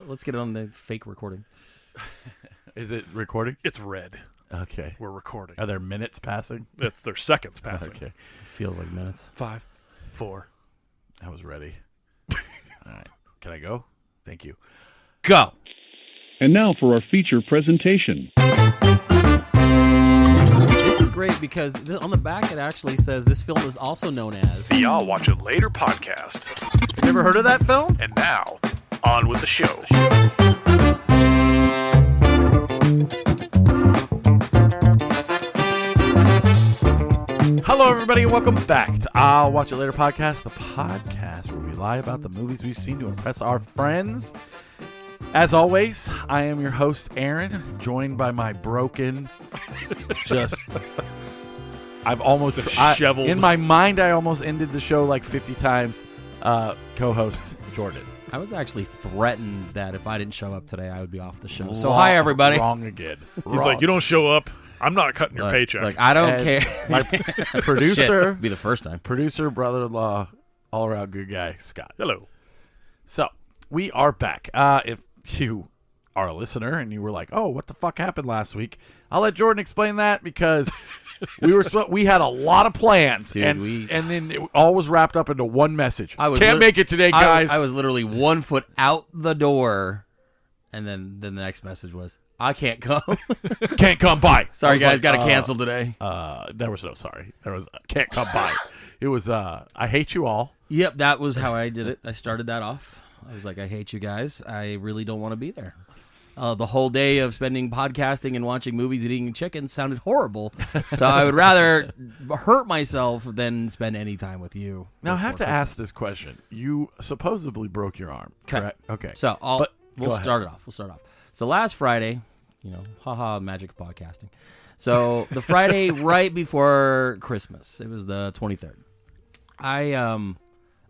Let's get it on the fake recording. Is it recording? It's red. Okay. We're recording. Are there minutes passing? There's seconds passing. Okay. Feels like minutes. 5, 4. I was ready. All right. Can I go? Thank you. Go. And now for our feature presentation. This is great because on the back it actually says this film is also known as The I'll Watch It Later podcast. Never heard of that film? And now, on with the show. Hello, everybody, and welcome back to I'll Watch It Later podcast, the podcast where we lie about the movies we've seen to impress our friends. As always, I am your host, Aaron, joined by my broken, I've almost, Disheveled. in my mind, I almost ended the show like 50 times, co-host Jordan. I was actually threatened that if I didn't show up today, I would be off the show. So hi, everybody. Wrong again. He's like, you don't show up, I'm not cutting your paycheck. Look, I don't And care. My producer, Shit, be the first time. producer, brother-in-law, all-around good guy, Scott. Hello. So, we are back. If you are a listener and you were like, oh, what the fuck happened last week? I'll let Jordan explain that because we had a lot of plans. Dude, and then it all was wrapped up into one message. I was Can't make it today, guys. I was literally 1 foot out the door, and then the next message was, I can't come. Can't come by. Sorry, I was guys, like, got to cancel today. There was no sorry. There was can't come by. It was I hate you all. Yep, that was how I did it. I started that off. I was like, I hate you guys. I really don't want to be there. The whole day of spending podcasting and watching movies and eating chicken sounded horrible. So I would rather hurt myself than spend any time with you. Now I have to Christmas. ask this question. You supposedly broke your arm, correct? Okay. So we'll go start it off. So last Friday, haha, magic of podcasting. So the Friday right before Christmas, it was the 23rd.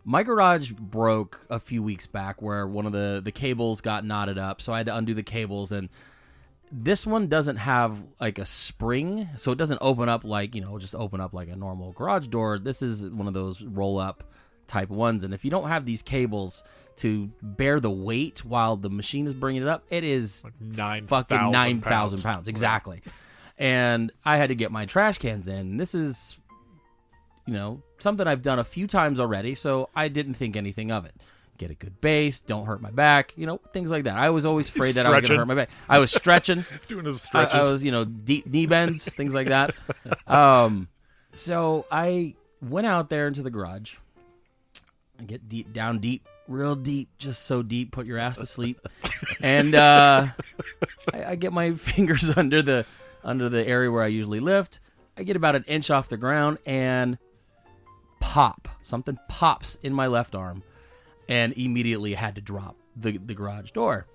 My garage broke a few weeks back where one of the cables got knotted up, so I had to undo the cables, and this one doesn't have like a spring, so it doesn't open up like, just open up like a normal garage door. This is one of those roll-up type ones, and if you don't have these cables to bear the weight while the machine is bringing it up, it is like fucking 9,000 pounds. pounds. Exactly. Right. And I had to get my trash cans in, and this is something I've done a few times already, so I didn't think anything of it. Get a good base, don't hurt my back, things like that. I was always afraid that I was going to hurt my back. I was stretching. Doing his stretches. I was, deep knee bends, things like that. So I went out there into the garage. I get down deep, real deep, just so deep, put your ass to sleep. And I get my fingers under the area where I usually lift. I get about an inch off the ground and something pops in my left arm, and immediately had to drop the garage door.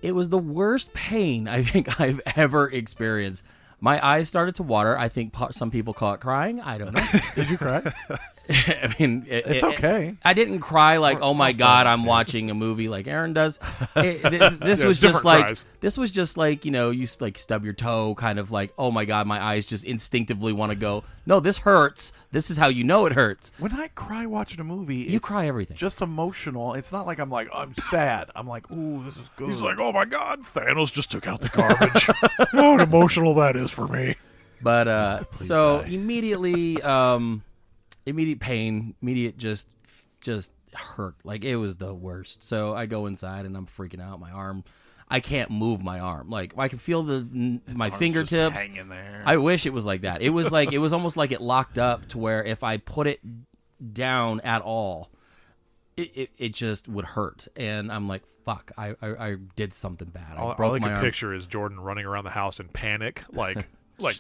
It was the worst pain I think I've ever experienced. My eyes started to water. I think some people call it crying. I don't know. Did you cry? I mean, it's okay. I didn't cry like, oh my God, I'm watching a movie like Aaron does. This was just like cries. This was just like, you like stub your toe, kind of like, oh my God, my eyes just instinctively want to go, no, this hurts. This is how you know it hurts. When I cry watching a movie, You cry everything. Just emotional. It's not like I'm sad. I'm like, ooh, this is good. He's like, oh my God, Thanos just took out the garbage. How emotional that is for me. But so die. immediately, immediate pain, immediate just hurt. Like, it was the worst. So I go inside and I'm freaking out. My arm, I can't move my arm. Like, I can feel my fingertips just hanging there. I wish it was like that. It was like, it was almost like it locked up to where if I put it down at all, it just would hurt. And I'm like, fuck, I did something bad. I broke all I my can arm. picture is Jordan running around the house in panic, like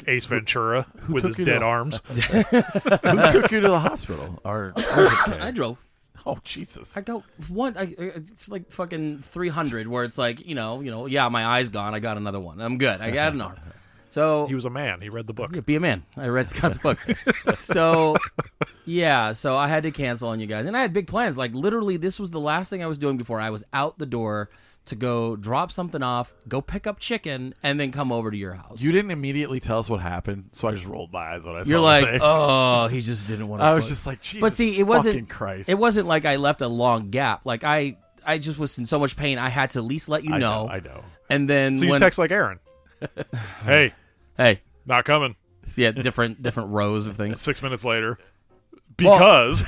Ace Ventura with took his you dead to- arms. Who took you to the hospital? Or I drove. Oh, Jesus. I go it's like fucking 300 where it's like, yeah, my eye's gone. I got another one. I'm good. I got an arm. So He was a man. He read the book. be a man. I read Scott's book. So I had to cancel on you guys. And I had big plans. Like, literally, this was the last thing I was doing before I was out the door to go drop something off, go pick up chicken, and then come over to your house. You didn't immediately tell us what happened, so I just rolled my eyes when I saw You're the like, thing. oh, he just didn't want to. I was just like, Jesus but see, it wasn't. fucking Christ. It wasn't like I left a long gap. Like I I just was in so much pain. I had to at least let you know. I know. And then So you text like Aaron. Hey, not coming. Yeah, different rows of things. 6 minutes later. Because.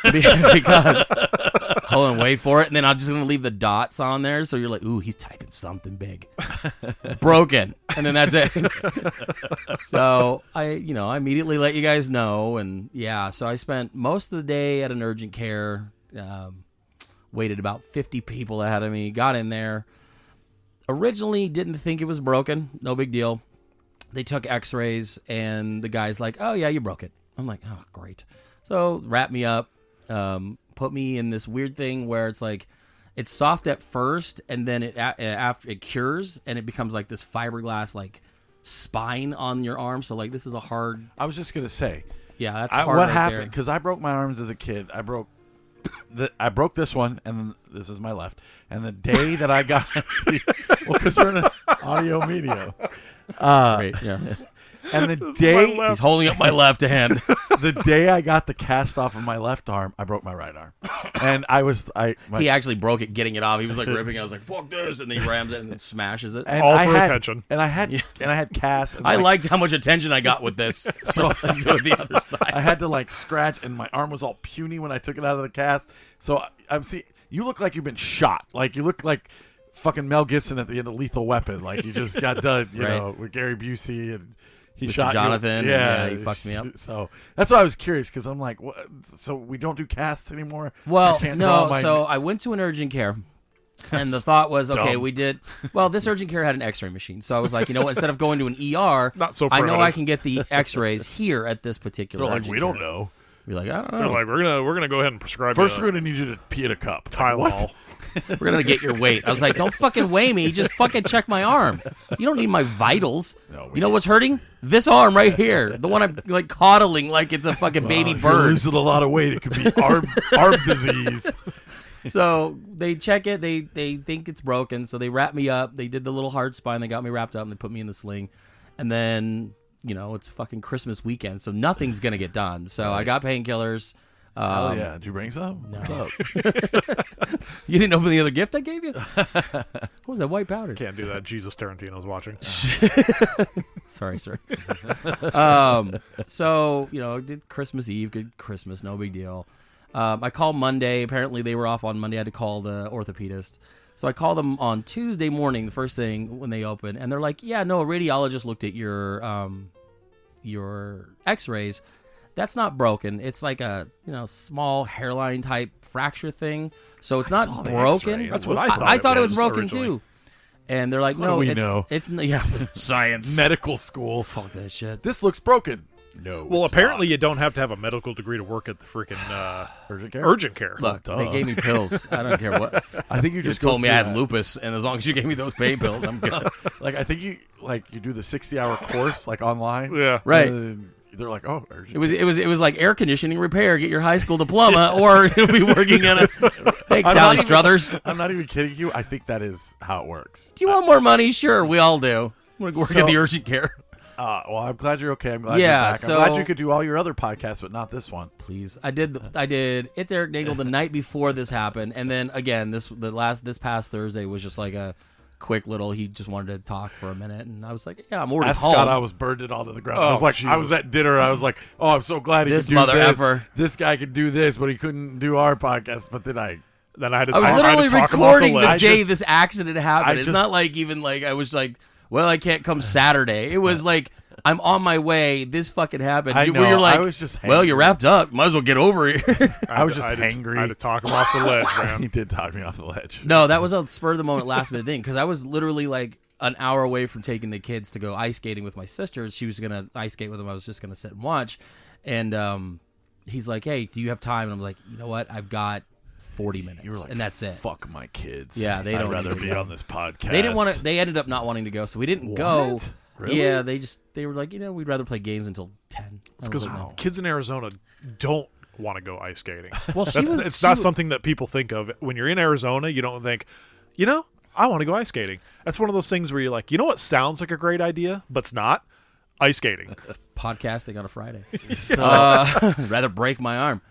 Because. Hold on, wait for it. And then I'm just going to leave the dots on there. So you're like, ooh, he's typing something big. Broken. And then that's it. So I immediately let you guys know. And yeah, so I spent most of the day at an urgent care. Waited about 50 people ahead of me. Got in there. Originally didn't think it was broken. No big deal. They took x-rays and the guy's like, oh yeah, you broke it. I'm like, oh, great. So wrap me up, put me in this weird thing where it's like, it's soft at first and then after it cures and it becomes like this fiberglass like spine on your arm. So like this is a hard. I was just going to say. Yeah, that's hard. What right happened? Because I broke my arms as a kid. I broke this one, and then this is my left. And the day that I got, because we're in an audio medium. Great, yeah. And the day he's holding up my left hand. The day I got the cast off of my left arm, I broke my right arm, and he actually broke it getting it off. He was like ripping it. I was like, "Fuck this!" and then he rams it and then smashes it. And all for attention. And I had cast. And I liked how much attention I got with this. So let's do it the other side. I had to like scratch, and my arm was all puny when I took it out of the cast. So I'm see. You look like you've been shot. Like you look like fucking Mel Gibson at the end of Lethal Weapon. Like you just got done, you know, with Gary Busey and. He Mr. shot Jonathan. Yeah, he fucked me up. So that's why I was curious because I'm like, what? So we don't do casts anymore? Well, no. So I went to an urgent care, and the thought was, okay, we did. Well, this urgent care had an X-ray machine, so I was like, you know what? Instead of going to an ER, not so I know I can get the X-rays here at this particular. They're like, urgent we care. don't know. We're like, I don't know. They're like, we're gonna go ahead and prescribe. First, we're gonna need you to pee in a cup. Tylenol. What? We're gonna get your weight. I was like, don't fucking weigh me. Just fucking check my arm. You don't need my vitals. No, you know what's hurting? This arm right here. The one I'm like coddling like it's a fucking baby If you're bird. losing a lot of weight. It could be arm disease. So they check it. They think it's broken. So they wrap me up. They did the little hard spine. They got me wrapped up and they put me in the sling. And then it's fucking Christmas weekend, so nothing's gonna get done. So I got painkillers. Oh yeah, did you bring some? No. What's up? You didn't open the other gift I gave you? What was that white powder? Can't do that. Jesus Tarantino's watching. Sorry, sir. So did Christmas Eve. Good Christmas, no big deal. I called Monday. Apparently they were off on Monday. I had to call the orthopedist. So I called them on Tuesday morning, the first thing when they opened, and they're like, "Yeah, no, a radiologist looked at your X-rays. That's not broken. It's like a small hairline type fracture thing. So it's not broken. That's what I thought. I thought it was broken originally. too. And they're like, What no, do we know? it's science, Medical school. Fuck that shit. This looks broken. No. Well, it's apparently not. you don't have to have a medical degree to work at the freaking Urgent care. urgent care. Look, they gave me pills. I don't care what. I think you You just told me I go had through lupus, and as long as you gave me those pain pills, I'm good. that. Like I think you do the 60-hour course like online. Yeah. Right. And they're like, oh, urgent. It was like air conditioning repair. Get your high school diploma, or you'll be working at a. Thanks, I'm Sally not even- Struthers. I'm not even kidding you. I think that is how it works. Do you want more money? Sure, we all do. I'm gonna work at the urgent care. Well, I'm glad you're okay. I'm glad Yeah, you're back. so- I'm glad you could do all your other podcasts, but not this one. Please, I did. It's Eric Nagel the night before this happened, and then again this past Thursday was just like a quick little. He just wanted to talk for a minute, and I was like, yeah, I'm already Ask home. Scott, I was burned it all to the ground. Oh, I was like, I Jesus. was at dinner. I was like, oh, I'm so glad he This could do mother this. effer. This guy could do this, but he couldn't do our podcast. But then I Then I had to. I was talk, I had to literally talk him off recording the ledge. day this accident happened. It's just- not like even like I was like, well, I can't come Saturday. It was like I'm on my way. This fucking happened. I Where know, you're like, I was just well, hangry. you're wrapped up. Might as well get over here. I was just I had to- hangry. I had to talk him off the ledge, he man. did talk me off the ledge. No, that was a spur of the moment, last minute thing because I was literally like an hour away from taking the kids to go ice skating with my sisters. She was gonna ice skate with them. I was just gonna sit and watch, and he's like, "Hey, do you have time?" And I'm like, "You know what? I've got 40 minutes, You were like, and that's it." Fuck my kids. Yeah, they I'd don't rather need to be go. on this podcast. They didn't want to. They ended up not wanting to go, so we didn't go. What? Really? Yeah, they were like, we'd rather play games until 10. It's because no. kids in Arizona don't want to go ice skating. Well, It's not something that people think of. When you're in Arizona, you don't think, I want to go ice skating. That's one of those things where you're like, you know what sounds like a great idea, but it's not? Ice skating. Podcasting on a Friday. So, Rather break my arm.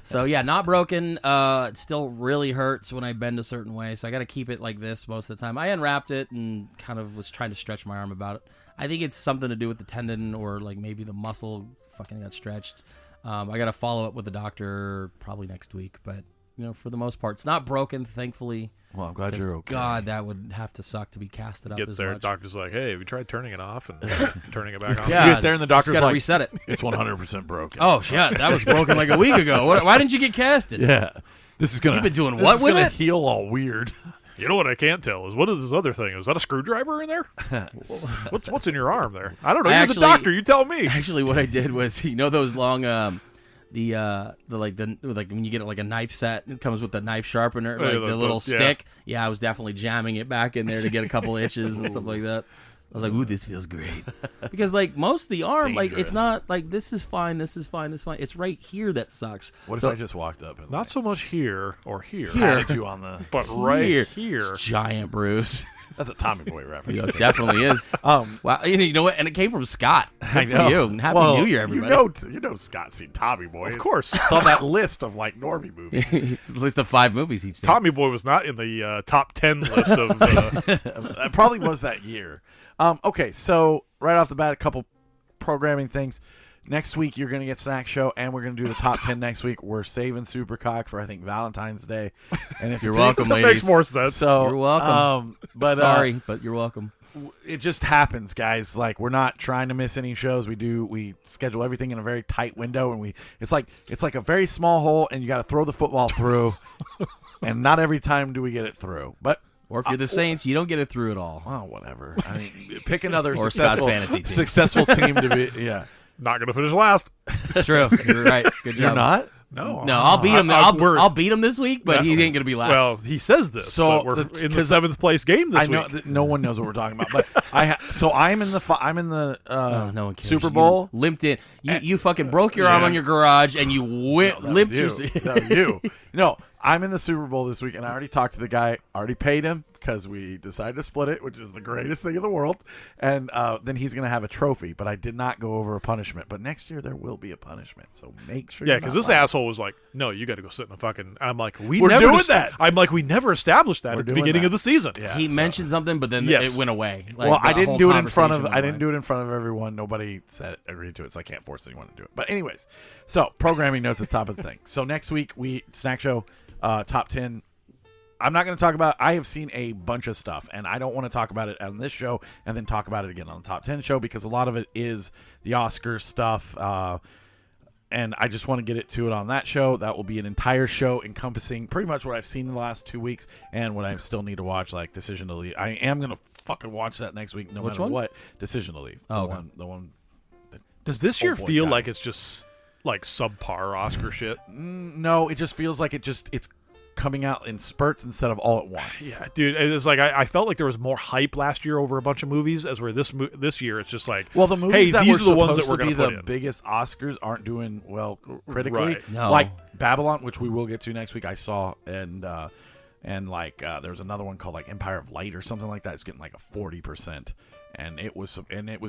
So yeah, not broken. It still really hurts when I bend a certain way, so I got to keep it like this most of the time. I unwrapped it and kind of was trying to stretch my arm about it. I think it's something to do with the tendon or like maybe the muscle fucking got stretched. I got to follow up with the doctor probably next week, but for the most part, it's not broken, thankfully. well, I'm glad you're okay. God, that would have to suck to be casted up Gets as there, much. doctor's like, hey, have you tried turning it off and turning it back on? Yeah, You get there and the doctor's got to like, reset it. it's 100% broken. Oh shit, that was broken like a week ago. Why didn't you get casted? Yeah. This is gonna. You've been doing this what is with gonna it? Heal all weird. You know what I can't tell is what is this other thing? Is that a screwdriver in there? What's in your arm there? I don't know. You're the doctor. You tell me. Actually, what I did was, those long, the when you get like a knife set, it comes with the knife sharpener, like the little stick. Yeah, I was definitely jamming it back in there to get a couple itches and stuff like that. I was like, ooh, this feels great. Because, like, most of the arm, like, it's not, like, this is fine, this is fine, this is fine. It's right here that sucks. What So- if I just walked up and Not so much here or here, patted you on the? but right Here. here. Giant bruise. That's a Tommy Boy reference. It definitely is. Wow, you know what? And it came from Scott. Good for you. And Happy New Year, everybody. You know Scott's seen Tommy Boy. Of course. It's on that list of like normie movies. It's a list of 5 movies he's seen. Tommy Boy was not in the top 10 list of. It probably was that year. Okay, so right off the bat, a couple programming things. Next week, you're going to get Snack Show, and we're going to do the top 10 next week. We're saving Supercock for, I think, Valentine's Day. And if You're it's- welcome, that ladies. makes more sense. So, You're welcome. But Sorry, but you're welcome. it just happens, guys. Like, we're not trying to miss any shows. We schedule everything in a very tight window, and it's like a very small hole, and you got to throw the football through. And not every time do we get it through, but. Or if you're the Saints, you don't get it through at all. Oh, whatever. I mean, pick another Or Scott's successful, fantasy team. successful team to be. Yeah, Not going to finish last. It's true. You're right. Good job. you're not. No. No, I'll beat him. we're- I'll beat him this week, but he ain't gonna be last. Well, he says this, So, but we're in the 'cause 7th place game this I know week. that no one knows what we're talking about, but so I'm in the Oh, no one cares. Super Bowl. You limped in. You fucking broke your arm Yeah. on your garage and you limped your. That was you. No, I'm in the Super Bowl this week, and I already talked to the guy. Already paid him because we decided to split it, which is the greatest thing in the world. And then he's going to have a trophy, but I did not go over a punishment. But next year there will be a punishment, so make sure. Yeah, you're because not this lying. asshole was like, "No, you got to go sit in a fucking." I'm like, We're never doing that. I'm like, we never established that We're at the doing beginning that. of the season. Yeah, He so- mentioned something, but then Yes. it went away. Like, Well, I the didn't whole do it in front of. conversation I didn't went do it in front of everyone. Nobody said agreed to it, so I can't force anyone to do it. But anyways, so programming notes at the top of the thing. So next week we Snack Show top 10. I'm not going to talk about. I have seen a bunch of stuff, and I don't want to talk about it on this show and then talk about it again on the top 10 show because a lot of it is the Oscars stuff. And I just want to get it to it on that show. That will be an entire show encompassing pretty much what I've seen in the last 2 weeks and what I still need to watch, like Decision to Leave. I am going to fucking watch that next week, no Which matter one? what. Decision to Leave. Oh, the okay. the one. Does this year boy, feel God. like it's just like subpar Oscar shit? No, it just feels like it's coming out in spurts instead of all at once. Yeah, dude, it's like I felt like there was more hype last year over a bunch of movies, as where this year it's just like, Well, the movies hey, that these were are the ones that supposed we're to be going to the put in. biggest Oscars aren't doing well critically. Right. No. Like Babylon, which we will get to next week. I saw and like there was another one called like Empire of Light or something like that. It's getting like a 40%, and it was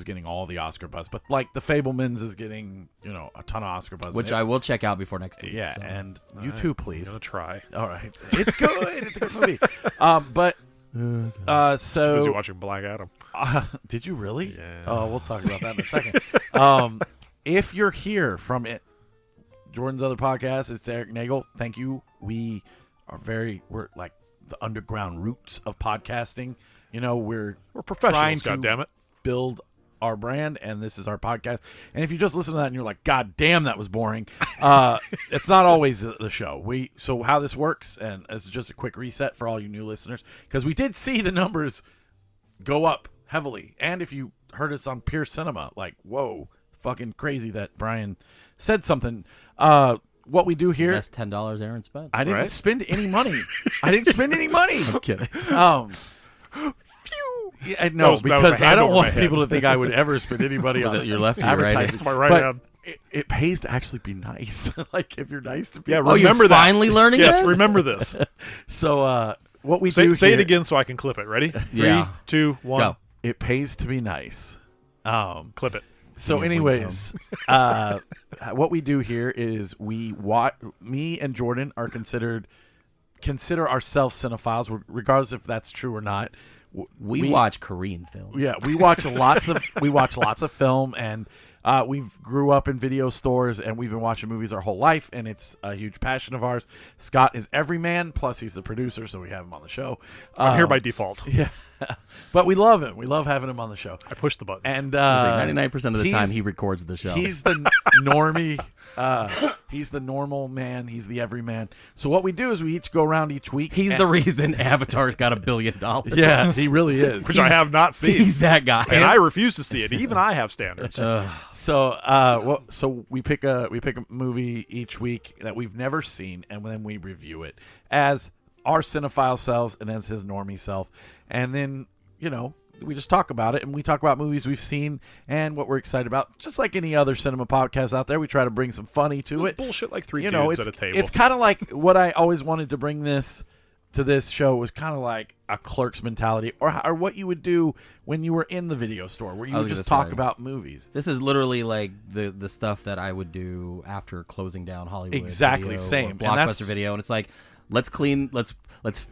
getting all the Oscar buzz. But like The Fabelmans is getting a ton of Oscar buzz, Which and I will check out before next week. yeah, so. and you too, please. I'm gonna try. All right, it's good. It's a good movie. But Busy so watching Black Adam. did you really? Yeah. Oh, we'll talk about that in a second. If you're here from it, Jordan's other podcast, it's Eric Nagel. Thank you. We're like the underground roots of podcasting. We're We're trying professionals, to goddammit. build our brand, and this is our podcast. And if you just listen to that and you're like, God damn, that was boring, it's not always the show. So how this works, and this is just a quick reset for all you new listeners, because we did see the numbers go up heavily. And if you heard us on Pure Cinema, like, whoa, fucking crazy that Brian said something. What we do here, Best $10 Aaron spent. I didn't Right? spend any money. I didn't spend any money. I'm kidding. Yeah, no, That was a because I hand don't over want my people to think I would ever spend any money Was on it your left or your right? advertising. It's my right But hand. it pays to actually be nice. Like if you're nice to Yeah, people. Oh, you're remember that. finally learning Yes, this? remember this. So what we say do say it here, again so I can clip it. Ready? Yeah. 3, 2, 1. Go. It pays to be nice. Clip it. So, Yeah, anyways, what we do here is we watch. Me and Jordan are consider ourselves cinephiles, regardless if that's true or not. We watch Korean films. Yeah, we watch lots of film, and we've grew up in video stores, and we've been watching movies our whole life, and it's a huge passion of ours. Scott is everyman, plus he's the producer, so we have him on the show. I'm here by default. Yeah, but we love him. We love having him on the show. I push the buttons. And 99% of the time he records the show. He's the normie. He's the normal man. He's the everyman. So what we do is we each go around each week. He's the reason Avatar's got $1 billion. Yeah, he really is. Which I have not seen. He's that guy. And I refuse to see it. Even I have standards. So we pick a movie each week that we've never seen, and then we review it as our cinephile selves and as his normie self, and then we just talk about it, and we talk about movies we've seen and what we're excited about. Just like any other cinema podcast out there, we try to bring some funny to it. Bullshit like three dudes at a table. It's kind of like what I always wanted to bring to this show was kind of like a Clerks mentality, or what you would do when you were in the video store, where you would just talk about movies. This is literally like the stuff that I would do after closing down Hollywood. Exactly, Video same. or Blockbuster Video, and it's like, let's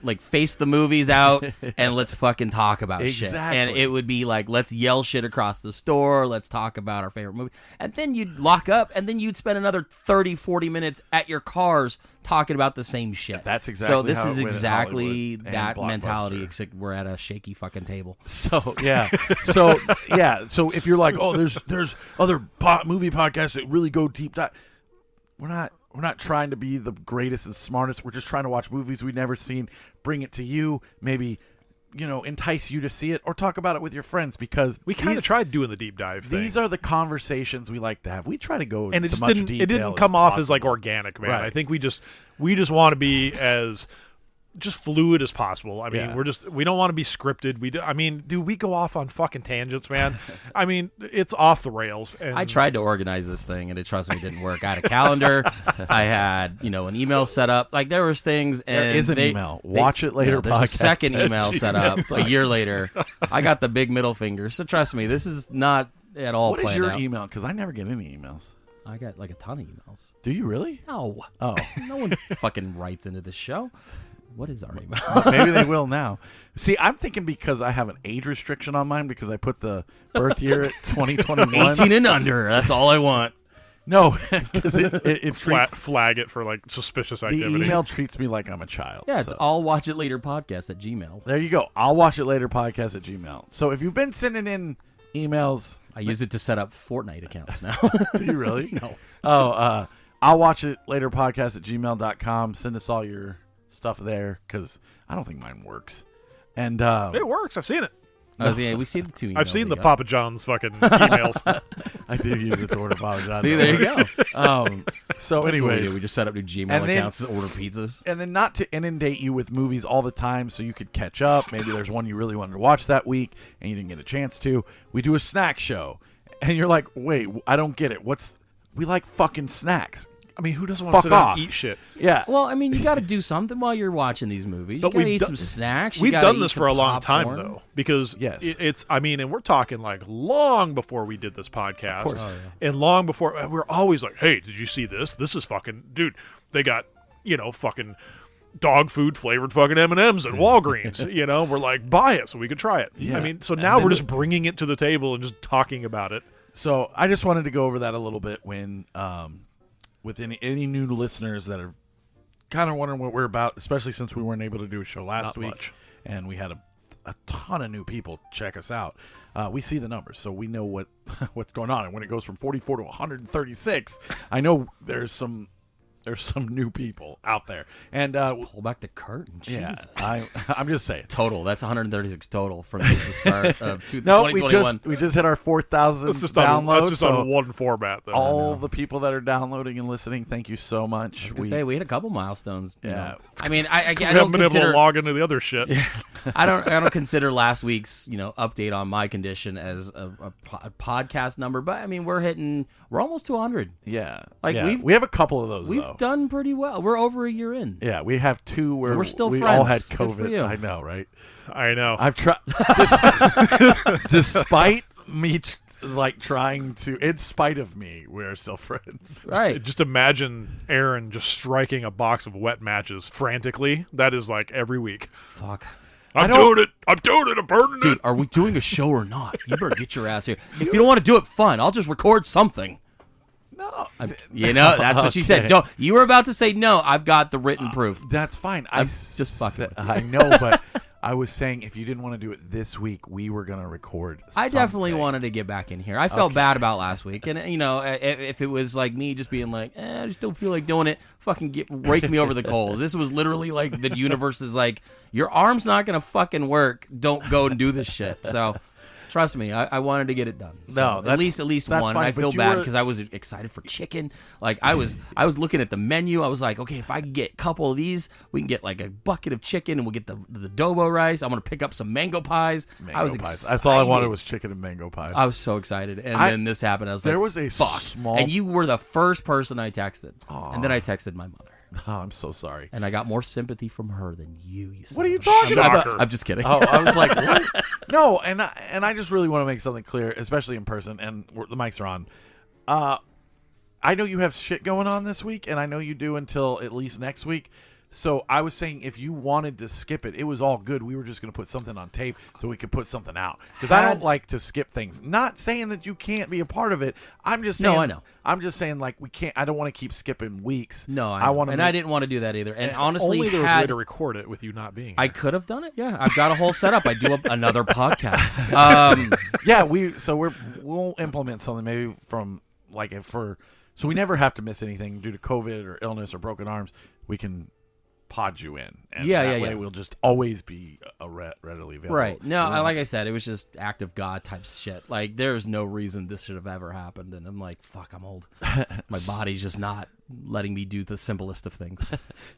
like face the movies out and let's fucking talk about shit. And it would be like, let's yell shit across the store, let's talk about our favorite movie. And then you'd lock up, and then you'd spend another 30-40 minutes at your cars talking about the same shit. That's exactly so this how is it went exactly in that Blockbuster. mentality, except we're at a shaky fucking table. So yeah. So if you're like, oh, there's other movie podcasts that really go deep dive. We're not trying to be the greatest and smartest. We're just trying to watch movies we've never seen, bring it to you, maybe, entice you to see it, or talk about it with your friends, because we kind of tried doing the deep dive thing. These are the conversations we like to have. We try to go and into much detail. It didn't come off as like organic, man. Right. I think we just want to be as just fluid as possible. I mean, we don't want to be scripted. We go off on fucking tangents, man. I mean, it's off the rails. And I tried to organize this thing, and trust me, it didn't work. I had a calendar. I had, an email set up. Like, there was things. And there is an email. Watch it later. There's a second email set up a year later. I got the big middle finger. So trust me, this is not at all planned out. What is your email? Because I never get any emails. I got like a ton of emails. Do you really? No. Oh. No one fucking writes into this show. What is our email? Maybe they will now. See, I'm thinking because I have an age restriction on mine, because I put the birth year at 2021. 18 and under. That's all I want. No, because it flag it for like suspicious activity. The email treats me like I'm a child. Yeah, it's I'll watch it later podcast at Gmail. There you go. I'll watch it later podcast at Gmail. So if you've been sending in emails, I use it to set up Fortnite accounts now. Do you really? No. Oh, I'll watch it later podcast at gmail.com. Send us all your stuff there, because I don't think mine works. And it works. I've seen it. We see the two emails. I've seen the Papa John's fucking emails. I did use it to order Papa John's. See, there you go. So anyway, we just set up new Gmail accounts to order pizzas. And then not to inundate you with movies all the time, so you could catch up. Maybe there's one you really wanted to watch that week and you didn't get a chance to. We do a snack show. And you're like, wait, I don't get it. We like fucking snacks. I mean, who doesn't want to sit down and eat shit? Yeah. Well, I mean, you got to do something while you're watching these movies. You got to eat some snacks. We've done this for a long time, though, because yes. it's. I mean, and we're talking like long before we did this podcast, of course. And long before we're always like, "Hey, did you see this? This is fucking dude. They got fucking dog food flavored fucking M&Ms at Walgreens. We're like, buy it so we could try it. Yeah. I mean, so now we're just bringing it to the table and just talking about it. So I just wanted to go over that a little bit when. With any new listeners that are kind of wondering what we're about, especially since we weren't able to do a show last week, much. And we had a ton of new people check us out. We see the numbers, so we know what's going on. And when it goes from 44 to 136, I know there's some new people out there. And pull back the curtain. Jesus. Yeah, I'm just saying. Total. That's 136 total from the start of 2021. we just hit our 4,000 downloads. That's just on one format, though. All the people that are downloading and listening, thank you so much. I was gonna say we hit a couple milestones. Yeah. I mean, I we don't haven't been able consider to log into the other shit. I don't consider last week's update on my condition as a podcast number, but I mean we're almost to 100. Yeah, like we have a couple of those. We've done pretty well. We're over a year in. Yeah, we have two where we're still we friends. all had Good for COVID. you. I know. I've tried, despite me like trying to, in spite of me, we're still friends. Right. Just imagine Aaron just striking a box of wet matches frantically. That is like every week. Fuck. I'm doing it. I'm burning Dude, it. are we doing a show or not? You better get your ass here. If you don't want to do it, fine. I'll just record something. No. That's what she said. Don't. You were about to say no. I've got the written proof. That's fine. I'm just fucking with you. I know, but I was saying if you didn't want to do it this week, we were going to record I definitely something. wanted to get back in here. I felt bad about last week, and if it was like me just being like, I just don't feel like doing it, fucking rake me over the coals. This was literally like the universe is like, your arm's not gonna fucking work. Don't go and do this shit. So. Trust me, I wanted to get it done. So at least one. Fine, I feel bad because I was excited for chicken. Like I was looking at the menu. I was like, okay, if I can get a couple of these, we can get like a bucket of chicken, and we'll get the adobo rice. I'm gonna pick up some mango pies. I was excited. That's all I wanted was chicken and mango pies. I was so excited, and then this happened. I was like, there was a fuck. small, and you were the first person I texted, and then I texted my mother. Oh, I'm so sorry. And I got more sympathy from her than you. What are you talking about? Shocker. I'm just kidding. Oh, I was like, what? No, and I just really want to make something clear, especially in person, and the mics are on. I know you have shit going on this week, and I know you do until at least next week. So I was saying if you wanted to skip it, it was all good. We were just going to put something on tape so we could put something out. Because I don't like to skip things. Not saying that you can't be a part of it. I'm just saying. No, I know. I'm just saying like we can't. I don't want to keep skipping weeks. No, I want to. And I didn't want to do that either. And honestly, Only there was a way to record it with you not being here. I could have done it. Yeah, I've got a whole setup. I do another podcast. Yeah, we'll implement something maybe from like so we never have to miss anything due to COVID or illness or broken arms. We can pod you in, and that way we'll just always be readily available. Right. No, like I said, it was just act of God type shit. Like there's no reason this should have ever happened, and I'm like, fuck, I'm old. My body's just not letting me do the simplest of things.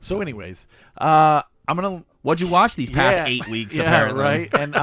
So, anyways, I'm gonna. What'd you watch these past 8 weeks? Apparently, right. And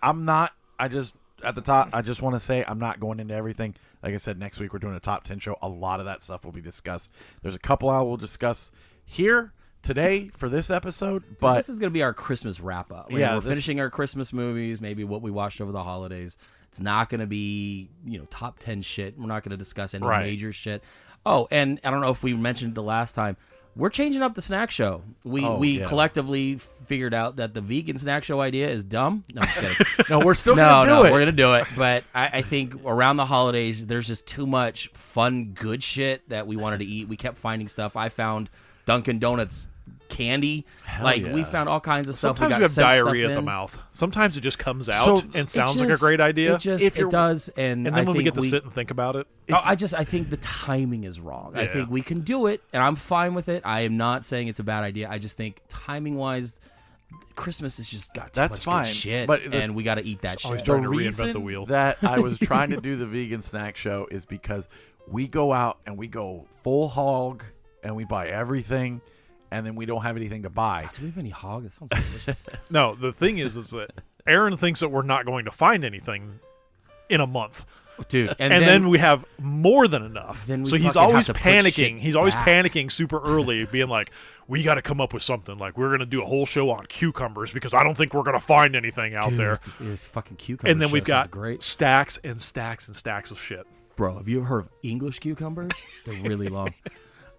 I'm not. I just at the top. I just want to say I'm not going into everything. Like I said, next week we're doing a top 10 show. A lot of that stuff will be discussed. There's a couple I will discuss here today for this episode, but this is going to be our Christmas wrap up. We're finishing our Christmas movies, maybe what we watched over the holidays. It's not going to be, top 10 shit. We're not going to discuss any major shit. Oh, and I don't know if we mentioned it the last time. We're changing up the snack show. We collectively figured out that the vegan snack show idea is dumb. No, I'm just kidding. No, we're still going to do it. We're going to do it. But I think around the holidays, there's just too much fun, good shit that we wanted to eat. We kept finding stuff. I found Dunkin' Donuts candy. We found all kinds of stuff. Sometimes we got you have sent diarrhea stuff at the in. mouth. Sometimes it just comes out and sounds like a great idea. It does, and then when we get to sit and think about it, I think the timing is wrong. Yeah. I think we can do it, and I'm fine with it. I am not saying it's a bad idea. I just think timing wise, Christmas has just got too much good shit, and we got to eat that shit. always trying The to reinvent reason the wheel. that I was trying to do the vegan snack show is because we go out and we go full hog and we buy everything. And then we don't have anything to buy. Do we have any hog? That sounds delicious. No, the thing is that Aaron thinks that we're not going to find anything in a month. Dude, and then we have more than enough. So he's always panicking. He's always panicking super early, being like, we got to come up with something. Like, we're going to do a whole show on cucumbers because I don't think we're going to find anything out there. It's fucking cucumbers. And then we've got great. stacks and stacks and stacks of shit. Bro, have you ever heard of English cucumbers? They're really long.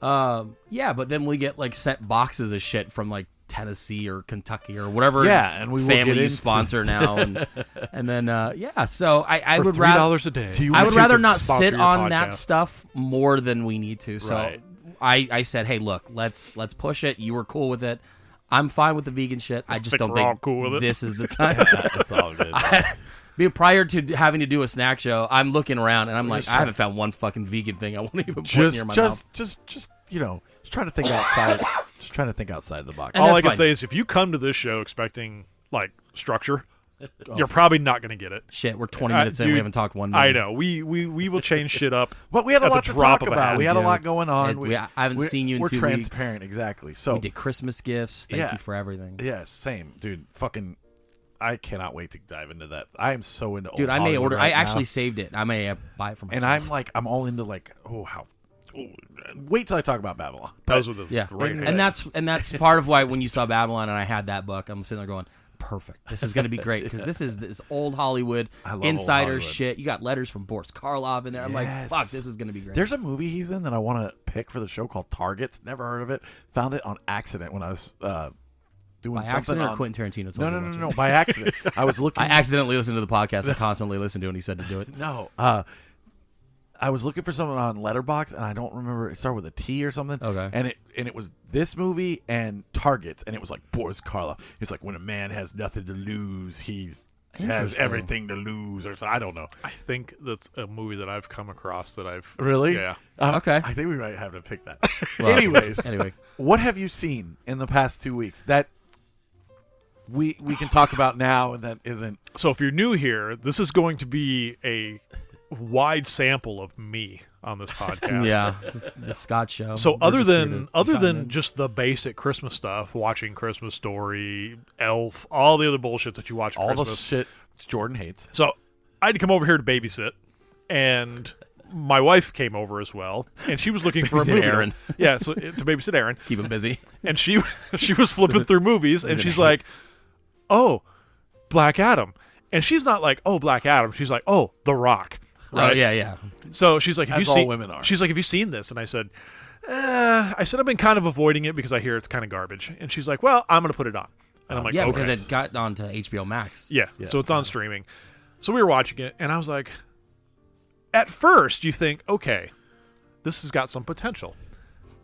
But then we get sent boxes of shit from Tennessee or Kentucky or whatever and we family you sponsor now, and then so I would rather $3 a day. I would rather not sit on that stuff more than we need to. So I said, hey, look, let's push it. You were cool with it. I'm fine with the vegan shit. I just don't think cool with it. This is the time. It's all good. Prior to having to do a snack show, I'm looking around and I'm like, I haven't found one fucking vegan thing I want to even put near my mouth. Just trying to think outside. Just trying to think outside the box. And all I can fine. say is, if you come to this show expecting structure, you're probably not going to get it. Shit, we're 20 minutes in. Dude, We haven't talked 1 minute. I know. We will change shit up. But we had a at the lot to drop talk of a about. hat. We had a Yeah, lot going on. I haven't seen you in 2 weeks. We're transparent, exactly. So We did Christmas gifts. Thank you for everything. Yeah, same, dude. Fucking, I cannot wait to dive into that. I am so into. Dude, old I may Hollywood order. right I actually now. saved it. I may buy it for myself. And I'm all into wait till I talk about Babylon. Those were the Yeah, right and that's part of why when you saw Babylon and I had that book, I'm sitting there going, perfect. This is going to be great because this is this old Hollywood I love insider old Hollywood. shit. You got letters from Boris Karloff in there. I'm like, Yes. fuck, this is going to be great. There's a movie he's in that I want to pick for the show called Targets. Never heard of it. Found it on accident when I was doing By something accident or on- Quentin Tarantino told No, you no, to no, watch no, it? by accident. I was looking. I accidentally listened to the podcast I constantly listen to, and he said to do it. No, I was looking for something on Letterboxd, and I don't remember. It started with a T or something. Okay. And it was this movie and Targets, and it was like Boris Karloff. It's like when a man has nothing to lose, he's has Interesting. everything to lose, or so. I don't know. I think that's a movie that I've come across that I've Really? Yeah. Okay. I think we might have to pick that. Well, Anyways, anyway. what have you seen in the past 2 weeks that we can talk about now, and that isn't? So if you're new here, this is going to be a wide sample of me on this podcast. Yeah, this is the Scott show. So We're just here to other chime than in. just the basic Christmas stuff, watching Christmas Story, Elf, all the other bullshit that you watch at All the Christmas. shit Jordan hates. So I had to come over here to babysit, and my wife came over as well, and she was looking for a Babysit movie. Aaron. Yeah, so to babysit Aaron, keep him busy. and she was flipping through movies, and she's like, "Oh, Black Adam," and she's not like, "Oh, Black Adam." She's like, "Oh, The Rock." Right? Oh, yeah. So she's like, "Have As you all seen?" women are. She's like, "Have you seen this?" And I said, I've been kind of avoiding it because I hear it's kind of garbage." And she's like, "Well, I'm going to put it on." And I'm like, Yeah, "Okay." because it got onto HBO Max. Yeah, Yes. so it's on streaming. So we were watching it, and I was like, at first you think, okay, this has got some potential,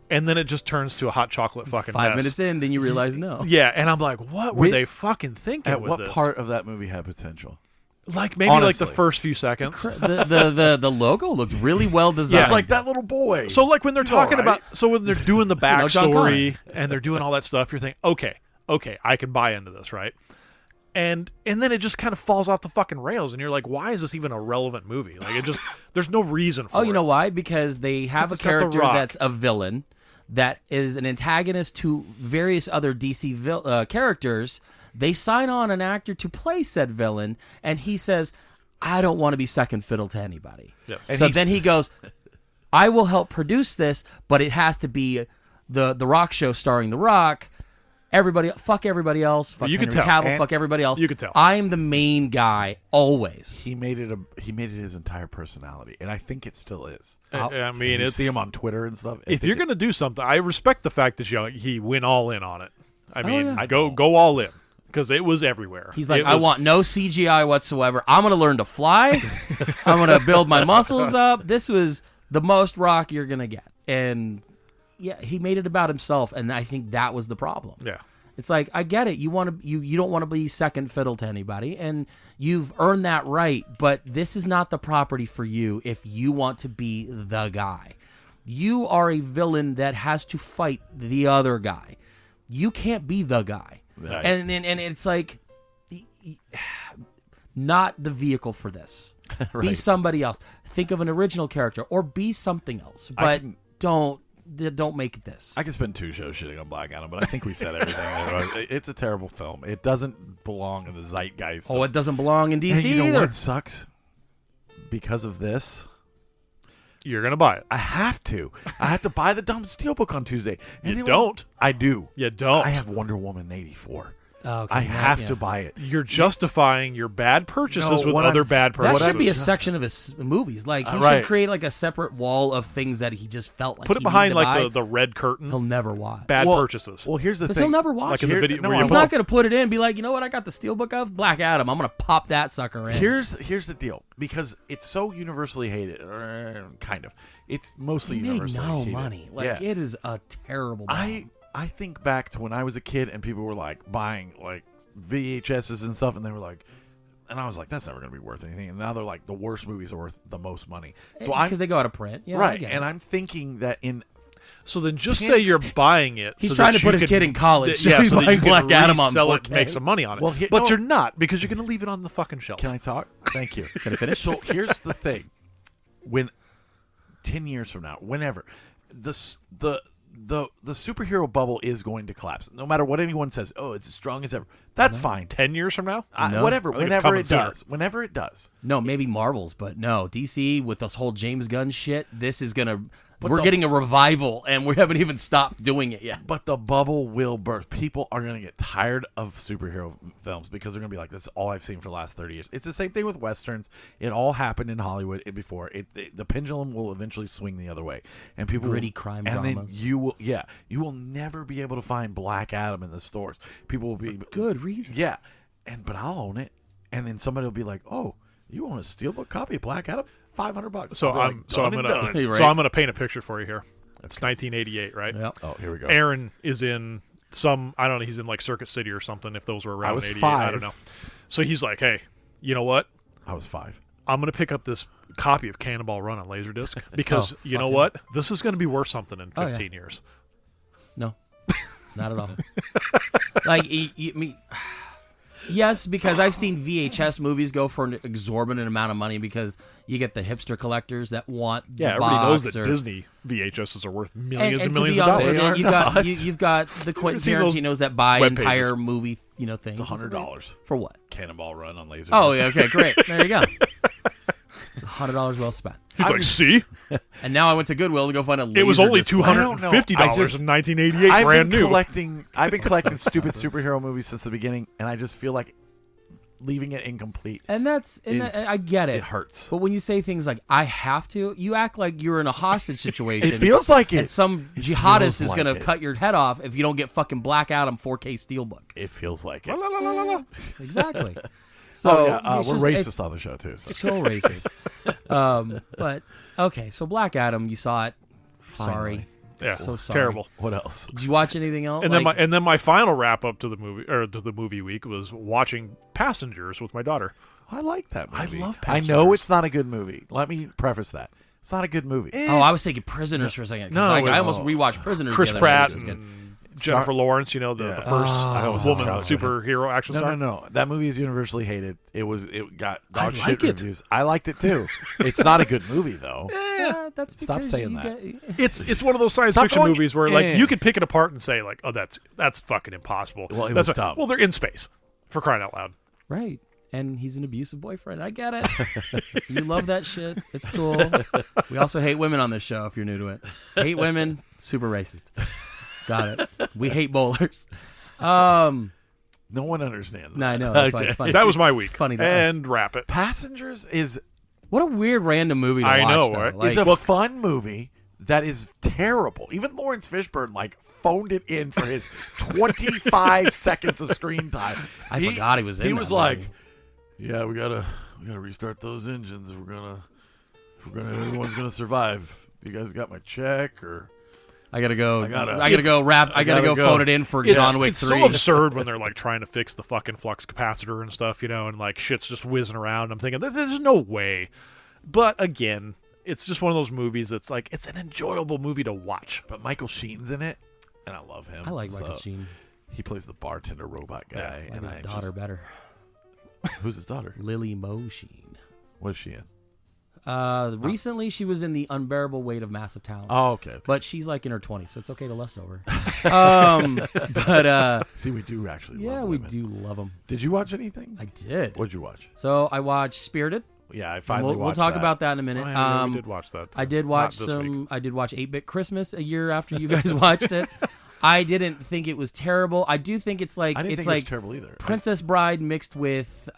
and then it just turns to a hot chocolate fucking 5 mess. minutes in, then you realize no. Yeah, and I'm like, what were Wait, they fucking thinking At with what this? part of that movie had potential? Like maybe like Honestly. the first few seconds. The logo looked really well designed. It's like that little boy. So like when they're talking all right. about, so when they're doing the know, John backstory and they're doing all that stuff, you're thinking, okay, I can buy into this, right? And then it just kind of falls off the fucking rails, and you're like, why is this even a relevant movie? Like it just, there's no reason for it. Oh, you know why? Because they have a It's got The character Rock. that's a villain that is an antagonist to various other DC characters. They sign on an actor to play said villain, and he says, I don't want to be second fiddle to anybody. Yes. And So he's- then he goes, I will help produce this, but it has to be the Rock show starring The Rock. Fuck everybody else. Fuck You can Henry tell. Cavill. And Fuck everybody else. you can tell. I'm the main guy always. he made it his entire personality, and I think it still is. I mean, You it's see him on Twitter and stuff. if you're gonna do something, I respect the fact that he went all in on it. I mean, yeah. go all in because it was everywhere. He's like, It I was- want no CGI whatsoever. I'm going to learn to fly. I'm going to build my muscles up. This was the most Rock you're going to get. And yeah, he made it about himself, and I think that was the problem. Yeah. It's like, I get it. You want to you don't want to be second fiddle to anybody, and you've earned that right, but this is not the property for you if you want to be the guy. You are a villain that has to fight the other guy. You can't be the guy. Right. And it's like not the vehicle for this. Be Right. somebody else. Think of an original character or be something else. I But can- don't make it this. I could spend 2 shows shitting on Black Adam, but I think we said everything. It's a terrible film. It doesn't belong in the zeitgeist. Oh, it doesn't belong in DC and you know either. what sucks? Because of this, You're gonna buy it. I have to. I have to buy the dumb Steelbook on Tuesday. And You they won't- don't. I do. You don't. I have Wonder Woman 84. Oh, okay, I that- have yeah. to buy it. You're justifying your bad purchases No, with what other I'm- bad That purchases. should be a section of his movies. Like he Right. should create like a separate wall of things that he just felt like Put it he behind needed to like buy. the red curtain. He'll never watch. Bad Well- purchases. Well, here's the Because thing. he'll never watch Like in it. the video. no, where I you He's won't. not going to put it in and be like, you know what? I got the steelbook of Black Adam. I'm going to pop that sucker in. Here's the deal. Because it's so universally hated, kind of. It's mostly he made universally no hated. money. Like Yeah. it is a terrible. bomb. I think back to when I was a kid and people were like buying like VHSs and stuff, and they were like, and I was like, that's never going to be worth anything. And now they're like, the worst movies are worth the most money. So I'm because they go out of print. Yeah, I right, get and it. I'm thinking that in So then just 10 say you're buying it. He's so trying that to put you his can- kid in college, so Yeah, he's so that buying you can Black Adam on resell it, 4K. make some money on it. Well, but no. you're not because you're going to leave it on the fucking shelf. Can I talk? Thank you. Can I finish? So here's the thing: when 10 years from now, whenever the superhero bubble is going to collapse, no matter what anyone says, oh, it's as strong as ever. That's fine. 10 years from now? No. Whatever. I think it's Whenever coming it sooner. does. Whenever it does. No, maybe Marvel's, but no DC with this whole James Gunn shit. This is gonna We're getting a revival, and we haven't even stopped doing it yet. But the bubble will burst. People are going to get tired of superhero films because they're going to be like, "This is all I've seen for the last 30 years." It's the same thing with westerns. It all happened in Hollywood before. The pendulum will eventually swing the other way, and people Gritty crime and dramas. then you will never be able to find Black Adam in the stores. People will be Good reason. yeah, but I'll own it, and then somebody will be like, "Oh, you want a steelbook copy of Black Adam? $500." So I'm gonna paint a picture for you here. It's 1988, right? Yep. Oh, here we go. Aaron is in I don't know, he's in like Circuit City or something, if those were around I was 88. 5. I don't know. So he's like, hey, you know what? I was 5. I'm going to pick up this copy of Cannonball Run on Laserdisc because you know fucking- what? This is going to be worth something in Oh, 15 years. No, not at all. Like, yes, because I've seen VHS movies go for an exorbitant amount of money because you get the hipster collectors that want the Everybody knows box that or, Disney VHSs are worth millions and to millions be of honest dollars. with you, you've got the Quentin seen those Tarantinos that buy web entire pages. movie, things. It's $100. For what? Cannonball Run on Laserdisc. Oh, yeah, okay, great. There you go. $100 well spent. He's like, see? And now I went to Goodwill to go find a It was only Laserdisc I don't know. $250 I just- in 1988, brand new. I've been collecting stupid superhero movies since the beginning, and I just feel like leaving it incomplete. And I get it. It hurts. But when you say things like "I have to," you act like you're in a hostage situation. It feels like it. And some It jihadist feels is like going to it. cut your head off if you don't get fucking Black Adam 4K Steelbook. It feels like La, it. la, la, la, la. Exactly. So Oh, yeah, it's we're just- racist it's on the show too. So. so racist. But okay, so Black Adam, you saw it. Sorry. Yeah, So sorry. terrible. What else? Did you watch anything else? And then my final wrap up to the movie week was watching Passengers with my daughter. I like that I movie. love I know Passengers. it's not a good movie. Let me preface that. It's not a good movie. Oh, I was thinking Prisoners for a second. 'cause, No, like, it- I almost rewatched Prisoners. Chris the other day, Pratt which was good. and Jennifer Lawrence, the Yeah. first almost woman said superhero action star. No. That movie is universally hated. It got dog I shit like it. reviews. I liked it too. It's not a good movie though. Yeah, that's Stop because saying you that. It's one of those science Stop fiction going- movies where like Eh. you could pick it apart and say like, oh, that's fucking impossible. Well, it That's was dumb. Well, they're in space, for crying out loud. Right. And he's an abusive boyfriend. I get it. You love that shit. It's cool. We also hate women on this show, if you're new to it. Hate women, super racist. Got it. We hate bowlers. No one understands. No, I that. know. That's why it's funny. That was my It's week. funny to us. And wrap it. Passengers is What a weird random movie to I watch, know, though. right? Like, a fun movie that is terrible. Even Lawrence Fishburne phoned it in for his 25 seconds of screen time. I forgot he was in He that was movie. like, "Yeah, we gotta restart those engines. If everyone's gonna survive. You guys got my check or?" I gotta go. I gotta- gotta go rap. I gotta go phone it in for John Wick it's 3. so absurd when they're like trying to fix the fucking flux capacitor and stuff, and like shit's just whizzing around. I'm thinking there's no way. But again, it's just one of those movies that's like it's an enjoyable movie to watch. But Michael Sheen's in it, and I love him. I like Michael So, Sheen. He plays the bartender robot guy, I like and his I daughter just, better. who's his daughter? Lily Mo Sheen. What is she in? Recently, she was in The Unbearable Weight of Massive Talent. Oh, okay. But she's like in her 20s, so it's okay to lust over. But See, we do actually. yeah, love we women. do love them. Did you watch anything? I did. What'd you watch? So I watched Spirited. Yeah, I And finally we'll watched talk that. about that in a minute. Oh, yeah, we did watch that. I did Not watch this week. I did watch 8-Bit Christmas a year after you guys watched it. I didn't think it was terrible. I do think it's like I didn't it's think it was like terrible either. Princess Bride mixed with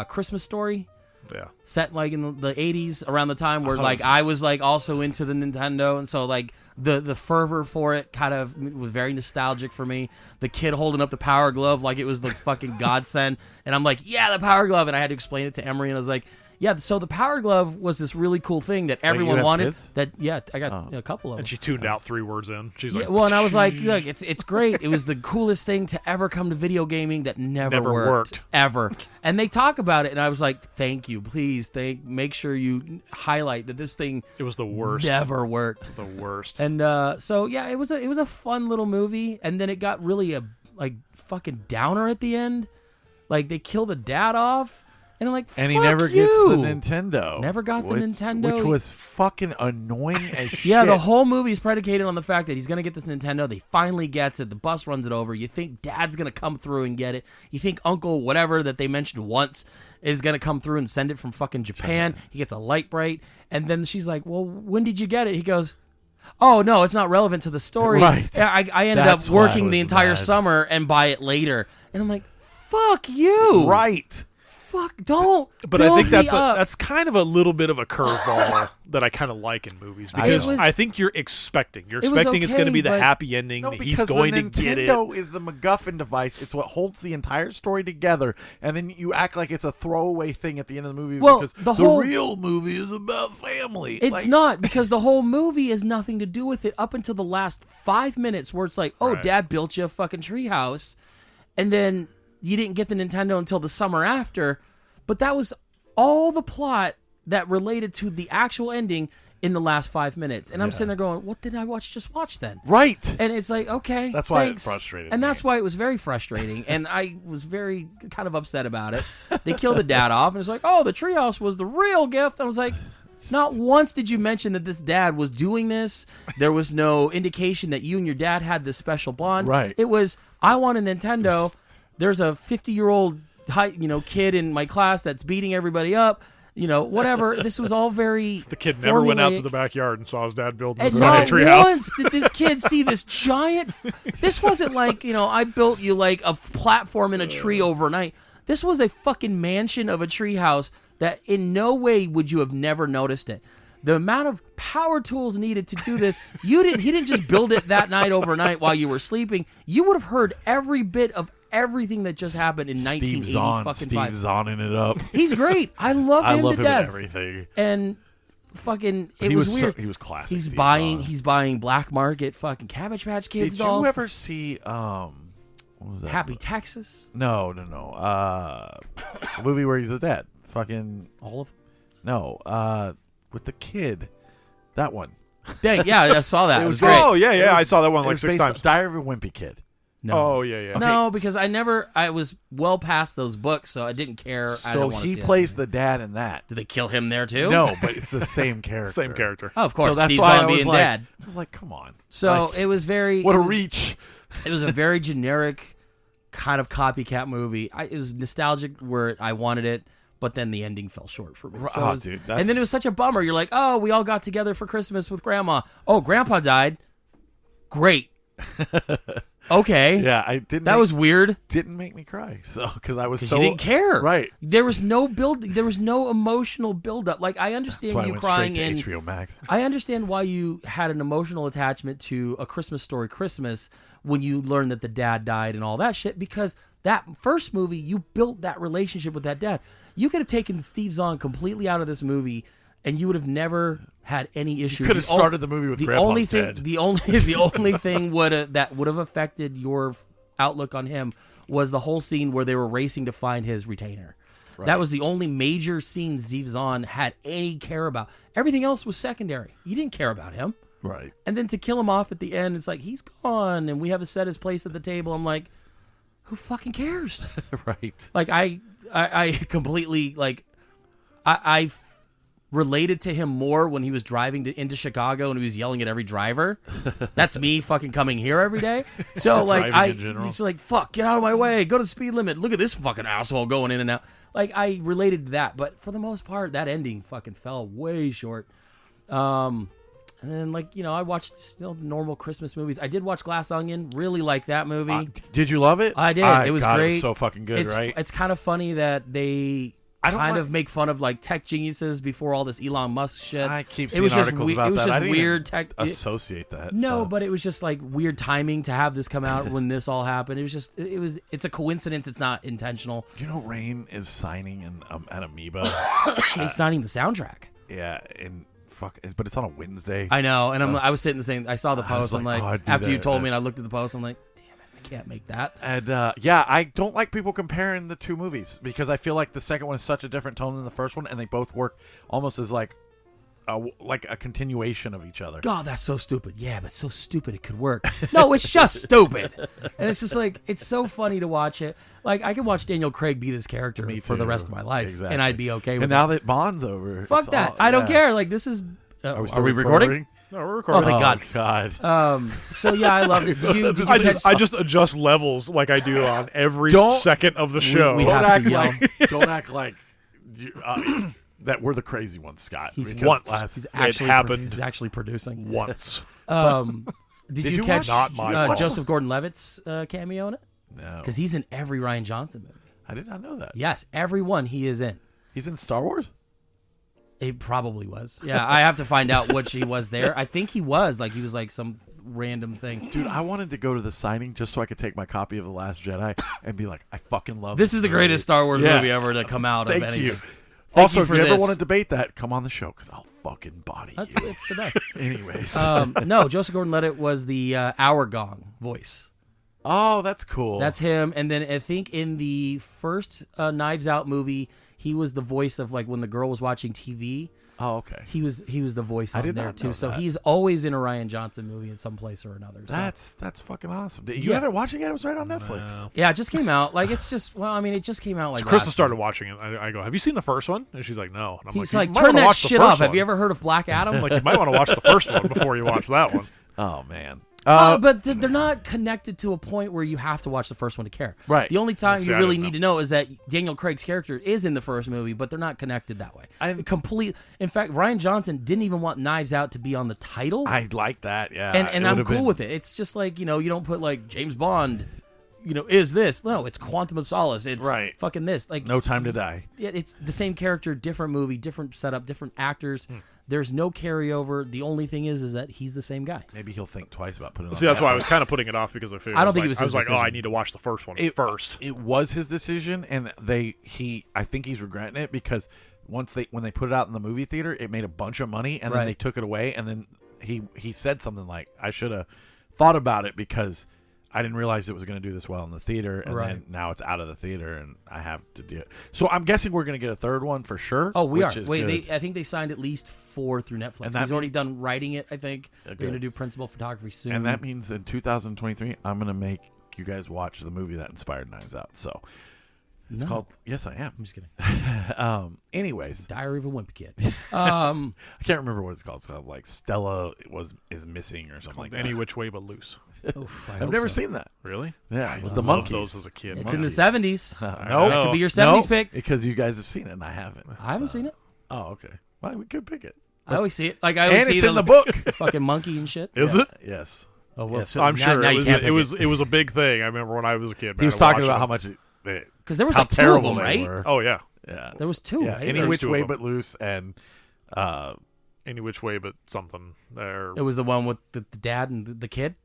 Christmas Story. Yeah. Set like in the 80s around the time where like I was like also into the Nintendo, and so like the fervor for it kind of was very nostalgic for me. The kid holding up the Power Glove like it was the fucking godsend, and I'm like, yeah, the Power Glove, and I had to explain it to Emery, and I was like, yeah, so the Power Glove was this really cool thing that everyone have wanted. kids? That yeah, I got a couple of them. And she tuned out 3 words in. She's Yeah, like, well, and I was like, look, it's great. It was the coolest thing to ever come to video gaming that never worked. Ever. And they talk about it, and I was like, thank you. Please, make sure you highlight that this thing it was the worst. never worked. The worst. And so yeah, it was a fun little movie, and then it got really a like fucking downer at the end. Like they kill the dad off. And I'm like, fuck And he never you. gets the Nintendo. Never got the Nintendo. Which was fucking annoying as shit. Yeah, the whole movie is predicated on the fact that he's going to get this Nintendo. They finally gets it. The bus runs it over. You think Dad's going to come through and get it. You think Uncle whatever that they mentioned once is going to come through and send it from fucking Japan. He gets a light bright. And then she's like, well, when did you get it? He goes, oh no, it's not relevant to the story. Right. I ended That's up why working it the was entire bad. summer and buy it later, and I'm like, fuck you. Right. Fuck, don't. But I build think me up. that's kind of a little bit of a curveball that I kind of like in movies because was- I think you're expecting was it's going to be the okay, but- happy ending No, that he's because going the to get it. Nintendo is the MacGuffin device. It's what holds the entire story together, and then you act like it's a throwaway thing at the end of the movie Well, because the whole- real movie is about family. It's Like, not, because the whole movie has nothing to do with it up until the last 5 minutes where it's like, oh, Right. Dad built you a fucking treehouse, and then you didn't get the Nintendo until the summer after. But that was all the plot that related to the actual ending in the last 5 minutes. And I'm sitting there going, what did I just watch then? Right. And it's like, okay, That's why it thanks. frustrated And me. that's why it was very frustrating. And I was very kind of upset about it. They killed the dad off, and it's like, oh, the treehouse was the real gift. I was like, not once did you mention that this dad was doing this. There was no indication that you and your dad had this special bond. Right. It was, I want a Nintendo. There's a 50-year-old kid in my class that's beating everybody up. Whatever. This was all very The kid never went out to formulaic. the backyard and saw his dad building And his not own treehouse. once did this kid see this giant. This wasn't like, I built you like a platform in a tree overnight. This was a fucking mansion of a treehouse that in no way would you have never noticed it. The amount of power tools needed to do this, he didn't just build it that night overnight while you were sleeping. You would have heard every bit of everything that just happened in 1980 fucking Steve 5. Zonning it up. He's great. I love I him love to him death. in everything. And fucking, it He was was weird. he was classic. He's Steve buying. Zahn. He's buying black market fucking Cabbage Patch Kids Did dolls. you ever see what was that? Happy Texas. No. A movie where he's the dad. Fucking All of. no. With the kid. That one. Dang, yeah, I saw that. It was was great. Oh yeah, It yeah, was- I saw that one It like was 6 based on times. Diary of a Wimpy Kid. No. Oh yeah, yeah. No, because I was well past those books, so I didn't care. I So didn't want to he see plays it. the dad in that. Did they kill him there too? No, but it's the same character. Same character. Oh, of course, So that's Steve why I Zahn was being like, dad. I was like, come on. So Like, it was very. what it a was- reach. It was a very generic kind of copycat movie. It was nostalgic where I wanted it, but then the ending fell short for me. So Oh, it was- dude, and then it was such a bummer. You're like, oh, we all got together for Christmas with Grandma. Oh, Grandpa died. Great. Okay. Yeah, I didn't. That was weird. didn't make me cry. So because I was Because so you didn't care. Right. There was no build. There was no emotional buildup. Like, I That's understand why I you went crying straight in. to HBO Max. I understand why you had an emotional attachment to A Christmas Story Christmas when you learned that the dad died and all that shit, because that first movie, you built that relationship with that dad. You could have taken Steve Zahn completely out of this movie and you would have never had any issue. could have The o- started the movie with the Grandpa's only thing, dead. the only thing that would have affected your outlook on him was the whole scene where they were racing to find his retainer. That was the only major scene Steve Zahn had any care about. Everything else was secondary. You didn't care about him. Right. And then to kill him off at the end, it's like, he's gone, and we have to set his place at the table. I'm like, who fucking cares? Right. Like, I completely, like, I related to him more when he was driving into Chicago and he was yelling at every driver. That's me fucking coming here every day. So, like, Driving in general. he's like, fuck, get out of my way. Go to the speed limit. Look at this fucking asshole going in and out. Like, I related to that. But for the most part, that ending fucking fell way short. And then, like, I watched still normal Christmas movies. I did watch Glass Onion. Really liked that movie. Did you love it? I did. It was God, great. It was so fucking good, it's, right? It's kind of funny that they I don't kind like- of make fun of like tech geniuses before all this Elon Musk shit. I keep it seeing was just articles about it was that. I just didn't weird even tech. associate that. No, stuff. but it was just like weird timing to have this come out when this all happened. It was just it's a coincidence. It's not intentional. You know, Rain is signing an Amoeba. He's signing the soundtrack. Yeah, and fuck, but it's on a Wednesday. I know, and I was sitting saying I saw the I was post. I'm like, like, oh, I'd do after you that, told man. me, and I looked at the post. I'm like, damn it, I can't make that. And yeah, I don't like people comparing the two movies because I feel like the second one is such a different tone than the first one, and they both work almost as like a continuation of each other. God, that's so stupid. Yeah, but so stupid it could work. No, it's just stupid. And it's just like, it's so funny to watch it. Like, I could watch Daniel Craig be this character Me for the too. rest of my life, Exactly. and I'd be okay with And it. now that Bond's over, Fuck it's that. all- I don't yeah. care. Like, this is... Are we, are we recording? No, we're Oh, recording. thank God. God. So, yeah, I loved it. Did you catch... I just adjust levels like I do on every Don't- second of the show. we Don't have act to yell. like don't act like you, that we're the crazy ones, Scott. He's because once. last- He's It actually happened. He's actually producing. once. Did you you catch watch- Not my fault. Joseph Gordon-Levitt's cameo in it? No, Because he's in every Ryan Johnson movie. I did not know that. Yes, every one he is in. He's in Star Wars. It probably was. Yeah, I have to find out which he was there. I think he was like some random thing. Dude, I wanted to go to the signing just so I could take my copy of The Last Jedi and be like, I fucking love This is the movie. greatest Star Wars Yeah. movie ever to come out Thank of you. anything. Thank Also, you if for you ever this. want to debate that, come on the show because I'll fucking body you. It's the best. Anyways. No, Joseph Gordon-Levitt was the Hour Gong voice. Oh, that's cool. That's him. And then I think in the first Knives Out movie, he was the voice of like when the girl was watching TV. Oh, okay. He was the voice I on did there not too. know So that. he's always in a Ryan Johnson movie in some place or another. So. That's fucking awesome. You Yeah. haven't watched it yet? It was right on Netflix. No. Yeah, it just came out. Like it's just it just came out like Krista last started week. watching it. I go, have you seen the first one? And she's like, no. And I'm He's you like, might turn wanna that watch the shit first off. Have one." you ever heard of Black Adam? Like, you might want to watch the first one before you watch that one. Oh, man. But they're not connected to a point where you have to watch the first one to care. Right. The only time See, you I really didn't need to know is that Daniel Craig's character is in the first movie, but they're not connected that way. In fact, Ryan Johnson didn't even want Knives Out to be on the title, I like that, yeah. and It I'm would've cool been- with it. It's just like you don't put like James Bond. Is this? No, it's Quantum of Solace. It's Right. fucking this. Like No Time to Die. yeah, it's the same character, different movie, different setup, different actors. Hmm. There's no carryover. The only thing is that he's the same guy. Maybe he'll think twice about putting it on See, that's why I Netflix. was kind of putting it off because I figured I don't think it was I was his like, oh, I decision. need to watch the first one first. It was his decision, and I think he's regretting it because when they put it out in the movie theater, it made a bunch of money, and then Right. they took it away, and then he said something like, I should have thought about it because I didn't realize it was going to do this well in the theater, and Right. then now it's out of the theater, and I have to do it. So I'm guessing we're going to get a third one for sure. Oh, we which are. is Wait, good. I think they signed at least 4 through Netflix. And that He's already done writing it, I think. They're good. going to do principal photography soon. And that means in 2023, I'm going to make you guys watch the movie that inspired Knives Out. So it's No. called. Yes, I am. I'm just kidding. Anyways, Diary of a Wimpy Kid. I can't remember what it's called. It's called like Stella is missing or something like that. Any which way but loose. Oof, I I've hope never so. seen that. Really? Yeah, I with the loved monkeys. those as a kid. It's in the Monkeys. 70s. No, That could be your no, 70s pick. because you guys have seen it and I haven't. I haven't seen it. Oh, okay. Well, we could pick it. I always see it. Like I always And see it's in the book. fucking monkey and shit. Is Yeah, it? Yes. Oh well, Yes. so I'm now- sure now it you was. can't It was. It was a big thing. I remember when I was a kid. He man, was I talking watched about it. how much because there was how like 2 of terrible them, they right? were. Oh yeah. Yeah. There was 2, Yeah, right? Any There was Which 2 of Way them. But Loose and Any which way but something. There. It was the one with the dad and the kid.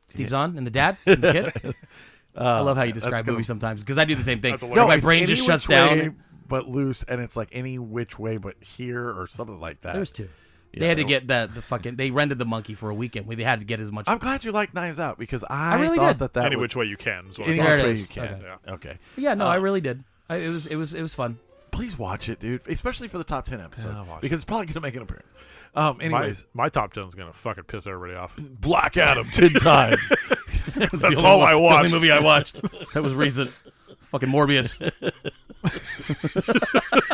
Steve Zahn and the dad and the kid. I love how you describe movies sometimes because I do the same thing. Have to learn. No, My it's brain Any just shuts Which Way down. But Loose, and it's like Any Which Way But Here or something like that. There was 2. Yeah, They had to there- get the fucking. They rented the monkey for a weekend. They had to get as much. I'm glad you like Knives Out because I really thought did. that Any was, which way you can. Is what I any thought. There which it way is. you can. Okay. Okay. Yeah, no, I really did. It was fun. Please watch it, dude. Especially for the top 10 episode I'll watch because it's probably gonna make an appearance. My, Anyways, my top 10 is gonna fucking piss everybody off. Black Adam 10 times. That's all I It's the watched. only movie I watched. That was recent. Fucking Morbius.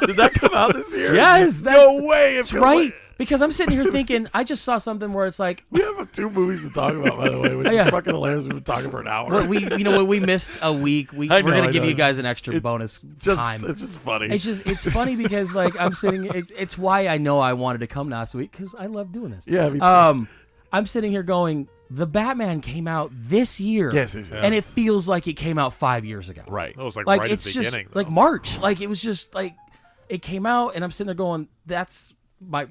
Did that come out this year? Yes, No way. That's right. Because I'm sitting here thinking, I just saw something where it's like, We have 2 movies to talk about, by the way, which Yeah. is fucking hilarious. We've been talking for an hour. what we missed a week. We're I know, gonna I give know. you guys an extra bonus time. It's just funny. It's funny because like I'm sitting. It's why I know I wanted to come last week because I love doing this. Yeah, me too. I'm sitting here going, the Batman came out this year. Yes. And it feels like it came out 5 years ago. Right. That was like, Like right it's at the just beginning. like though. March. Like it was just like it came out, and I'm sitting there going, that's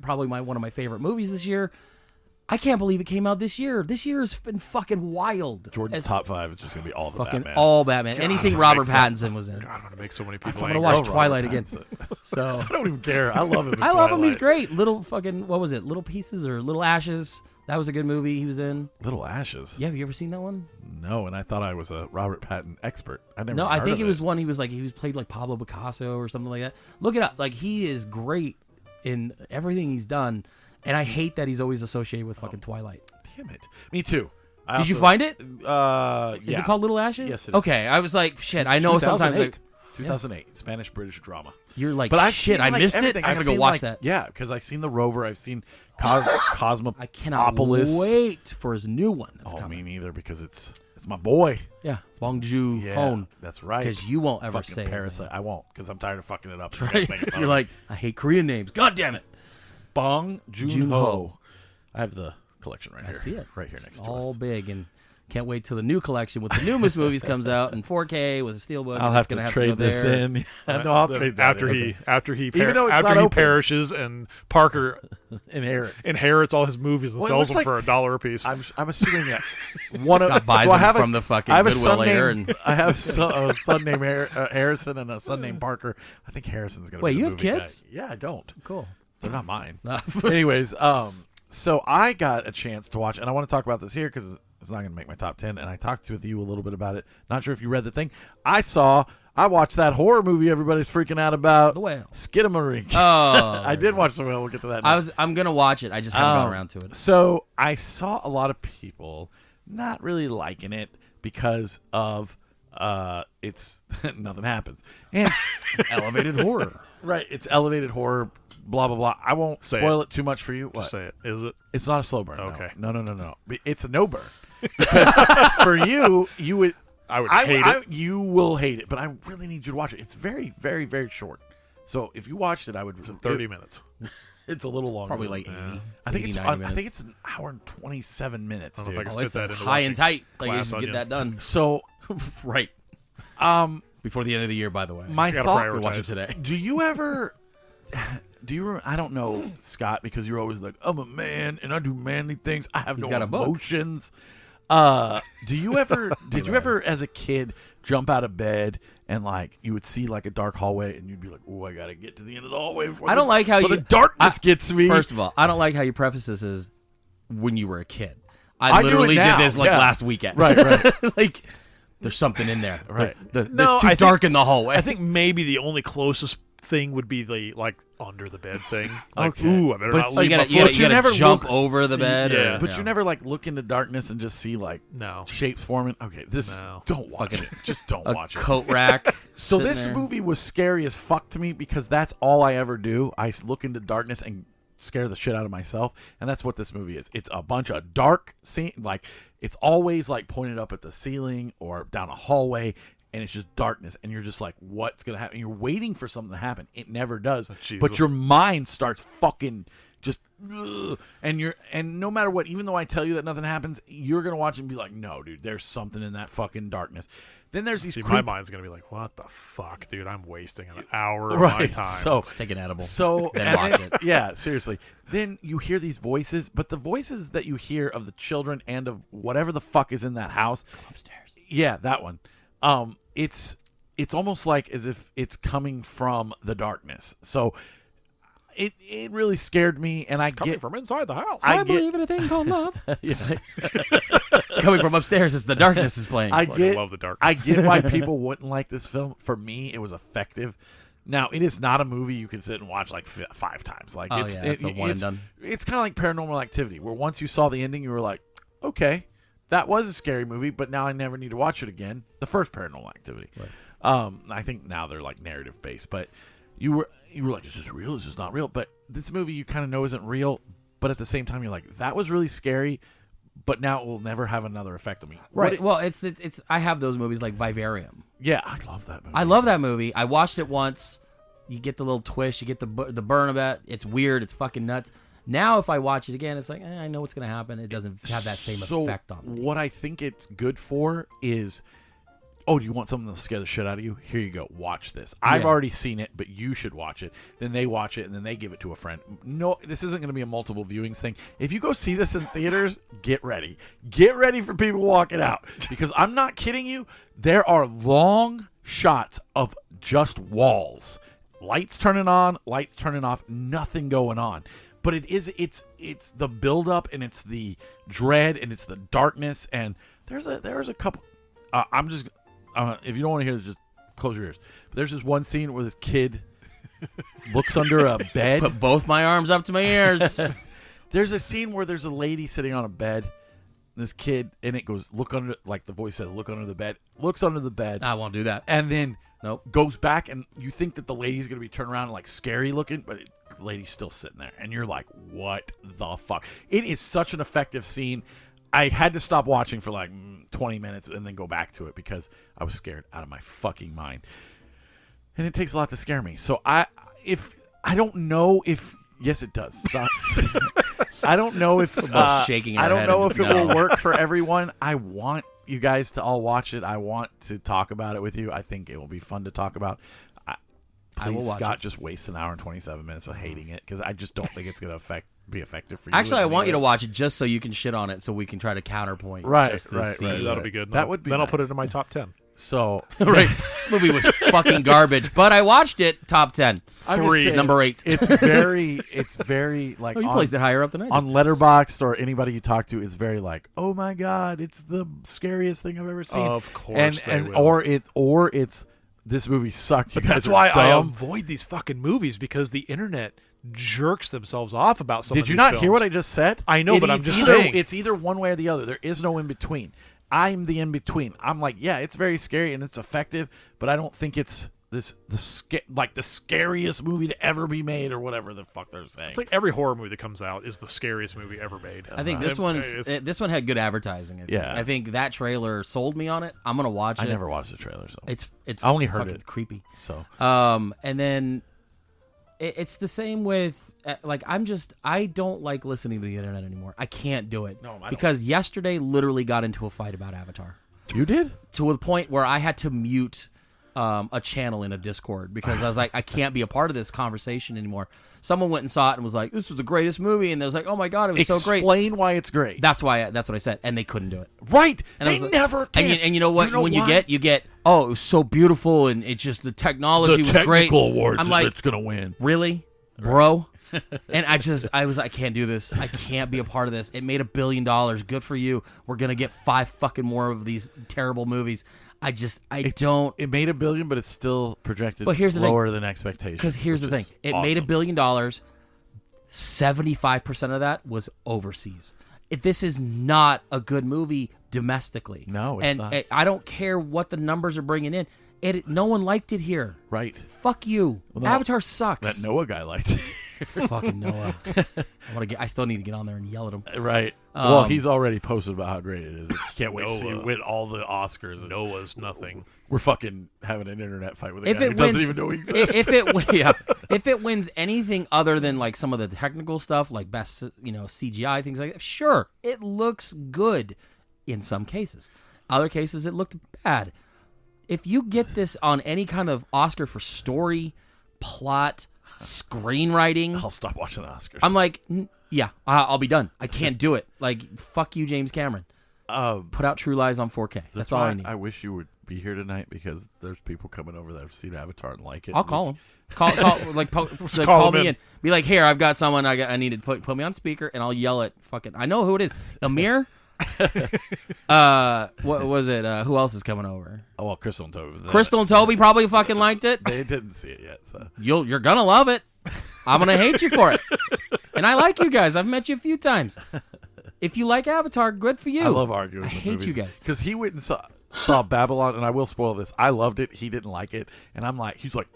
probably one of my favorite movies this year. I can't believe it came out this year. This year has been fucking wild. Jordan's It's top 5 is just going to be all the fucking Batman. all Batman. Anything Robert Pattinson was in. God, I'm gonna make so many I people fucking angry. watch love Twilight Robert again. Pattinson. So I don't even care. I love him. in I love him. He's Twilight. great. Little fucking what was it? Little Pieces or Little Ashes? That was a good movie he was in. Little Ashes. Yeah, have you ever seen that one? No, and I thought I was a Robert Pattinson expert. I never. No, I heard think of it was one he was played like Pablo Picasso or something like that. Look it up. Like he is great in everything he's done, and I hate that he's always associated with fucking Twilight. Damn it. Me too. Did you find it? Yeah. Is it called Little Ashes? Yes, it is. Okay, I was like, shit. I know sometimes 2008. 2008 Spanish-British drama. you're like, But I've shit. seen, I like, missed it. everything. I I've gotta go seen, watch like- that. Yeah, because I've seen The Rover. I've seen Cosmopolis. I cannot wait for his new one. That's Oh, coming. me neither, because it's my boy. Yeah, Bong Joon-ho. That's right. Because you won't ever fucking say his Parasite. name. I won't, because I'm tired of fucking it up. Right? You're like, I hate Korean names. God damn it. Bong Joon-ho. Joon-ho. I have the collection right I here. see it. Right here next to All us. big, and can't wait till the new collection with the newest movies comes out in 4K with a steelbook. I'll and have it's gonna to have trade to go this there. in. No, I'll trade that after in. Even though it's after not he open. perishes and Parker Inherits all his movies and Well, it sells looks them like- for $1 a piece. I'm assuming that one of Scott buys so I them have from the fucking I have a Goodwill son later, named, and I have a son named Harrison and a son named Parker. I think Harrison's gonna. Wait, be the you have movie guy. kids? Yeah, I don't. cool. They're not mine. No. Anyways, so I got a chance to watch, and I want to talk about this here because it's not going to make my top 10. And I talked with you a little bit about it. Not sure if you read the thing. I watched that horror movie everybody's freaking out about. The Whale. Skidamarinky. Oh, I did watch The Whale. We'll get to that next. I'm gonna watch it. I just haven't gotten around to it. So I saw a lot of people not really liking it because of it's nothing happens. And Elevated horror. right, it's elevated horror, blah blah blah. I won't Say spoil it too much for you. Just say it. Is it? It's not a slow burn. Okay. No. It's a no burn. Because for you would I would hate it. You will hate it, but I really need you to watch it. It's very, very, very short. So if you watched it, I would. 30 minutes. It's a little longer. Probably like 80. I think 80, it's. 90 I minutes. think it's an hour and 27 minutes, I don't know dude. if I Oh, can it's fit that into high and watching tight. Like you Glass just get Onion. that done. So, Right. Before the end of the year, by the way. my gotta thought. prioritize. Watch it today. Do you ever? I don't know, Scott, because you're always like, I'm a man and I do manly things. I have He's no got a book. emotions. Do you ever? Did you ever, as a kid, jump out of bed and like you would see like a dark hallway and you'd be like, "Oh, I gotta get to the end of the hallway." Before I don't like how the darkness gets me. First of all, I don't like how you preface this as when you were a kid. I I do it literally now, did this like yeah. last weekend. Right. Like there's something in there. Right. That's No, too I think- dark in the hallway. I think maybe the only closest thing would be the like under the bed thing. Like, Okay. ooh, I better But- not Oh, you leave gotta, my you gotta, foot. you gotta never jump look- over the bed. Yeah. Or, But you never like look into darkness and just see like No. shapes forming. Okay, No. don't watch Fucking- it. Just don't a watch it. coat rack. So sitting this there. movie was scary as fuck to me because that's all I ever do. I look into darkness and scare the shit out of myself, and that's what this movie is. It's a bunch of dark scene, like it's always like pointed up at the ceiling or down a hallway, and it's just darkness, and you're just like, what's gonna happen? You're waiting for something to happen. It never does, Jesus. but your mind starts fucking just, and no matter what, even though I tell you that nothing happens, you're gonna watch and be like, no, dude, there's something in that fucking darkness. Then there's these See, my creep- mind's gonna be like, "What the fuck, dude? I'm wasting an hour of my right. time." So Take an edible. So Then and watch it. Yeah, seriously. Then you hear these voices, but the voices that you hear of the children and of whatever the fuck is in that house, Upstairs. yeah, that one. It's almost like as if it's coming from the darkness. So it really scared me, and I coming get from inside the house. I I get- believe in a thing called love. yeah, It's coming from upstairs as the darkness is playing. I Fucking get love the darkness. I get why people wouldn't like this film. For me, it was effective. Now, it is not a movie you can sit and watch like 5 times. Like Oh, it's yeah, it's a one and done. It's kind of like Paranormal Activity, where once you saw the ending, you were like, okay, that was a scary movie, but now I never need to watch it again. The first Paranormal Activity. I think now they're like narrative based, but you were like, is this real? Is this not real? But this movie you kind of know isn't real, but at the same time you're like, that was really scary, but now it will never have another effect on me. Right. Well, it's. I have those movies like Vivarium. Yeah, I love that movie. I love that movie. I watched it once. You get the little twist. You get the burn of it. It's weird. It's fucking nuts. Now, if I watch it again, it's like I know what's gonna happen. It doesn't have that same effect on me. What I think it's good for is, oh, do you want something that'll scare the shit out of you? Here you go. Watch this. I've Yeah. already seen it, but you should watch it. Then they watch it, and then they give it to a friend. No, this isn't going to be a multiple viewings thing. If you go see this in theaters, get ready. Get ready for people walking out. Because I'm not kidding you. There are long shots of just walls. Lights turning on, lights turning off, nothing going on. But it's the buildup, and it's the dread, and it's the darkness, and there's a couple. I'm just. If you don't want to hear this, just close your ears. But there's this one scene where this kid looks under a bed. Put both my arms up to my ears. There's a scene where there's a lady sitting on a bed. This kid, and it goes, look under, like the voice says, look under the bed. Looks under the bed. I won't do that. And then Nope. goes back, and you think that the lady's going to be turned around and like scary looking, but the lady's still sitting there. And you're like, what the fuck? It is such an effective scene. I had to stop watching for like 20 minutes and then go back to it because I was scared out of my fucking mind. And it takes a lot to scare me. So I don't know if, yes, it does. Stop. I don't know if both shaking our I don't head know and if it no. will work for everyone. I want you guys to all watch it. I want to talk about it with you. I think it will be fun to talk about. I will Please, watch Scott, it. just waste an hour and 27 minutes of hating it because I just don't think it's going to be effective for you. Actually, I want you to watch. watch it just so you can shit on it, so we can try to counterpoint. Right, just to right, see. right. That'll be good. That would be Then I'll put nice. it in my top 10. So Right. This movie was fucking garbage, but I watched it. Top 10. I'm just saying, Number 8. It's very like Oh, you on, placed it higher up than I did. on Letterboxd or anybody you talk to. It's very like, oh my god, it's the scariest thing I've ever seen. Of course they will. or it's this movie sucked. You But guys that's are why I dumb. avoid these fucking movies because the internet jerks themselves off about some of Did you these not films. hear what I just said? I know, but I'm it's just either, saying. It's either one way or the other. There is no in between. I'm the in between. I'm like, yeah, it's very scary and it's effective, but I don't think it's the scariest movie to ever be made or whatever the fuck they're saying. It's like every horror movie that comes out is the scariest movie ever made. I think this this one had good advertising. I think. Yeah. I think that trailer sold me on it. I'm gonna watch it. I never watched the trailer, so It's I only heard fucking it. creepy. So And then it's the same with like I don't like listening to the internet anymore. I can't do it. No, I don't. Because yesterday literally got into a fight about Avatar you did? to the point where I had to mute a channel in a Discord because I was like, I can't be a part of this conversation anymore. Someone went and saw it and was like, "This was the greatest movie," and they was like, "Oh my god, it was so great." Explain why it's great. That's what I said, and they couldn't do it. Right. And I They was like- never can. And you know what? when why? you get, oh, it was so beautiful, and it's just the technology was great. awards I'm like, it's going to win. really, bro? And I can't do this. I can't be a part of this. It made $1 billion. Good for you. We're gonna get 5 fucking more of these terrible movies. I don't. It made $1 billion, but it's still projected But here's the thing. lower than expectations. Because here's the which thing. is It made awesome. $1 billion. 75% of that was overseas. This is not a good movie domestically. No, it's and not. I don't care what the numbers are bringing in. No one liked it here. Right. Fuck you. Well, no, Avatar sucks. That Noah guy liked it. Fucking Noah. I still need to get on there and yell at him. Right. Well, he's already posted about how great it is. Can't wait to see Noah. it win all the Oscars. And Noah's nothing. we're fucking having an internet fight with a If guy it who doesn't wins- even know he exists. If it wins anything other than like some of the technical stuff, like best CGI things like that, sure, it looks good in some cases. Other cases, it looked bad. If you get this on any kind of Oscar for story, plot, screenwriting, I'll stop watching the Oscars. I'm like, yeah, I'll be done. I can't do it. Like, fuck you, James Cameron. Put out True Lies on 4K. That's all why I need. I wish you would be here tonight because there's people coming over that have seen Avatar and like it. I'll call him. Call call call him me in. in. Be like, here, I've got someone. I need to put me on speaker, and I'll yell at fucking. I know who it is. Amir. What was it? Who else is coming over? Oh, well, Crystal and Toby. Crystal and Toby probably fucking liked it. They didn't see it yet, so. You're gonna love it. I'm gonna hate you for it. And I like you guys. I've met you a few times. If you like Avatar, good for you. I love arguing. I hate you guys. because he went and saw Babylon, and I will spoil this. I loved it. He didn't like it, and I'm like, he's like,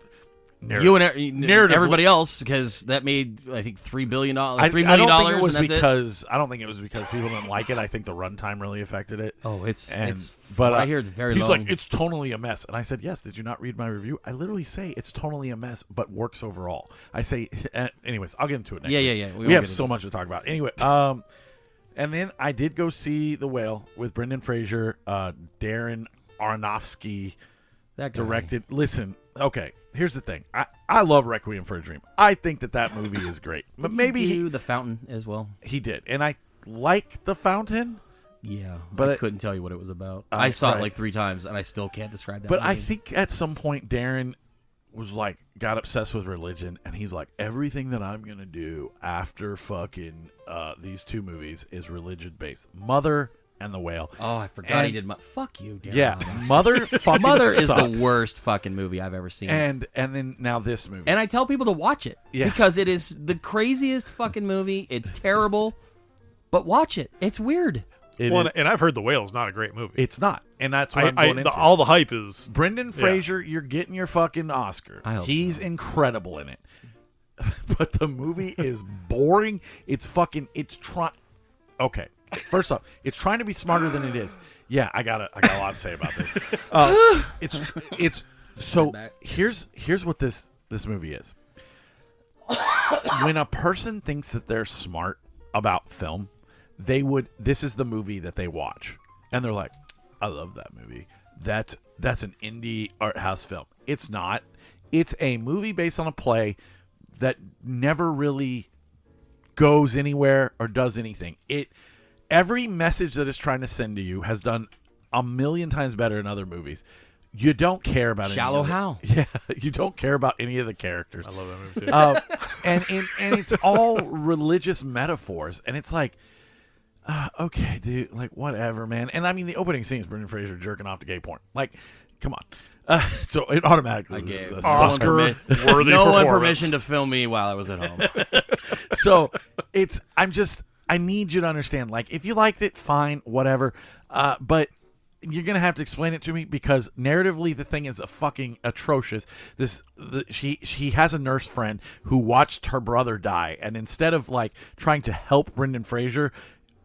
You and narratively- everybody else, because that made I think $3 billion, $3 million, I don't think it was and that's it. because I don't think it was because people didn't like it. I think the runtime really affected it. Oh, it's but I hear it's very he's long. like, it's tonally a mess, and I said, yes. Did you not read my review? I literally say it's tonally a mess, but works overall. I say, anyways, I'll get into it next. Yeah, week. yeah, yeah. We won't have get so into much to talk about. Anyway, and then I did go see The Whale with Brendan Fraser, Darren Aronofsky that guy. directed. Listen, okay. Here's the thing. I love Requiem for a Dream. I think that movie is great. But maybe Did he do The Fountain as well. he did. And I like The Fountain, Yeah, But I it- couldn't tell you what it was about. I saw right. it like 3 times, and I still can't describe that. but I movie. think at some point Darren was like, got obsessed with religion, and he's like, everything that I'm going to do after fucking these 2 movies is religion-based. Mother and The Whale. Oh, I forgot he and- did. Fuck you, Darren Yeah, Aronofsky. Mother fucking Mother is sucks. the worst fucking movie I've ever seen. And then now this movie. And I tell people to watch it Yeah. because it is the craziest fucking movie. It's terrible, but watch it. It's weird. It Well, is- and I've heard The Whale is not a great movie. it's not. And that's what I'm going into. All the hype is Brendan Fraser, you're getting your fucking Oscar. I hope He's so. incredible in it. But the movie is boring. It's okay. First off, it's trying to be smarter than it is. Yeah, I got a lot to say about this. It's so back. here's what this movie is. When a person thinks that they're smart, about film, this is the movie that they watch, and they're like, I love that movie. That's an indie art house film. It's not. It's a movie based on a play that never really goes anywhere or does anything. Every message that it's trying to send to you has done a million times better in other movies. You don't care about Shallow Hal. Yeah, you don't care about any of the characters. I love that movie too. And it's all religious metaphors, and it's like, okay, dude, like whatever, man. And I mean, the opening scene is Brendan Fraser jerking off to gay porn. Like, come on. So it automatically gave Oscar-worthy no one performance. permission to film me while I was at home. So I need you to understand, like, if you liked it, fine, whatever. But you're gonna have to explain it to me, because narratively the thing is fucking atrocious. She has a nurse friend who watched her brother die, and instead of like trying to help Brendan Fraser,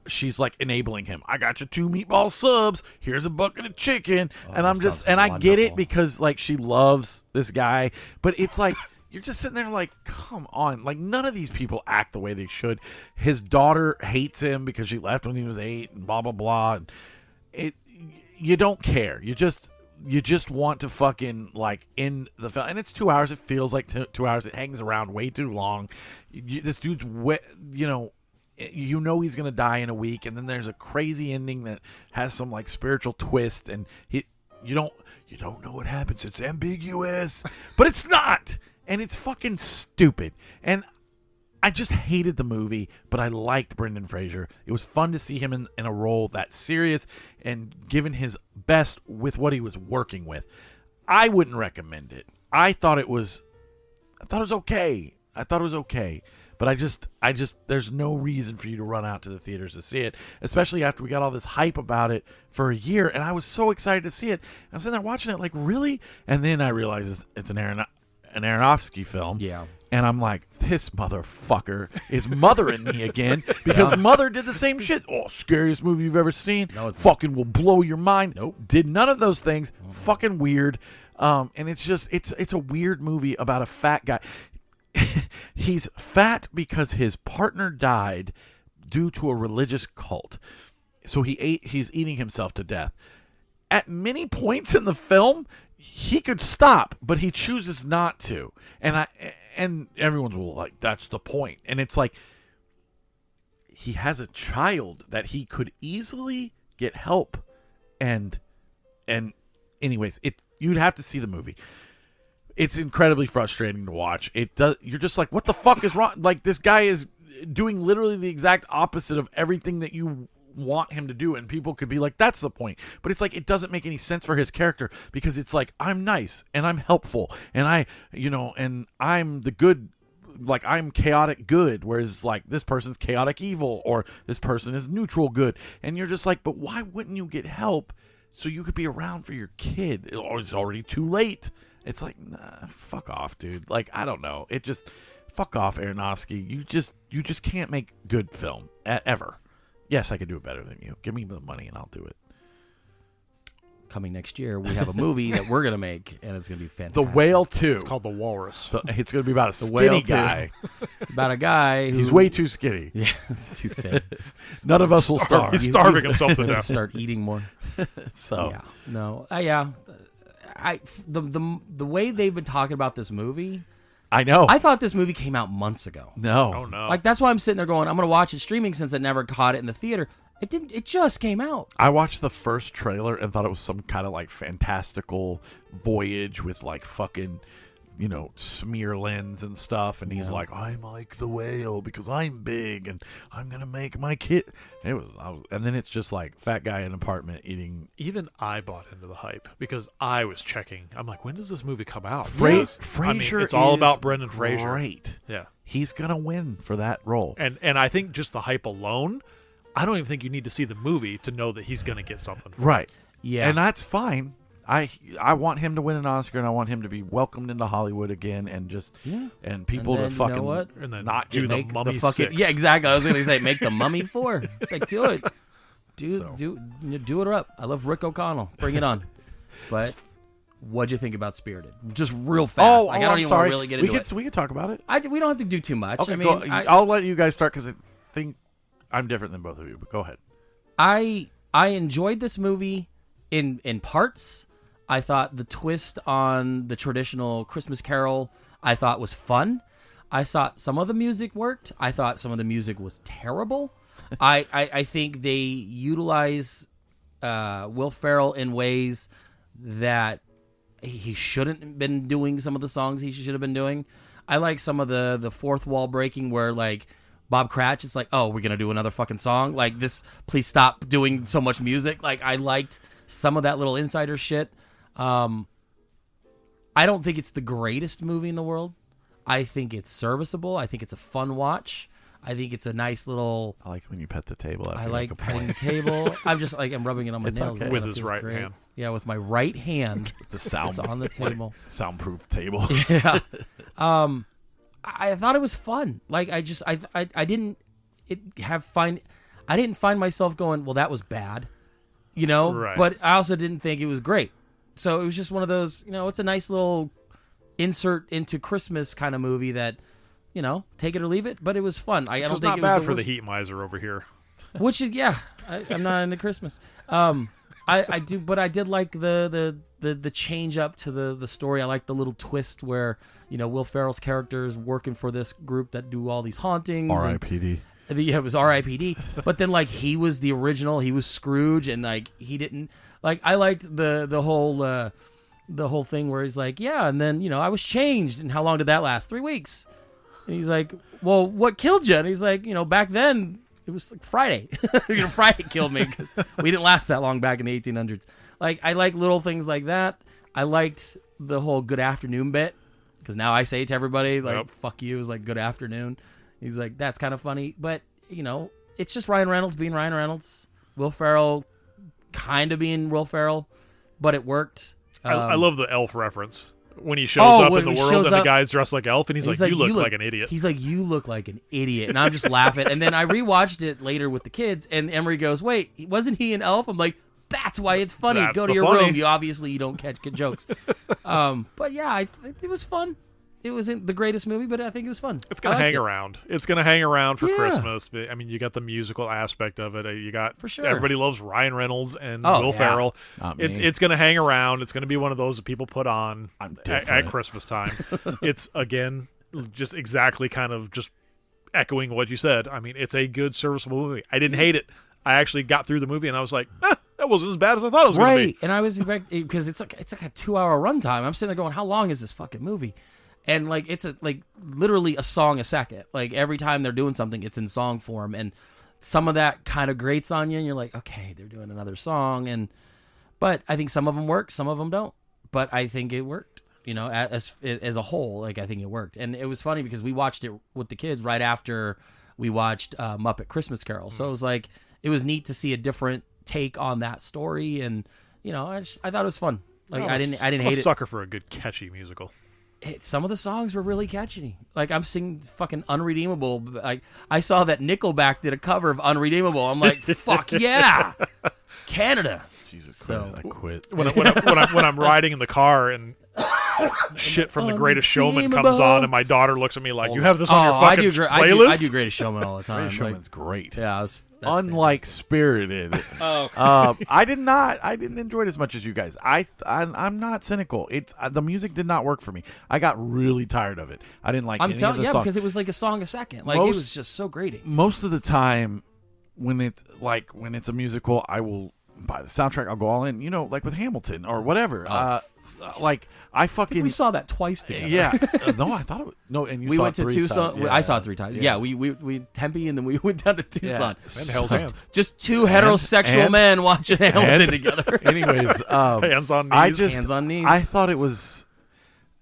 she's like enabling him. I got you 2 meatball subs. Here's a bucket of chicken. And I'm just, and I get it, because like she loves this guy, but it's like, you're just sitting there like, come on. Like, none of these people act the way they should. His daughter hates him because she left when he was 8 and blah, blah, blah. And you don't care. You just want to fucking like end the film. And it's 2 hours. It feels like 2 hours. It hangs around way too long. This dude's he's going to die in a week, and then there's a crazy ending that has some like spiritual twist, and you don't know what happens. It's ambiguous, but it's not, and it's fucking stupid. And I just hated the movie, but I liked Brendan Fraser. It was fun to see him in a role that serious and given his best with what he was working with. I wouldn't recommend it. I thought it was okay. But I just, there's no reason for you to run out to the theaters to see it, especially after we got all this hype about it for a year, and I was so excited to see it. I was sitting there watching it like, really? And then I realized it's an Aronofsky film. Yeah. And I'm like, this motherfucker is mothering me again, because Mother did the same shit. Oh, scariest movie you've ever seen. No, it's fucking not. Will blow your mind. Nope. Did none of those things. Mm-hmm. Fucking weird. And it's just, it's a weird movie about a fat guy. He's fat because his partner died due to a religious cult. So he's eating himself to death. At many points in the film, he could stop, but he chooses not to. And everyone's like, that's the point. And it's like, he has a child that he could easily get help. And anyways, you'd have to see the movie. It's incredibly frustrating to watch. You're just like, what the fuck is wrong? Like, this guy is doing literally the exact opposite of everything that you want him to do, and people could be like, that's the point. But it's like, it doesn't make any sense for his character, because it's like, I'm nice and I'm helpful and and I'm the good, like, I'm chaotic good, whereas like this person's chaotic evil, or this person is neutral good. And you're just like, but why wouldn't you get help so you could be around for your kid? Or it's already too late. It's like, nah, fuck off, dude. Like, I don't know. It just, fuck off, Aronofsky. You just can't make good film ever. Yes, I could do it better than you. Give me the money and I'll do it. Coming next year, we have a movie that we're going to make, and it's going to be fantastic. The Whale 2. It's called The Walrus. It's going to be about a The skinny Whale 2. guy. It's about a guy who... He's way too skinny. Yeah, too thin. None of us will starve. He's starving himself to Have to death. start eating more. So, Yeah. No. Yeah. The way they've been talking about this movie... I know. I thought this movie came out months ago. No. Oh, no. Like, that's why I'm sitting there going, I'm going to watch it streaming, since I never caught it in the theater. It didn't. It just came out. I watched the first trailer and thought it was some kind of like fantastical voyage with like fucking, smear lens and stuff. And he's like, I'm like the whale because I'm big and I'm gonna make my kid. And then it's just like fat guy in an apartment eating. Even I bought into the hype because I was checking. I'm like, when does this movie come out? Fraser. It's all is about Brendan Fraser. Great. Yeah, he's gonna win for that role. and I think just the hype alone. I don't even think you need to see the movie to know that he's going to get something. Right. Yeah. And that's fine. I want him to win an Oscar, and I want him to be welcomed into Hollywood again, and just and people And then, to fucking you know what? And then not do get the Mummy 6. Yeah, exactly. I was going to say, make the Mummy 4. Like, do it. Do it up. I love Rick O'Connell. Bring it on. But what'd you think about Spirited? Just real fast. I don't even want to really get into it. We could talk about it. We don't have to do too much. Okay, I mean, I'll let you guys start because I think I'm different than both of you, but go ahead. I enjoyed this movie in parts. I thought the twist on the traditional Christmas Carol I thought was fun. I thought some of the music worked. I thought some of the music was terrible. I think they utilize Will Ferrell in ways that he shouldn't have been doing some of the songs he should have been doing. I like some of the fourth wall breaking where, like, Bob Cratch, it's like, oh, we're going to do another fucking song? Like, this, please stop doing so much music. Like, I liked some of that little insider shit. I don't think it's the greatest movie in the world. I think it's serviceable. I think it's a fun watch. I think it's a nice little... I like when you pet the table. I like petting the table. I'm just like, I'm rubbing it on my nails. Okay. With his right hand. Yeah, with my right hand. The sound. It's on the table. Soundproof table. Yeah. I thought it was fun. Like, I didn't find myself going, well, that was bad, you know? Right. But I also didn't think it was great. So it was just one of those, you know, it's a nice little insert into Christmas kind of movie that, you know, take it or leave it, but it was fun. I don't think not it was bad the for worst. the heat miser over here. Which is, yeah, I'm not into Christmas. I do, but I did like the change up to the story. I like the little twist where, you know, Will Ferrell's character is working for this group that do all these hauntings. R.I.P.D. Yeah, it was R.I.P.D. But then, like, he was the original. He was Scrooge, and like he didn't like. I liked the whole thing where he's like, yeah, and then, you know, I was changed, and how long did that last? 3 weeks. And he's like, well, what killed you? And he's like, you know, back then it was like Friday. You know, Friday killed me because we didn't last that long back in the 1800s. Like, I like little things like that. I liked the whole good afternoon bit because now I say to everybody, like, Yep. fuck you is like good afternoon. He's like, that's kind of funny. But, you know, it's just Ryan Reynolds being Ryan Reynolds. Will Ferrell kind of being Will Ferrell, but it worked. I love the elf reference. When he shows up when in the he world shows and the up, guy's dressed like elf, and he's like, you look like an idiot. He's like, you look like an idiot. And I'm just laughing. And then I rewatched it later with the kids, and Emery goes, wait, wasn't he an elf? I'm like, that's why it's funny. That's Go to the your funny. room. You don't catch good jokes. But yeah, it was fun. It wasn't the greatest movie, but I think it was fun. It's going to hang around. It's going to hang around for Yeah. Christmas. I mean, you got the musical aspect of it. You got For sure. everybody loves Ryan Reynolds and Oh, Will yeah. Ferrell. Not me. It's going to hang around. It's going to be one of those that people put on I'm at different. Christmas time. It's, again, just exactly kind of just echoing what you said. I mean, it's a good, serviceable movie. I didn't hate it. I actually got through the movie and I was like, that wasn't as bad as I thought it was going to Right. be. And I was because it's like a 2-hour runtime. I'm sitting there going, how long is this fucking movie? And like it's literally a song a second. Like every time they're doing something, it's in song form, and some of that kind of grates on you, and you're like, okay, they're doing another song, but I think some of them work, some of them don't. But I think it worked, you know, as a whole. Like I think it worked, and it was funny because we watched it with the kids right after we watched Muppet Christmas Carol, so it was like it was neat to see a different take on that story, and you know, I thought it was fun. Like I didn't I'm hate a it. sucker for a good, catchy musical. Some of the songs were really catchy. Like I'm singing fucking Unredeemable. Like I saw that Nickelback did a cover of Unredeemable. I'm like, fuck yeah, Canada. Jesus So- Christ, I quit. When I'm riding in the car and shit from The Greatest Showman comes on, and my daughter looks at me like, "You have this on your I fucking do. playlist?" I do Greatest Showman all the time. Greatest Showman's great. Yeah, Unlike Spirited, Oh, I didn't enjoy it as much as you guys. I'm not cynical. It's the music did not work for me. I got really tired of it. I didn't like I'm any telling of the yeah, songs. because it was like a song a second. Like it was just so grating. Most of the time, when it's a musical, I will buy the soundtrack. I'll go all in. You know, like with Hamilton or whatever. Like I fucking We saw that twice together. yeah. No, I thought it was no. And you We saw went it to 3 Tucson. times. I saw it 3 times. Yeah, we Tempe, and then we went down to Tucson. And held hands. Just two heterosexual and- men watching Hamilton together. Anyways, Hands on knees. Hands on knees. I thought it was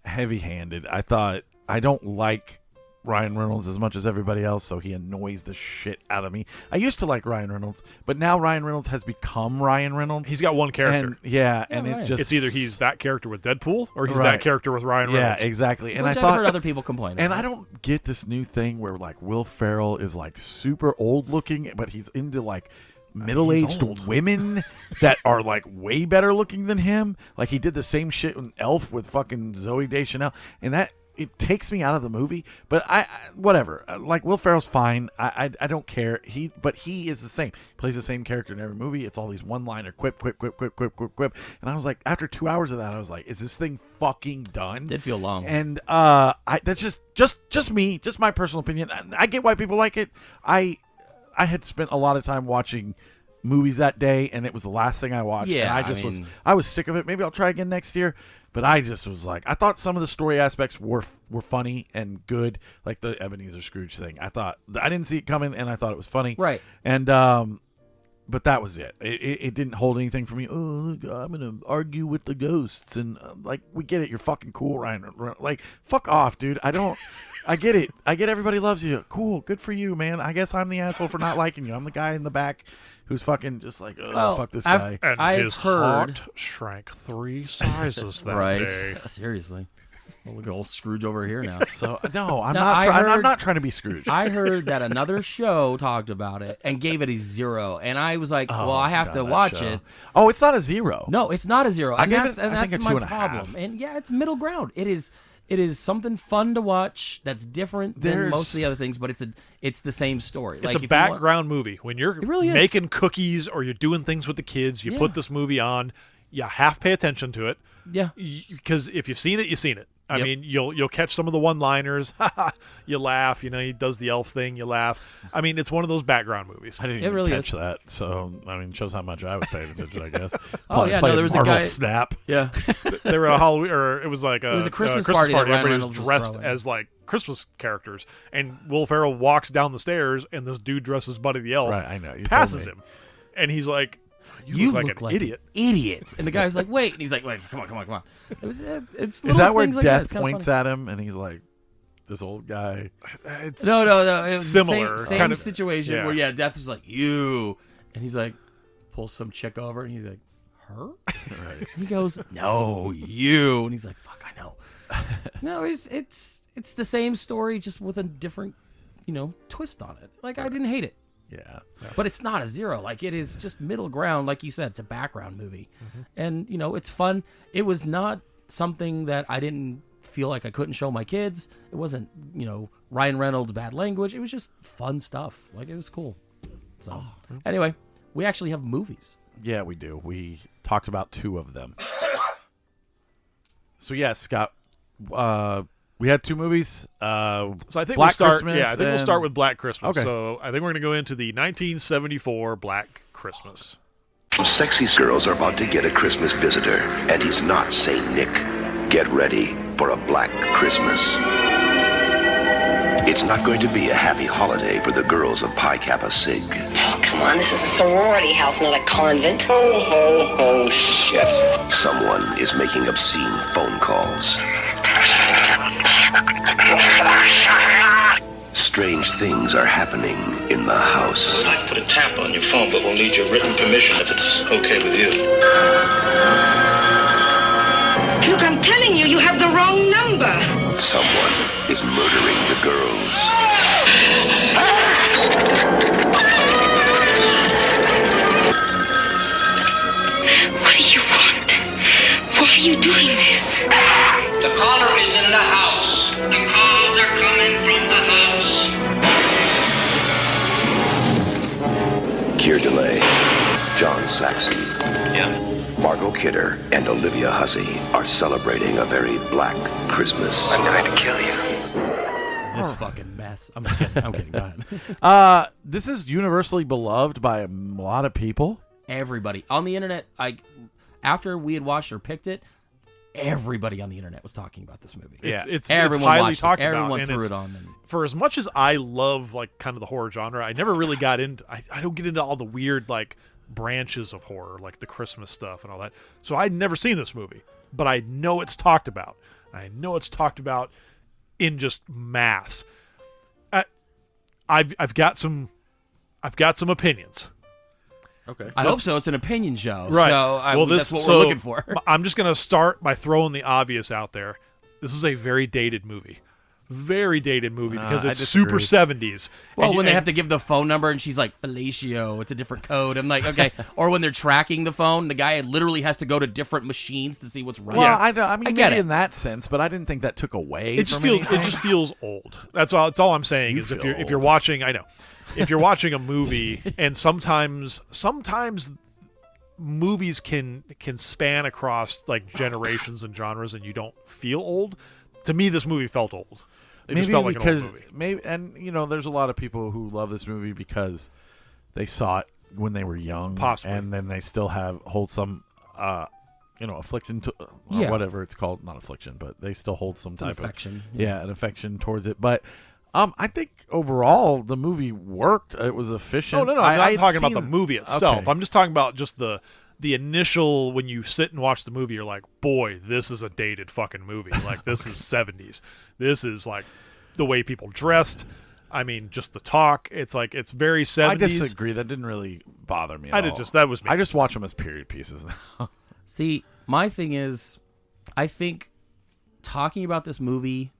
heavy-handed. I don't like Ryan Reynolds as much as everybody else, so he annoys the shit out of me. I used to like Ryan Reynolds, but now Ryan Reynolds has become Ryan Reynolds. He's got one character. and and right. it just It's either he's that character with Deadpool or he's Right. that character with Ryan yeah, Reynolds. exactly. And Which I I've thought heard other people complain And about. I don't get this new thing where like Will Ferrell is like super old looking, but he's into like middle-aged old. women that are like way better looking than him. Like he did the same shit in Elf with fucking Zoe Deschanel, and that it takes me out of the movie. But I whatever. Like Will Ferrell's fine. I don't care. He is the same. He plays the same character in every movie. It's all these one-liner quip. And I was like, after 2 hours of that, I was like, is this thing fucking done? Did feel long. And that's just me, just my personal opinion. I get why people like it. I had spent a lot of time watching movies that day, and it was the last thing I watched. Yeah, and I was sick of it. Maybe I'll try again next year. But I just was like, I thought some of the story aspects were funny and good, like the Ebenezer Scrooge thing. I didn't see it coming, and I thought it was funny. Right. And but that was it. It didn't hold anything for me. Oh, look, I'm gonna argue with the ghosts, and like, we get it. You're fucking cool, Ryan. Like, fuck off, dude. I get it. I get everybody loves you. Cool, good for you, man. I guess I'm the asshole for not liking you. I'm the guy in the back who's fucking just like, oh, Well, fuck this guy. And I've his heard- heart shrank 3 sizes that right. day. Seriously. Well, look at old Scrooge over here now. So no, I'm No, not. I'm heard- not trying to be Scrooge. I heard that another show talked about it and gave it a 0, and I was like, Oh, well, I have God, to that watch show. it. Oh, it's not a 0. No, it's not a 0, I and gave that's it, I think, a my 2.5. problem. And yeah, it's middle ground. It is something fun to watch that's different than most of the other things, but it's the same story. It's like, a if you background movie. When you're really is. making cookies or you're doing things with the kids, you Yeah. put this movie on. You have to pay attention to it. Yeah. Because if you've seen it, you've seen it. I Yep. mean, you'll catch some of the one-liners. You laugh. You know, he does the elf thing. You laugh. I mean, it's one of those background movies. I didn't It even really catch is. that. So I mean, shows how much I was paying attention, I guess. Oh, yeah, no, Playing there was a Marvel guy- Snap. Yeah. They were a Halloween, or it was like was a Christmas party that Ryan Everybody Reynolds was was dressed throwing. as like Christmas characters, and Will Ferrell walks down the stairs, and this dude dressed as Buddy the Elf Right, I know. You passes told me. him, and he's like, You look look like an idiot. Idiot. And the guy's like, wait. And he's like, wait, come on. It was, it's Is little that where things like Death It's kinda points funny. at him and he's like, this old guy? It's No. It was similar, Same kind of situation yeah. where, Death was like, you. And he's like, pulls some chick over, and he's like, her? Right. And he goes, no, you. And he's like, fuck, I know. No, it's the same story, just with a different, twist on it. Like, I didn't hate it. Yeah. But it's not a 0. Like, it is just middle ground. Like you said, it's a background movie. And, it's fun. It was not something that I didn't feel like I couldn't show my kids. It wasn't, Ryan Reynolds bad language. It was just fun stuff. Like, it was cool. So, anyway, we actually have movies. Yeah, we do. We talked about 2 of them. So, yes, Scott, we had 2 movies. So I think Black we'll start. Christmas Yeah, I think we'll and- start with Black Christmas. Okay. So I think we're going to go into the 1974 Black Christmas. Some sexy girls are about to get a Christmas visitor, and he's not Saint Nick. Get ready for a Black Christmas. It's not going to be a happy holiday for the girls of Pi Kappa Sig. Oh, come on, this is a sorority house, not a convent. Ho, ho, ho, shit. Someone is making obscene phone calls. Strange things are happening in the house. I can put a tap on your phone, but we'll need your written permission if it's okay with you. Look, I'm telling you, you have the wrong number. Someone is murdering the girls. What do you want? Why are you doing this? The caller is in the house. The calls are coming from the house. Keir Delay, John Saxon, Yeah. Margot Kidder, and Olivia Hussey are celebrating a very black Christmas. I'm going to kill you. This fucking mess. I'm just kidding. I'm kidding. Go ahead. This is universally beloved by a lot of people. Everybody on the internet, after we had watched or picked it, everybody on the internet was talking about this movie. It's Everyone highly watched talked it. Everyone about. and threw it's- it on. And For as much as I love like kind of the horror genre, I never really got into. I don't get into all the weird like branches of horror, like the Christmas stuff and all that. So I'd never seen this movie, but I know it's talked about. I know it's talked about in just mass. I've got some opinions. Okay. I hope so. It's an opinion show. Right. So that's what we're looking for. I'm just going to start by throwing the obvious out there. This is a very dated movie. very dated movie because I it's disagree. super 70s. Well, And- when they and- have to give the phone number and she's like, fellatio, it's a different code. I'm like, okay. Or when they're tracking the phone, the guy literally has to go to different machines to see what's running. Well, I mean, I get maybe it. in that sense, but I didn't think that took away. it just from feels anything. it just feels old. That's all I'm saying You is if feel you're old. watching, I know. If you're watching a movie and sometimes movies can span across like generations and genres and you don't feel old. To me this movie felt old. It just felt like an old movie. Maybe, and there's a lot of people who love this movie because they saw it when they were young, Possibly. and then they still hold some, affliction to, or Yeah. whatever it's called, not affliction, but they still hold some type affection. of an affection towards it. But I think overall the movie worked. It was efficient. No, I'm I not had talking about the seen- movie itself. Okay. I'm just talking about just the initial when you sit and watch the movie, you're like, boy, this is a dated fucking movie. Like this is 70s. This is like the way people dressed. I mean, just the talk. It's like it's very 70s. I disagree. That didn't really bother me. At all. That was me. I just watch them as period pieces now. See, my thing is, I think talking about this movie,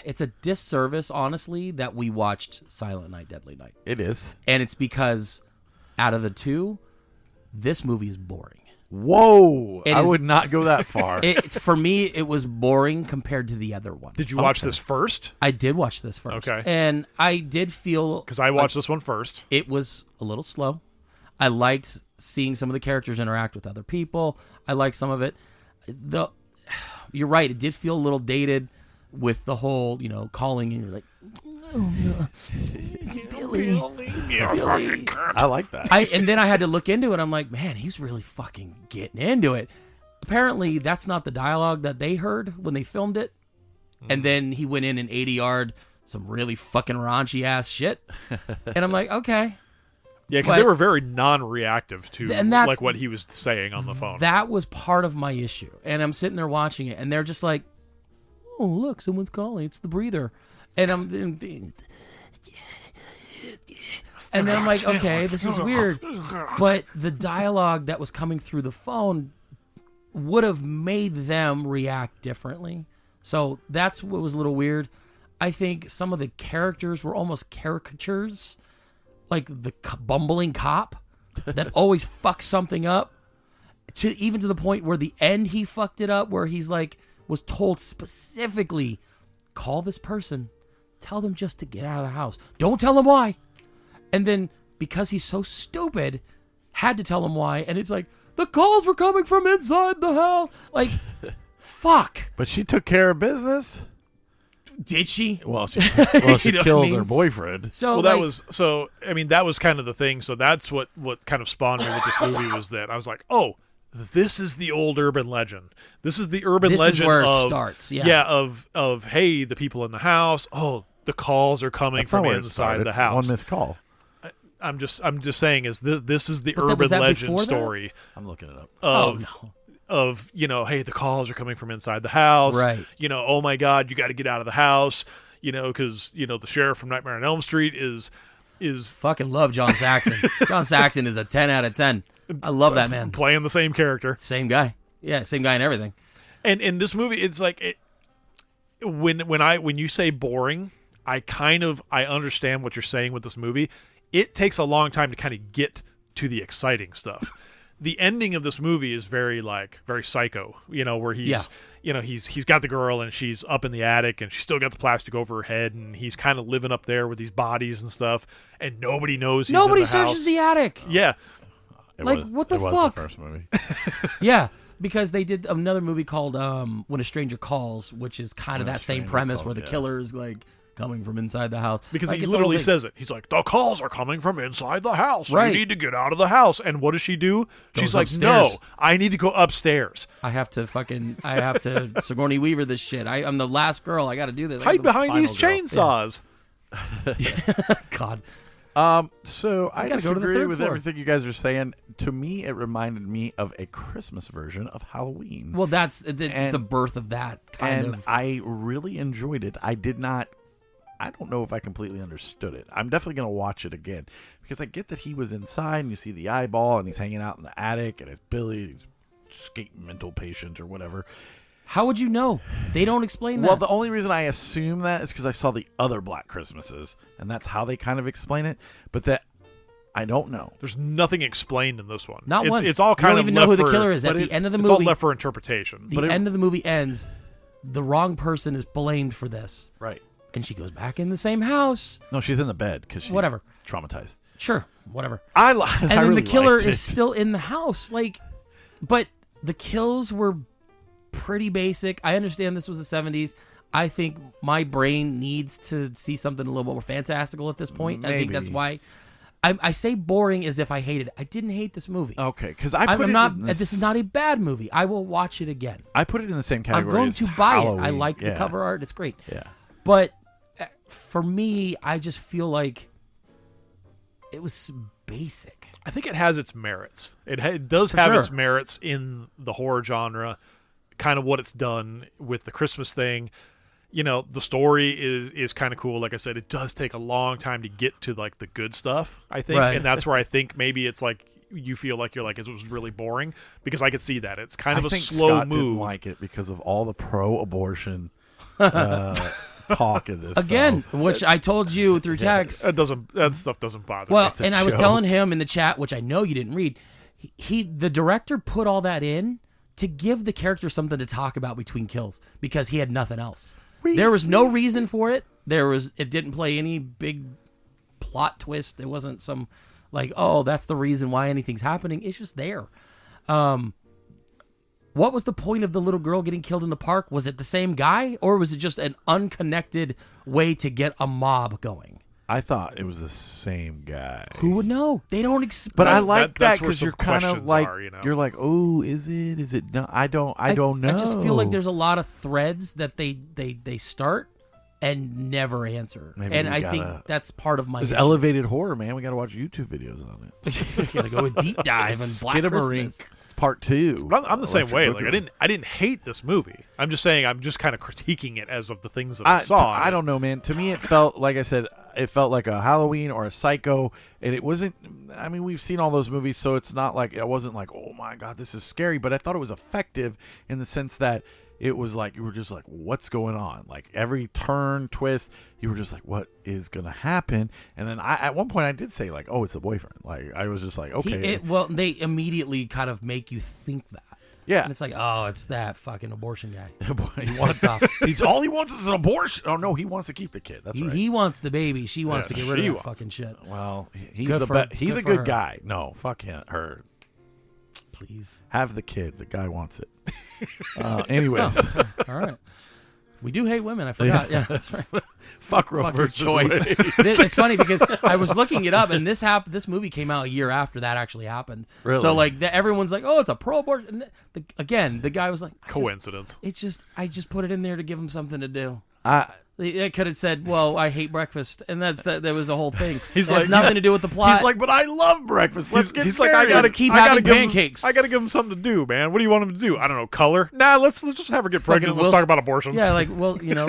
it's a disservice, honestly, that we watched Silent Night, Deadly Night. It is. And it's because out of the two, this movie is boring. Whoa! It I is- would not go that far. For me, it was boring compared to the other one. Did you watch this first? I did watch this first. Okay. And I did feel... Because I watched this one first. It was a little slow. I liked seeing some of the characters interact with other people. I liked some of it. You're right. It did feel a little dated with the whole, calling and you're like, oh, no. It's Billy. Billy. I like that. And then I had to look into it. I'm like, man, he's really fucking getting into it. Apparently, that's not the dialogue that they heard when they filmed it. And then he went in and 80-yard some really fucking raunchy ass shit. And I'm like, okay. Yeah, because But- they were very non-reactive to And that's- like what he was saying on the phone. That was part of my issue. And I'm sitting there watching it, and they're just like, oh, look, someone's calling. It's the breather. And and then I'm like, okay, this is weird. But the dialogue that was coming through the phone would have made them react differently. So that's what was a little weird. I think some of the characters were almost caricatures, like the bumbling cop that always fucks something up. Even to the point where the end he fucked it up, where he's like, was told specifically, call this person, tell them just to get out of the house. Don't tell them why. And then because he's so stupid, had to tell them why. And it's like, the calls were coming from inside the house. Like, fuck. But she took care of business. Did she? Well, she You know what I killed mean? her boyfriend. So well, like, that was so. I mean, that was kind of the thing. So that's what kind of spawned me with this movie was that I was like, oh, this is the old urban legend. This is the urban This is legend where it of, starts, yeah. of hey, the people in the house. Oh, the calls are coming That's not from where it inside started. the house. One missed call. I'm just saying is this is the But was urban that legend before that? story I'm looking it up. of no. of hey, the calls are coming from inside the house. Right. Oh my God, you got to get out of the house. Because the sheriff from Nightmare on Elm Street is Fucking love John Saxon. John Saxon is a 10 out of 10. I love that man. playing the same character. Same guy. Yeah, same guy and everything. And in this movie, it's like when you say boring, I understand what you're saying with this movie. It takes a long time to kind of get to the exciting stuff. The ending of this movie is very psycho, where he's he's got the girl and she's up in the attic and she's still got the plastic over her head and he's kind of living up there with these bodies and stuff and nobody knows he's Nobody in the searches house. the attic. Yeah. What the it was fuck? the first movie. Yeah, because they did another movie called When a Stranger Calls, which is kind of When a that same Stranger premise Calls, where the yeah. killer is like coming from inside the house. Because Like, he it's a whole literally thing. says it. He's like, the calls are coming from inside the house. Right. You need to get out of the house. And what does she do? She's Goes like, upstairs. no, I need to go upstairs. I have to Sigourney Weaver this shit. I'm the last girl. I got to do this. I Hide got the behind these final girl. chainsaws. Yeah. God. So I gotta go to the disagree third with floor. everything you guys are saying. To me, it reminded me of a Christmas version of Halloween. Well, it's And- the birth of that kind and of. I really enjoyed it. I don't know if I completely understood it. I'm definitely going to watch it again because I get that he was inside and you see the eyeball and he's hanging out in the attic and it's Billy, he's escaped mental patient or whatever. How would you know? They don't explain that. Well, the only reason I assume that is because I saw the other Black Christmases, and that's how they kind of explain it. But that I don't know. There's nothing explained in this one. Not one. It's all You kind don't of even know left who the for- killer is at but the it's- end of the It's all movie. left for interpretation. The end of the movie ends. The wrong person is blamed for this. Right. And she goes back in the same house. No, she's in the bed because she's Whatever. traumatized. Sure, whatever. And And then the killer is still in the house. But the kills were pretty basic. I understand this was the 70s. I think my brain needs to see something a little bit more fantastical at this point. I think that's Maybe. why I say boring as if I hated it. I didn't hate this movie. Okay, because I'm not. This is not a bad movie. I will watch it again. I put it in the same I'm category. going as to buy Halloween. it. I like the Yeah. cover art. It's great. Yeah. But for me, I just feel like it was basic. I think it has its merits. It does For have sure. its merits in the horror genre, kind of what it's done with the Christmas thing. You know, the story is kind of cool. Like I said, it does take a long time to get to like the good stuff, I think. Right. And that's where I think maybe it's like you feel like you're like it was really boring, because I could see that. It's kind of I a think slow Scott move. didn't like it because of all the pro-abortion talk in this Again, film. which I told you through text. That stuff doesn't bother Well, me. and I was joke. telling him in the chat, which I know you didn't read, the director put all that in to give the character something to talk about between kills because he had nothing else. There was no reason for it. It didn't play any big plot twist. There wasn't some like, oh, that's the reason why anything's happening. It's just there. What was the point of the little girl getting killed in the park? Was it the same guy, or was it just an unconnected way to get a mob going? I thought it was the same guy. Who would know? They don't explain. But I like that that's where because some you're kind of questions like are, you know? you're like, oh, is it? Is it? No, I don't know. I just feel like there's a lot of threads that they start and never answer, Maybe and we I gotta- think that's part of my It's issue. elevated horror, man. We got to watch YouTube videos on it. You gotta go a deep dive and Black Skidamarink Christmas. Part 2. But I'm the same way. Electric Like Boogaloo. I didn't hate this movie. I'm just saying I'm just kind of critiquing it as of the things that I saw. I don't know, man. To me, it felt like I said, it felt like a Halloween or a Psycho, and it wasn't. I mean, we've seen all those movies, so it's not like it wasn't like, oh my god, this is scary. But I thought it was effective in the sense that it was like you were just like, what's going on? Like every turn, twist, you were just like, what is gonna happen? And then at one point I did say like, oh, it's the boyfriend. Like I was just like, okay, They immediately kind of make you think that. yeah. And it's like, oh, it's that fucking abortion guy. he wants Pissed off. all he wants is an abortion. Oh no, he wants to keep the kid. That's right. He wants the baby. She wants Yeah, to get rid she of that wants fucking shit. Well, he's Good the for- he's good a for good her. guy. No, fuck him, her. Please. Have the kid. The guy wants it. Anyways, All right. We do hate women. I forgot. Yeah, that's right. fuck Roe Fuck your versus choice. Wade. It's funny because I was looking it up, and this movie came out a year after that actually happened. Really? So like everyone's like, oh, it's a pro-abortion. Again, the guy was like, Coincidence. I just put it in there to give him something to do. I They could have said, "Well, I hate breakfast," and that was the whole thing. He's it has like- nothing to do with the plot. He's like, but I love breakfast. Let's get He's like, married. I gotta Let's keep I gotta having give him- pancakes. I gotta give him something to do, man. What do you want him to do? I don't know. Color? Nah, let's just have her get pregnant. Fucking Let's talk about abortions. Yeah, like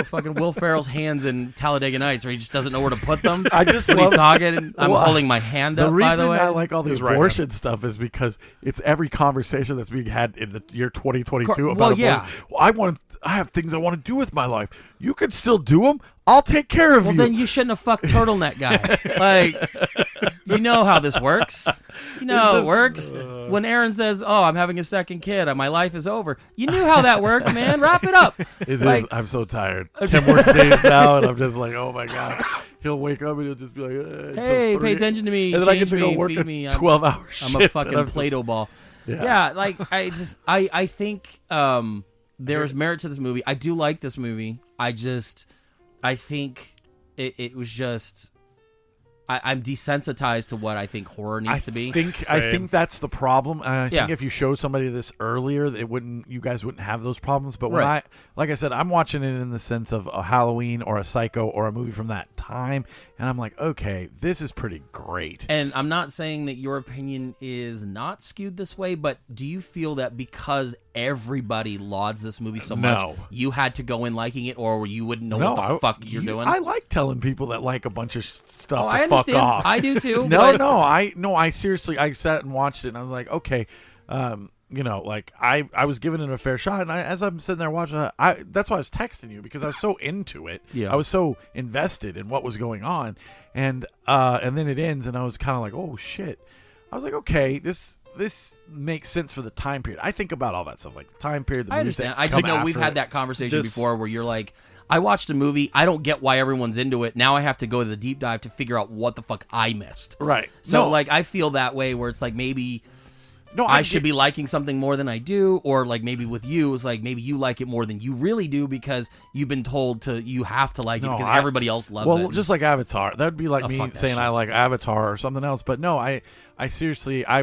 fucking Will Ferrell's hands in Talladega Nights, where he just doesn't know where to put them. I just when he's love- talking. I'm Well, holding my hand The up. reason By the way, I like all the He's right, abortion stuff is because it's every conversation that's being had in the year 2022 Well, about yeah. abortion. Well, I have things I want to do with my life. You can still do them. I'll take care of well, you. then you shouldn't have fucked turtleneck guy. Like, you know how this works. You know how it works. When Aaron says, "Oh, I'm having a second kid. My life is over," you knew how that worked, man. Wrap it up. It is. Like- I'm so tired. 10 more days now, and I'm just like, oh my god. He'll wake up and he'll just be like, until Hey, 3. pay attention to me. And then I get Change to go me. work Feed a me. 12-hour shift. I'm a and fucking I'm just- Play-Doh ball. Yeah. Yeah, like I think there is merit to this movie. I do like this movie. I think it was just I'm desensitized to what I think horror needs to be. I think that's the problem. And I think Yeah. if you showed somebody this earlier, you guys wouldn't have those problems. But when Right. like I said, I'm watching it in the sense of a Halloween or a Psycho or a movie from that time, and I'm like, okay, this is pretty great. And I'm not saying that your opinion is not skewed this way, but do you feel that because everybody lauds this movie so much, No. you had to go in liking it, or you wouldn't know No, what the fuck you're doing? I like telling people that like a bunch of stuff Oh, to I fuck understand. off. I do too. No, but no, I seriously, I sat and watched it, and I was like, okay, like I was giving it a fair shot, and as I'm sitting there watching it, that's why I was texting you, because I was so into it. Yeah. I was so invested in what was going on, and then it ends, and I was kind of like, oh shit. I was like, okay, this makes sense for the time period. I think about all that stuff, like the time period. The I understand. I just know we've had that conversation before, where you're like, I watched a movie, I don't get why everyone's into it. Now I have to go to the deep dive to figure out what the fuck I missed. Right. So like I feel that way, where it's like maybe I should be liking something more than I do, or like maybe with you, it's like maybe you like it more than you really do because you've been told you have to like it because everybody else loves it. Well, just like Avatar, that'd be like me saying shit. I like Avatar or something else. But no, I seriously, I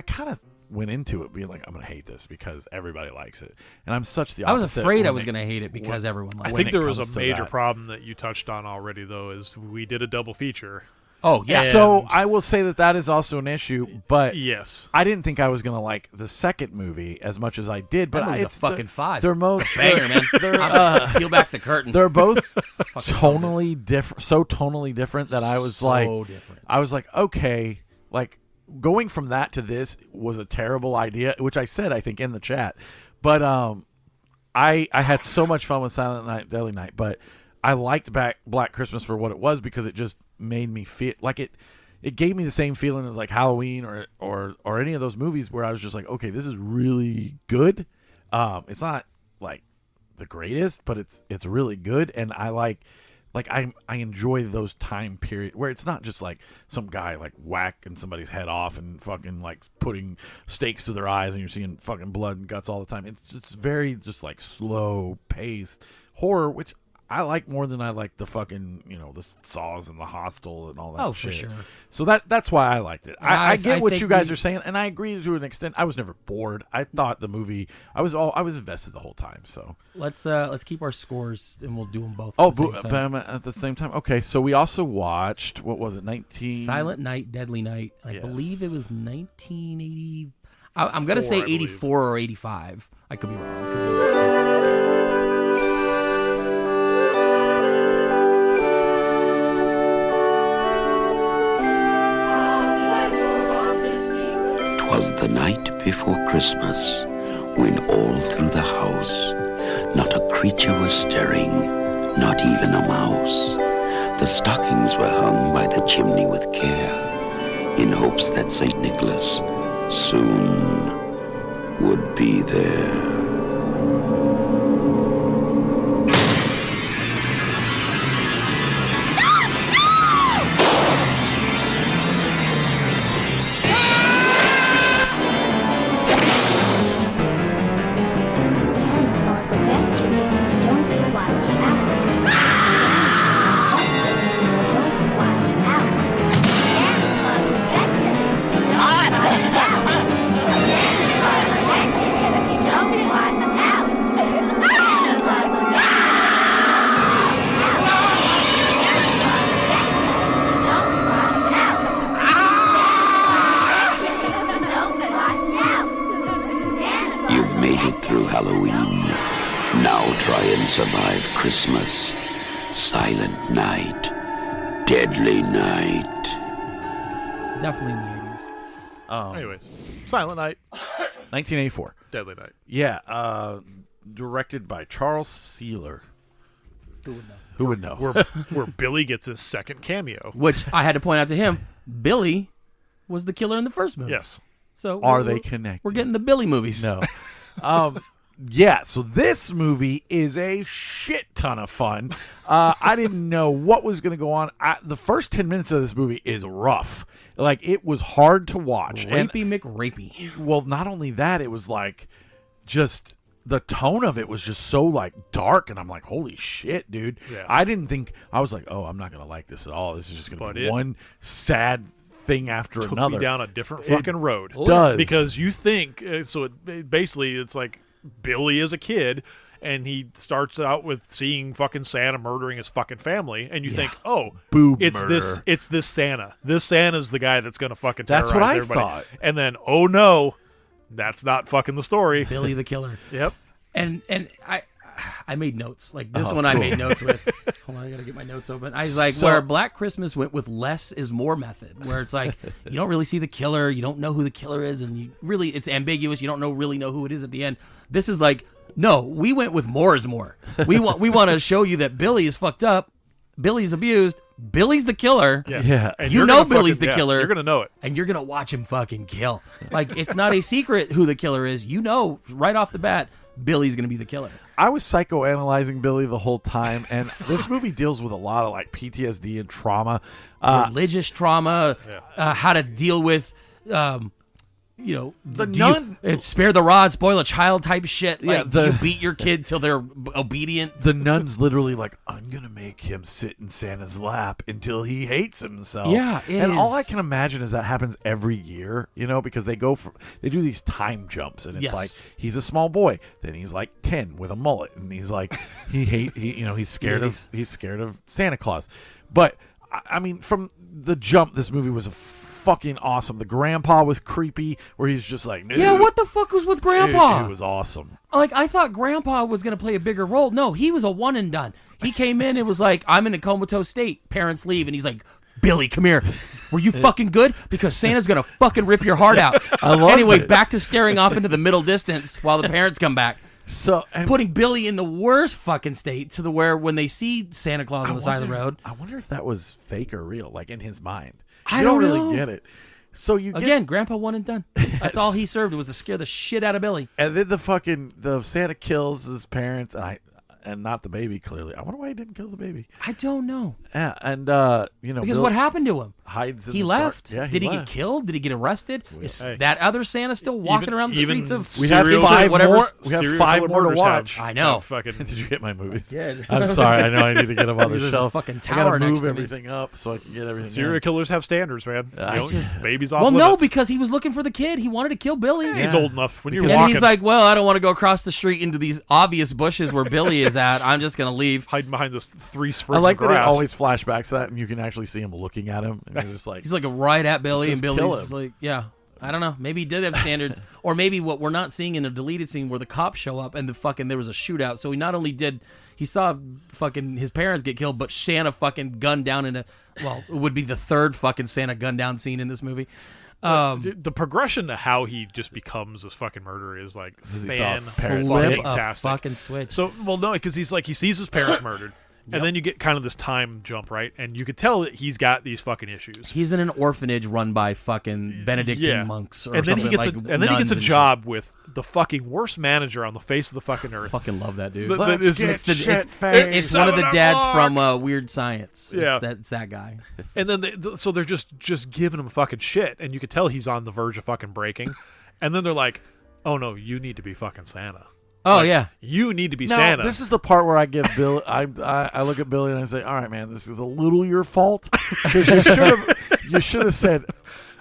kind of went into it being like, I'm gonna hate this because everybody likes it, and I'm such the opposite. I was afraid I was gonna hate it because everyone likes it. I think there was a major problem that you touched on already, though, is we did a double feature. Oh, yeah. So I will say that is also an issue, but yes, I didn't think I was going to like the second movie as much as I did. But it's a fucking 5. They're both banger, man. Peel back the curtain. They're both tonally different, so tonally different that I was different. I was like, okay, like going from that to this was a terrible idea, which I said I think in the chat. But I had so much fun with Silent Night, Deadly Night, but I liked Black Christmas for what it was because it just made me feel like it gave me the same feeling as like Halloween or any of those movies where I was just like, okay, this is really good. It's not like the greatest, but it's really good, and I enjoy those time period where it's not just like some guy like whacking somebody's head off and fucking like putting stakes through their eyes and you're seeing fucking blood and guts all the time. It's very just like slow paced horror, which I like more than I like the fucking, the Saws and the Hostel and all that shit. For sure. So that's why I liked it. I get what you guys are saying, and I agree to an extent. I was never bored. I thought the movie, I was invested the whole time. So let's keep our scores and we'll do them both. At the same time. Okay, so we also watched, what was it, Silent Night, Deadly Night. I believe it was 1980. I'm gonna say 84 or 85. I could be wrong. It could be 86. 'Twas the night before Christmas, when all through the house not a creature was stirring, not even a mouse. The stockings were hung by the chimney with care, in hopes that St. Nicholas soon would be there. Survive Christmas, Silent Night, Deadly Night. It's definitely in the 80s. Anyways, Silent Night, 1984. Deadly Night. Yeah, directed by Charles Sealer. Who would know? Where Billy gets his second cameo. Which I had to point out to him, Billy was the killer in the first movie. Yes. So are they connected? We're getting the Billy movies. No. Yeah, so this movie is a shit ton of fun. I didn't know what was going to go on. The first 10 minutes of this movie is rough. Like, it was hard to watch. Rapey McRapey. Well, not only that, it was like just the tone of it was just so like dark, and I'm like, holy shit, dude. Yeah. I didn't think, I was like, oh, I'm not going to like this at all. This is just going to be one sad thing after another. Took me down a different fucking road. It does. Because you think, so basically it's like, Billy is a kid, and he starts out with seeing fucking Santa murdering his fucking family, and you think, oh, boob it's murder. it's this Santa. This Santa's the guy that's going to fucking terrorize That's what I everybody. thought. And then, oh no, that's not fucking the story. Billy the killer. Yep. And I made notes. Like this Oh, one I cool. made notes with. Hold on, I got to get my notes open. I was like, So- where Black Christmas went with less is more method, where it's like, you don't really see the killer. You don't know who the killer is. And it's ambiguous. You don't really know who it is at the end. This is like, no, we went with more is more. We want to show you that Billy is fucked up. Billy's abused. Billy's the killer. Yeah. And You you're know gonna Billy's fucking- the killer. You're gonna know it. And you're going to watch him fucking kill. Like, it's not a secret who the killer is. You know right off the bat, Billy's going to be the killer. I was psychoanalyzing Billy the whole time, and this movie deals with a lot of like PTSD and trauma. Religious trauma, how to deal with, The nun- it's spare the rod, spoil a child type shit. Yeah, Like, do you beat your kid till they're obedient? The nun's literally like, I'm gonna make him sit in Santa's lap until he hates himself. Yeah, it and all I is- can imagine is that happens every year, because they do these time jumps, and it's Yes. like he's a small boy, then he's like 10 with a mullet, and he's like he's scared of Santa Claus. But I mean, from the jump, this movie was fucking awesome. The grandpa was creepy, where he's just like, Yeah, what the fuck was with Grandpa? It was awesome. Like, I thought Grandpa was going to play a bigger role. No, he was a one and done. He came in and was like, I'm in a comatose state. Parents leave. And he's like, Billy, come here. Were you fucking good? Because Santa's going to fucking rip your heart out. I love Anyway, it. back to staring off into the middle distance while the parents come back. So and Putting Billy in the worst fucking state to the where when they see Santa Claus on the side of the road. I wonder if that was fake or real, like in his mind. I You don't really know. get it. So you Again, Grandpa one and done. That's all he served was to scare the shit out of Billy. and then the Santa kills his parents, and not the baby. Clearly, I wonder why he didn't kill the baby. I don't know. Yeah, and Because Bill what happened to him? hides. In He the dark. left. Yeah, Did he get left. killed? Did he get arrested? Is Hey. that other Santa still walking around the streets of? We have serial- five whatever- more. We have serial five killer more to murders watch. have- I know. Fucking Did you hit my movies? did. I'm sorry. I know I need to get them on the There's a shelf. fucking I tower gotta next move to me. everything up so I can get everything. serial in. killers have standards, man. Babies off Well, limits. no, because he was looking for the kid. He wanted to kill Billy. he's Yeah. old enough. When you're And walking, he's like, well, I don't want to go across the street into these obvious bushes where Billy is at. I'm just going to leave. hiding behind this 3 sprigs I like of that it grass. always flashbacks to that, and you can actually see him looking at him, and you're just like, He's like right at Billy, and Just kill Billy's him. like, yeah. I don't know. Maybe he did have standards, or maybe what we're not seeing in a deleted scene where the cops show up and there was a shootout. So he not only he saw fucking his parents get killed, but Santa fucking gunned down it would be the third fucking Santa gun down scene in this movie. Dude, the progression to how he just becomes this fucking murderer is like He saw parents Flip a fantastic. fucking switch. So, well, no, because he's like he sees his parents murdered, and then you get kind of this time jump, right? And you could tell that he's got these fucking issues. He's in an orphanage run by fucking Benedictine monks or and then something he gets like and then he nuns gets a and job with the fucking worst manager on the face of the fucking earth. shit. Fucking love that dude. The- let's it's- get it's the- shit-faced. It's one of the dads 7 from o'clock. Weird Science. Yeah. It's that guy. And then so they're just giving him fucking shit, and you could tell he's on the verge of fucking breaking. And then they're like, "Oh no, you need to be fucking Santa. Oh yeah. You need to be Now, Santa." this is the part where I give Bill. I look at Billy and I say, "All right, man, this is a little your fault because you should have said."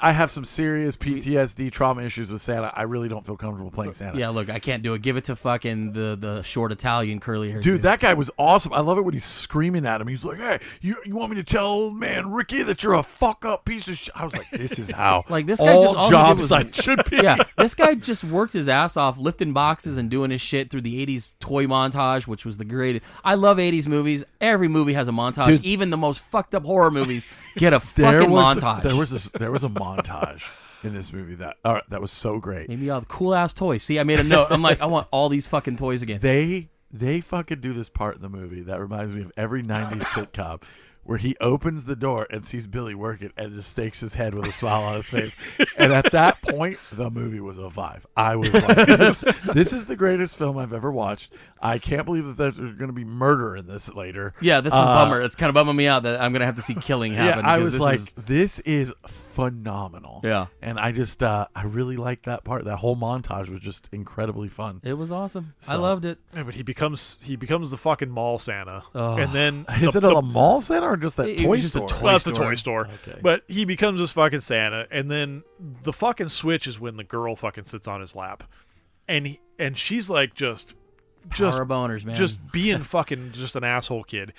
I have some serious PTSD trauma issues with Santa. I really don't feel comfortable playing Santa. Yeah, look, I can't do it. Give it to fucking the short Italian curly hair Dude, that guy was awesome. I love it when he's screaming at him. He's like, "Hey, you want me to tell old man Ricky that you're a fuck up piece of shit?" I was like, "This is how Like, this guy all just- all he job did was- site should be." Yeah, this guy just worked his ass off lifting boxes and doing his shit through the 80s toy montage, which was the greatest. I love 80s movies. Every movie has a montage. Dude. Even the most fucked up horror movies get a fucking montage. There was a montage in this movie that was so great. Maybe all the cool ass toys. See, I made a note. I'm like, I want all these fucking toys again. They fucking do this part in the movie that reminds me of every 90s sitcom where he opens the door and sees Billy working and just shakes his head with a smile on his face. And at that point, the movie was a 5. I was like, this is the greatest film I've ever watched. I can't believe that there's going to be murder in this later. Yeah, this is a bummer. It's kind of bumming me out that I'm gonna have to see killing Yeah, happen. I because was like, this is phenomenal. Yeah. And I just, I really liked that part. That whole montage was just incredibly fun. it was awesome. I So- loved it. Yeah, but he becomes the fucking mall Santa, Oh. and then Is it a mall center or just that It toy was just a store? toy Well, that's the store. toy store. Okay. But he becomes this fucking Santa, and then the fucking switch is when the girl fucking sits on his lap, and she's like just Power boners, man. just being fucking just an asshole kid,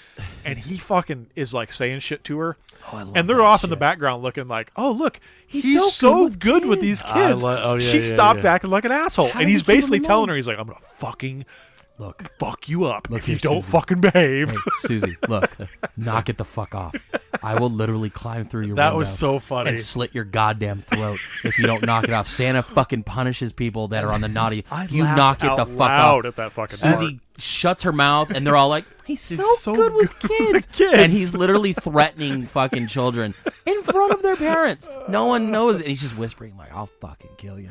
and he fucking is like saying shit to her, and they're off in the background looking like, oh look, he's so good with these kids. Oh, yeah, she yeah, stopped yeah. acting like an asshole, How and does he's he keep him basically telling alone? her, he's like, I'm gonna fucking look, fuck you up Look if you here, don't Susie. fucking behave. hey, Susie, look, knock it the fuck off. I will literally climb through your That window was so funny. and slit your goddamn throat if you don't knock it off. Santa fucking punishes people that are on the naughty. You knock it the out fuck loud off. at that fucking Susie shuts her mouth, and they're all like, he's so good with kids. kids. And he's literally threatening fucking children in front of their parents. No one knows it. And he's just whispering, like, I'll fucking kill you.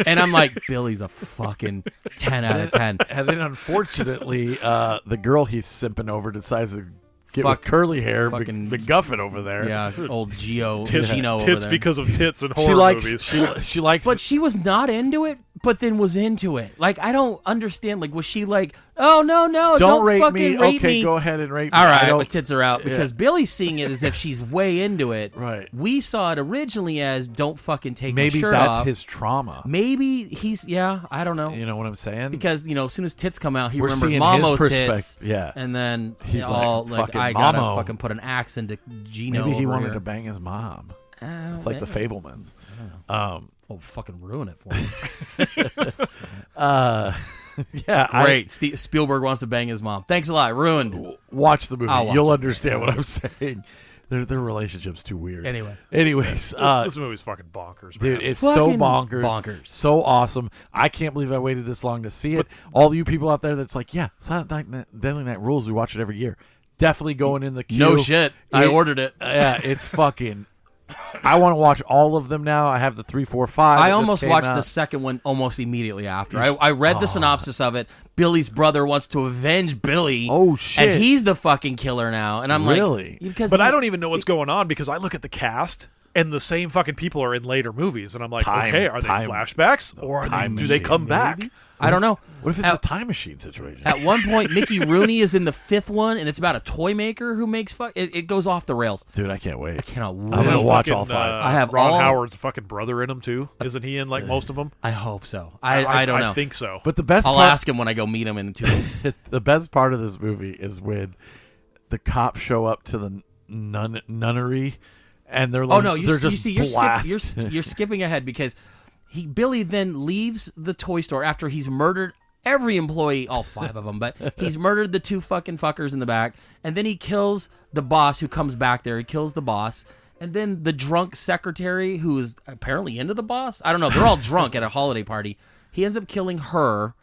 And I'm like, Billy's a fucking 10 out of 10. And then, unfortunately, the girl he's simping over decides to get with Fuck- curly hair, fucking- McGuffin over there. Yeah, old Gino over tits there. because of tits and horror She likes. movies. She likes. But she was not into it, but then was into it. Like, I don't understand. Like, was she like, oh, no, don't rate fucking me. rate Okay, me. go ahead and rate me. All I right, don't- my tits are out because Billy's seeing it as if she's way into it. Right. We saw it originally as don't fucking take Maybe my shirt that's off. his trauma. Maybe he's I don't know. You know what I'm saying? Because as soon as tits come out, he We're remembers seeing Mama's his tits. yeah. And then He's all like, like fucking I gotta Mama. fucking put an axe into Gino. Maybe he over wanted here. to bang his mom. Oh, It's like the maybe. Fablemans. Oh, fucking ruin it for me. Yeah, Great. Spielberg wants to bang his mom. Thanks a lot. Ruined. Watch the movie. I'll watch You'll it. understand what I'm saying. Their relationship's too weird. Anyways, This movie's fucking bonkers, man. dude, it's so Fucking bonkers, so awesome. I can't believe I waited this long to see it. All you people out there that's like, yeah, Silent Night, Deadly Night rules. We watch it every year. Definitely going in the queue. No shit. I ordered it. Yeah, it's fucking. I want to watch all of them now. I have the 3, 4, 5. I almost watched the second one almost immediately after. I read the synopsis of it. Billy's brother wants to avenge Billy. Oh, shit. And he's the fucking killer now. And I'm Really? like, because But I don't even know what's going on because I look at the cast and the same fucking people are in later movies, and I'm like, okay, are they flashbacks or are they, do they come back? I don't know. What if it's a time machine situation? At one point, Mickey Rooney is in the fifth one, and it's about a toy maker who makes it goes off the rails. Dude, I can't wait. I cannot wait. I'm gonna watch Fucking, all 5. I have Ron all- Howard's fucking brother in them too. Isn't he in like most of them? I hope so. I don't know. I think so. But the best I'll part, ask him when I go meet him in 2 weeks. the best part of this movie is when the cops show up to the nunnery, and they're like, Oh no! they're just You're skipping ahead because Billy then leaves the toy store after he's murdered every employee, all 5 of them, but he's murdered the 2 fucking fuckers in the back, and then he kills the boss who comes back there. He kills the boss, and then the drunk secretary who is apparently into the boss. I don't know. They're all drunk at a holiday party. He ends up killing her,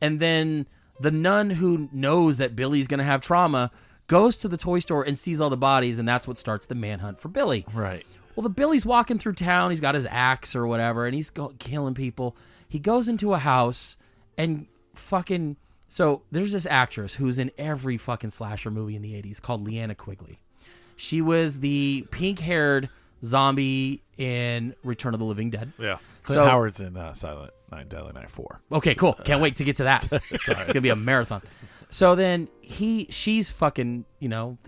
and then the nun who knows that Billy's gonna have trauma goes to the toy store and sees all the bodies, and that's what starts the manhunt for Billy. Right. Well, the Billy's walking through town. He's got his axe or whatever, and he's killing people. He goes into a house and fucking... So there's this actress who's in every fucking slasher movie in the 80s called Leanna Quigley. She was the pink-haired zombie in Return of the Living Dead. Yeah. Clint Howard's in Silent Night, Deadly Night 4. Okay, cool. Can't wait to get to that. It's going to be a marathon. So then she's fucking,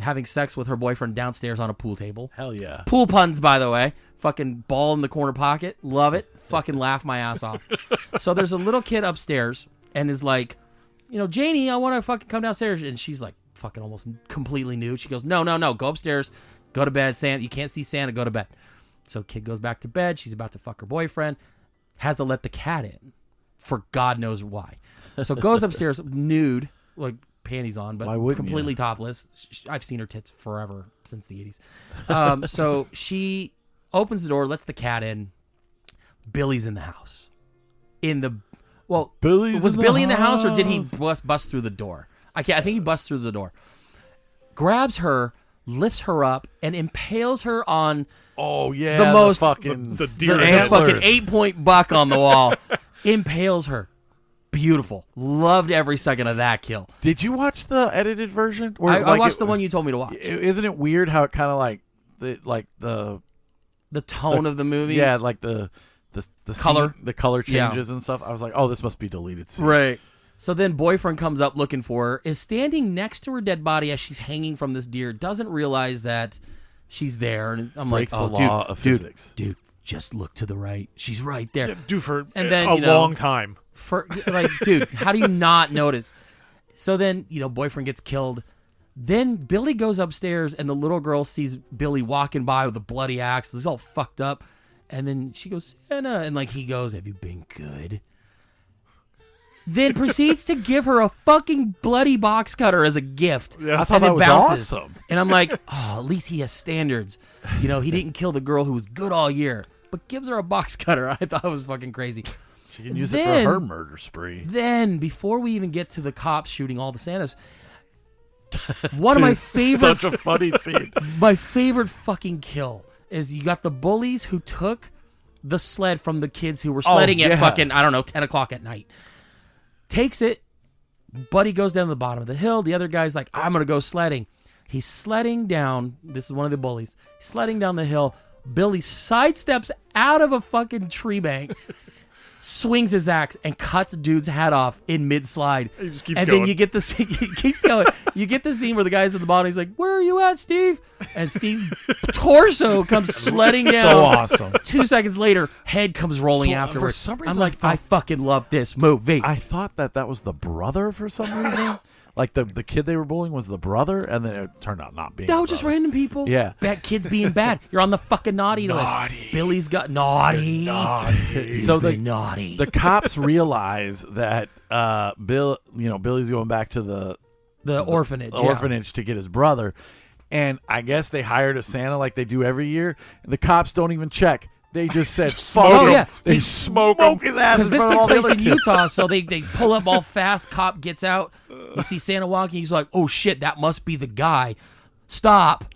having sex with her boyfriend downstairs on a pool table. Hell yeah. Pool puns, by the way. Fucking ball in the corner pocket. Love it. Fucking laugh my ass off. So there's a little kid upstairs and is like, Janie, I want to fucking come downstairs. And she's like fucking almost completely nude. She goes, no. Go upstairs. Go to bed. Santa, you can't see Santa. Go to bed. So kid goes back to bed. She's about to fuck her boyfriend. Has to let the cat in for God knows why. So goes upstairs nude, like panties on, but Why wouldn't completely you? topless. I've seen her tits forever, since the 80s. So she opens the door, lets the cat in. Billy's in the house. Was Billy in the house, or did he bust through the door? I think he busts through the door. Grabs her, lifts her up, and impales her on Oh yeah, the most fucking the deer the head. fucking 8-point buck on the wall. Impales her. Beautiful. Loved every second of that kill. Did you watch the edited version? I watched the one you told me to watch. Isn't it weird how it kind of like the tone of the movie. yeah, like the Color. scene, the color Yeah. changes and stuff. I was like, oh, this must be deleted scene. Right. So then boyfriend comes up looking for her, is standing next to her dead body as she's hanging from this deer, doesn't realize that she's there. And I'm Breaks like, oh, the law of physics. dude, just look to the right. She's right there. Dude, for And then, a long time. Dude, how do you not notice? So then, boyfriend gets killed. Then Billy goes upstairs and the little girl sees Billy walking by with a bloody axe. He's all fucked up. And then she goes, Santa. And he goes, have you been good? then proceeds to give her a fucking bloody box cutter as a gift. Yeah. I thought and that then was bounces. awesome. And I'm like, oh, at least he has standards. You know, he didn't kill the girl who was good all year, but gives her a box cutter. I thought it was fucking crazy. She can use it for her murder spree. Then, before we even get to the cops shooting all the Santas, one of my favorite, Such a funny scene. my favorite fucking kill is you got the bullies who took the sled from the kids who were sledding yeah. at fucking, I don't know, 10 o'clock at night. Takes it. Buddy goes down to the bottom of the hill. The other guy's like, I'm going to go sledding. He's sledding down. This is one of the bullies. He's sledding down the hill. Billy sidesteps out of a fucking tree bank, swings his axe, and cuts dude's head off in mid-slide. He just keeps and going. then you get the scene. He keeps going. You get the scene where the guy's at the bottom. He's like, "Where are you at, Steve?" And Steve's torso comes sledding down. So awesome. 2 seconds later, head comes rolling So, afterwards. for some reason, I'm like, I I fucking love this movie. I thought that was the brother for some reason. Like the kid they were bullying was the brother, and then it turned out not being. No, the just brother. random people. Yeah. Bad kids being bad. You're on the fucking naughty list. Billy's got naughty. So naughty. the cops realize that Billy's going back to the orphanage. orphanage to get his brother, and I guess they hired a Santa like they do every year. And the cops don't even check. They just said, smoke "Fuck him. him." Yeah. They He smoke smoke his ass. Because this in takes front of all the place other in kids. Utah, so they pull up all fast. Cop gets out. You see Santa walking. He's like, "Oh shit, that must be the guy." Stop.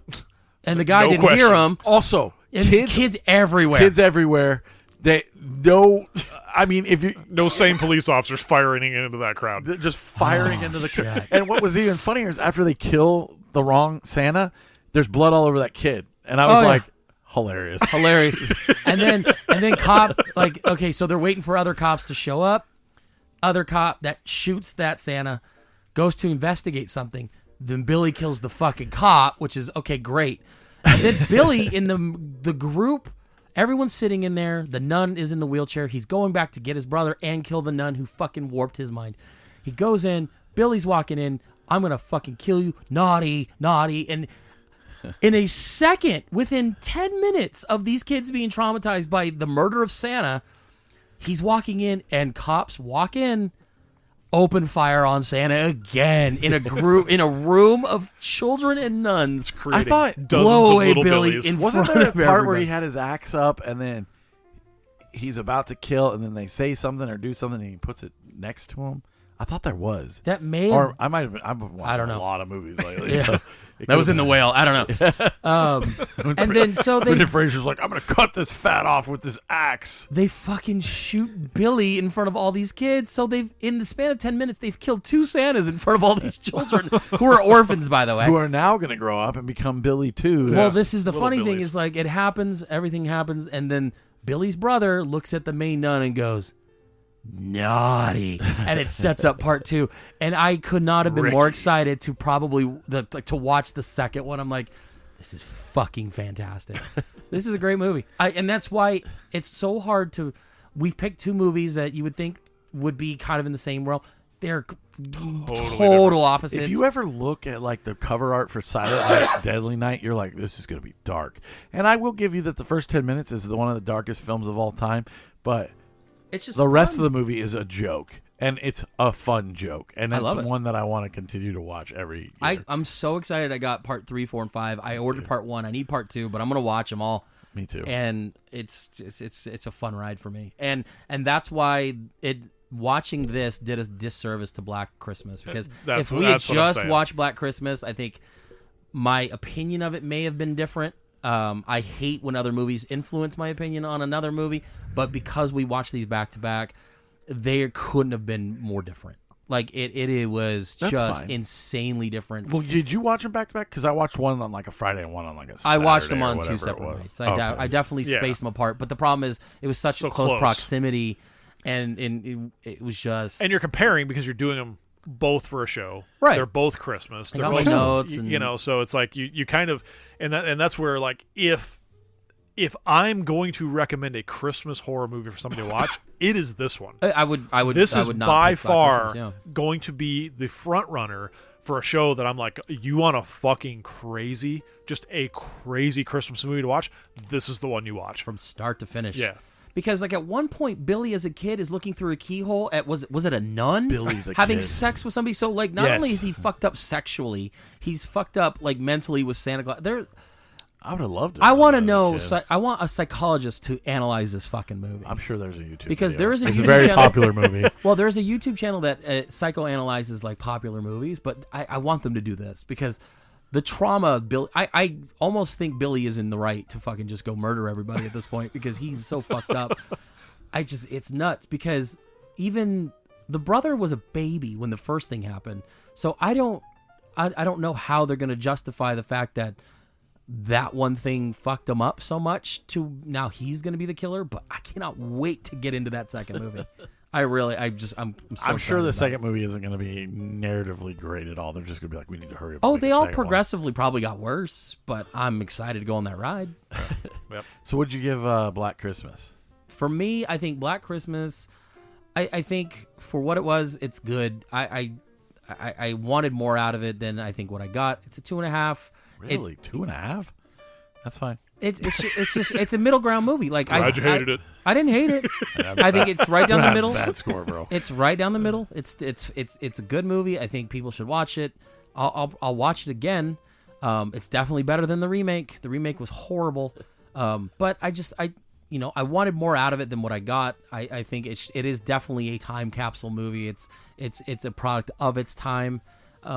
And the guy No didn't hear questions. him. Also, And kids everywhere. kids everywhere. They no. I mean, if you No sane police officers firing into that crowd. they're just firing into the shit. And what was even funnier is after they kill the wrong Santa, there's blood all over that kid, and I was Oh, yeah. like, hilarious. Hilarious. and then cop, like, okay, so they're waiting for other cops to show up. Other cop that shoots that Santa goes to investigate something. Then Billy kills the fucking cop, which is okay, great. And then Billy in the group, everyone's sitting in there. The nun is in the wheelchair. He's going back to get his brother and kill the nun who fucking warped his mind. He goes in. Billy's walking in. I'm gonna fucking kill you, naughty, naughty, and. In a second, within 10 minutes of these kids being traumatized by the murder of Santa, he's walking in and cops walk in, open fire on Santa again in a group in a room of children and nuns. I thought dozens blow of away little Billy Billies. in wasn't front there a of part where everybody. he had his axe up and then he's about to kill and then they say something or do something and he puts it next to him? I thought there was. That may Or have, I might have. I've been watching I don't know. a lot of movies lately. Yeah. So it that was could've in The been- Whale. I don't know. And then so they Brendan Fraser's like, I'm gonna cut this fat off with this axe. they fucking shoot Billy in front of all these kids. So they've in the span of 10 minutes they've killed 2 Santas in front of all these children who are orphans, by the way. Who are now gonna grow up and become Billy too. Well, this is the Little funny thing Billies. is like it happens, everything happens, and then Billy's brother looks at the main nun and goes, naughty, and it sets up part 2. And I could not have been more excited to to watch the second one. I'm like, this is fucking fantastic. This is a great movie, and that's why it's so hard to. We've picked 2 movies that you would think would be kind of in the same realm. They're total opposites. If you ever look at like the cover art for Silent Night, Deadly Night, you're like, this is gonna be dark. And I will give you that the first 10 minutes is one of the darkest films of all time, but it's just the rest fun. of the movie is a joke, and it's a fun joke, and I that's love it. one that I want to continue to watch every year. I'm so excited. I got part 3, 4, and 5. I ordered part 1. I need part 2, but I'm gonna watch them all. Me too. And it's a fun ride for me. And that's why watching this did us disservice to Black Christmas, because That's if we had what I'm just saying. watched Black Christmas, I think my opinion of it may have been different. I hate when other movies influence my opinion on another movie, but because we watched these back to back, they couldn't have been more different. Like it was That's just fine. insanely different. Well, did you watch them back to back? Because I watched one on like a Friday and one on like a Saturday. I watched them or on whatever 2 it separate was. nights. Okay. I definitely Yeah. spaced them apart, but the problem is it was such So close close. proximity, and it was just. And you're comparing because you're doing them both for a show. Right. They're both Christmas. I They're got my both, notes you and- know, so it's like you kind of and that's where like if I'm going to recommend a Christmas horror movie for somebody to watch, it is this one. I would. This I is would not by pick Black far Christmas, yeah. going to be the front runner for a show that I'm like, you want a fucking crazy, just a crazy Christmas movie to watch? This is the one you watch. from start to finish. Yeah. Because like at one point, Billy as a kid is looking through a keyhole at was it a nun? Billy the having kid. sex with somebody. So like not Yes. only is he fucked up sexually, he's fucked up like mentally with Santa Claus. I would have loved it. I want to as a know. kid. I want a psychologist to analyze this fucking movie. I'm sure there's a YouTube Because video. there is a It's YouTube a very channel- popular movie. Well, there's a YouTube channel that psychoanalyzes like popular movies, but I want them to do this because the trauma of Billy. I almost think Billy is in the right to fucking just go murder everybody at this point because he's so fucked up. It's nuts because even the brother was a baby when the first thing happened. So I don't know how they're going to justify the fact that one thing fucked him up so much to now he's going to be the killer, but I cannot wait to get into that second movie. I'm so I'm sure excited the about second it. movie isn't going to be narratively great at all. They're just going to be like, we need to hurry up. Oh, and they make a all second one. progressively probably got worse, but I'm excited to go on that ride. So what'd you give Black Christmas? For me, I think Black Christmas, I think for what it was, it's good. I wanted more out of it than I think what I got. It's a 2.5. Really? 2.5? That's fine. It's a middle ground movie. Like Glad you hated it. I didn't hate it. I think it's right down the That's middle. a bad score, bro. It's right down the middle. It's a good movie. I think people should watch it. I'll watch it again. It's definitely better than the remake. The remake was horrible. But I wanted more out of it than what I got. I think it is definitely a time capsule movie. It's a product of its time.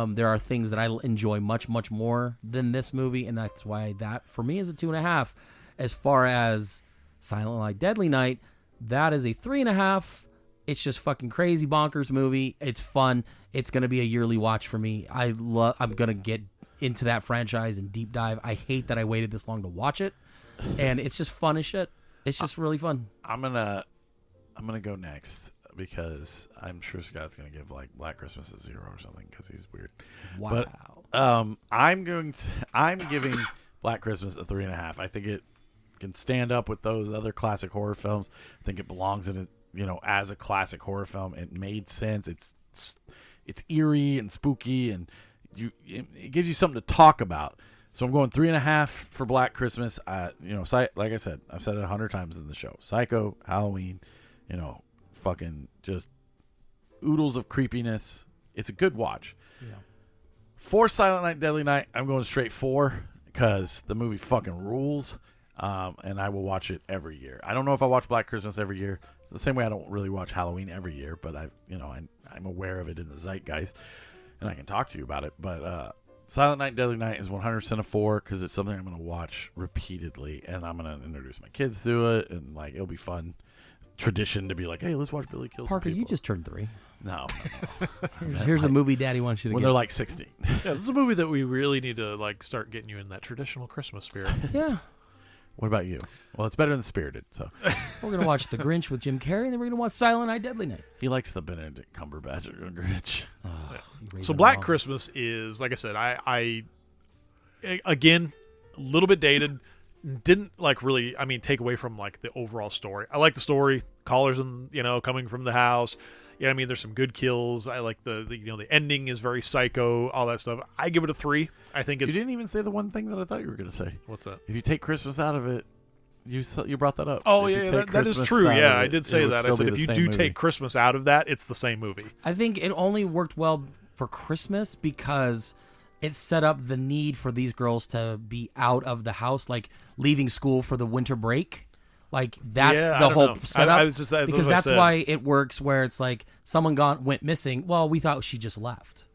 There are things that I enjoy much, much more than this movie, and that's why that for me is a 2.5. As far as Silent Night, Deadly Night, that is a 3.5. It's just fucking crazy bonkers movie. It's fun. It's gonna be a yearly watch for me. I'm gonna get into that franchise and deep dive. I hate that I waited this long to watch it, and it's just fun as shit. It's just really fun. I'm gonna go next because I'm sure Scott's gonna give like Black Christmas a 0 or something because he's weird. Wow. But I'm giving Black Christmas a 3.5. I think it can stand up with those other classic horror films. I think it belongs in it, as a classic horror film. It made sense. It's eerie and spooky, and it gives you something to talk about. So I'm going 3.5 for Black Christmas. Like I said, I've said it 100 times in the show. Psycho, Halloween, fucking just oodles of creepiness. It's a good watch. Yeah. For Silent Night, Deadly Night, I'm going straight 4 because the movie fucking rules, and I will watch it every year. I don't know if I watch Black Christmas every year. The same way I don't really watch Halloween every year, but I'm aware of it in the zeitgeist, and I can talk to you about it. But Silent Night, Deadly Night is 100% a 4 because it's something I'm going to watch repeatedly, and I'm going to introduce my kids to it, and like it'll be fun. Tradition to be like, hey, let's watch Billy kill some Parker, people. you just turned 3. No. Here's a movie Daddy wants you to When get. they're like 16. Yeah, this is a movie that we really need to like start getting you in that traditional Christmas spirit. Yeah. What about you? Well, it's better than Spirited, so. We're going to watch The Grinch with Jim Carrey, and then we're going to watch Silent Night, Deadly Night. He likes the Benedict Cumberbatch Grinch. You raised So it Black wrong. Christmas is, like I said, I again, a little bit dated. Didn't really take away from like the overall story. I like the story, callers and coming from the house. Yeah, there's some good kills. I like the ending is very psycho, all that stuff. I give it a 3. I think You it's didn't even say the one thing that I thought you were going to say. what's that? If you take Christmas out of it, you brought that up. Oh If you yeah, take that is Christmas true. out Yeah, of I it, did it say would that. I still said be if the you same do movie. take Christmas out of that, it's the same movie. I think it only worked well for Christmas because it set up the need for these girls to be out of the house, like leaving school for the winter break. Like that's Yeah, I the don't whole know. setup. I was just that because was what I that's said. why it works. Where it's like someone went missing. Well, we thought she just left.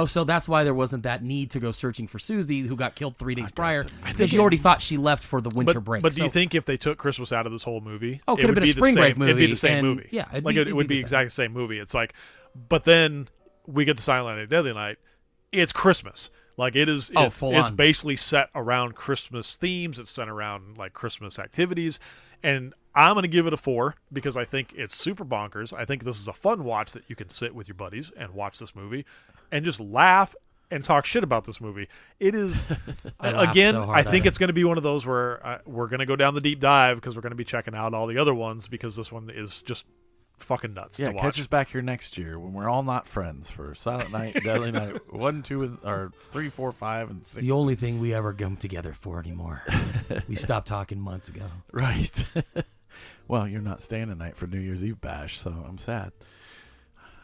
So that's why there wasn't that need to go searching for Susie, who got killed 3 days prior, because you already thought she left for the winter break. But do you So- think if they took Christmas out of this whole movie, Oh, it could've would been a be the spring break same- It'd be movie, the same and- movie. yeah, it'd like be- it it'd would be be the exactly the same movie. It's like, but then we get to Silent Night, Deadly Night. It's Christmas. Like it is. Oh, It's, full it's on. basically set around Christmas themes. It's set around like Christmas activities, and I'm going to give it a 4 because I think it's super bonkers. I think this is a fun watch that you can sit with your buddies and watch this movie and just laugh and talk shit about this movie. It is, I laughed again, so hard I at think it. it's going to be one of those where we're going to go down the deep dive because we're going to be checking out all the other ones because this one is just fucking nuts Yeah, to watch. catch us back here next year when we're all not friends for Silent Night, Deadly Night 1, 2, or 3, 4, 5, and 6. the only thing we ever come together for anymore. We stopped talking months ago. Right. Well, you're not staying tonight for New Year's Eve bash, so I'm sad.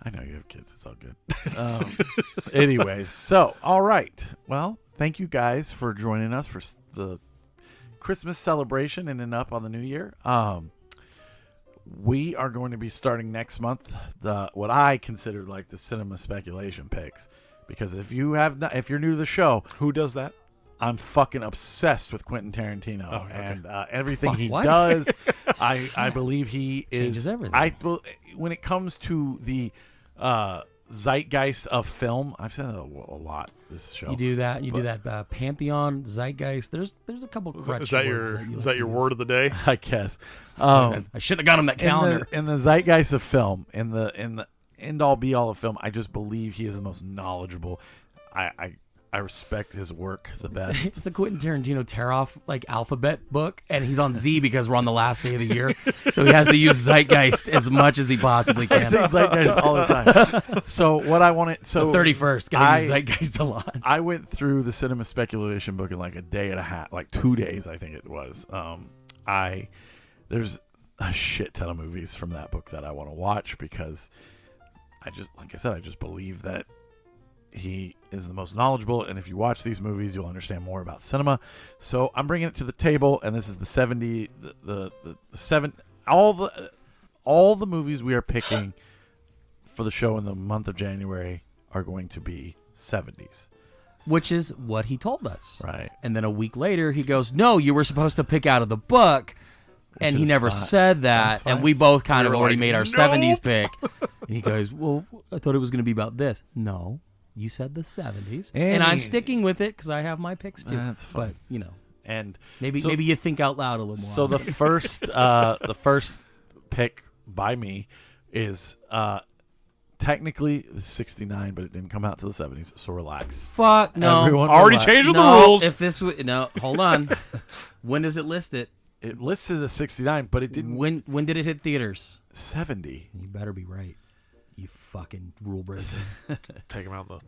I know you have kids. It's all good. Anyways, so, all right. Well, thank you guys for joining us for the Christmas celebration and then up on the New Year. We are going to be starting next month what I consider like the cinema speculation picks, because if you're new to the show, Who does that? I'm fucking obsessed with Quentin Tarantino, okay. and everything he what? does. I believe he Changes is everything. when it comes to the zeitgeist of film, I've said it a lot this show. You do that. You do that. Pantheon, zeitgeist. There's a couple crutch Is that words your you is like that your to word use. of the day? I guess. I shouldn't have got him that calendar. In the zeitgeist of film, in the end all be all of film, I just believe he is the most knowledgeable. I respect his work the best. It's a Quentin Tarantino tear-off like alphabet book, and he's on Z because we're on the last day of the year, so he has to use zeitgeist as much as he possibly I say can. zeitgeist all the time. So what I wanted, The so 31st, gotta use zeitgeist a lot. I went through the cinema speculation book in like a day and a half, like 2 days, I think it was. There's a shit ton of movies from that book that I want to watch because I just believe that he is the most knowledgeable, and if you watch these movies, you'll understand more about cinema. So I'm bringing it to the table, and this is the 70, all the movies we are picking for the show in the month of January are going to be 70s. Which is what he told us. Right. And then a week later, he goes, "No, you were supposed to pick out of the book." And he is never fine. said that. That's fine. And we both kind of were already like, made our "Nope." 70s pick. And he goes, "Well, I thought it was going to be about this." No, you said the 70s. And I'm sticking with it because I have my picks too. That's fine. But, you know, And maybe so- you think out loud a little more. So the first pick by me is technically 69, but it didn't come out to the 70s, so relax. Fuck, no. Everyone Already relax. changed the No, rules. if this was, no, hold on. When does it list it? It listed as 69, but it didn't. When did it hit theaters? 70. You better be right. You fucking rule breaker. Take him out in the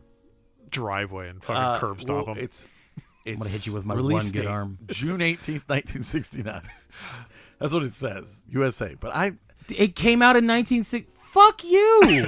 driveway and fucking curb stop him. It's I'm gonna hit you with my release one good date, arm. June 18th, 1969. That's what it says, USA. But It came out in 1960. Fuck you.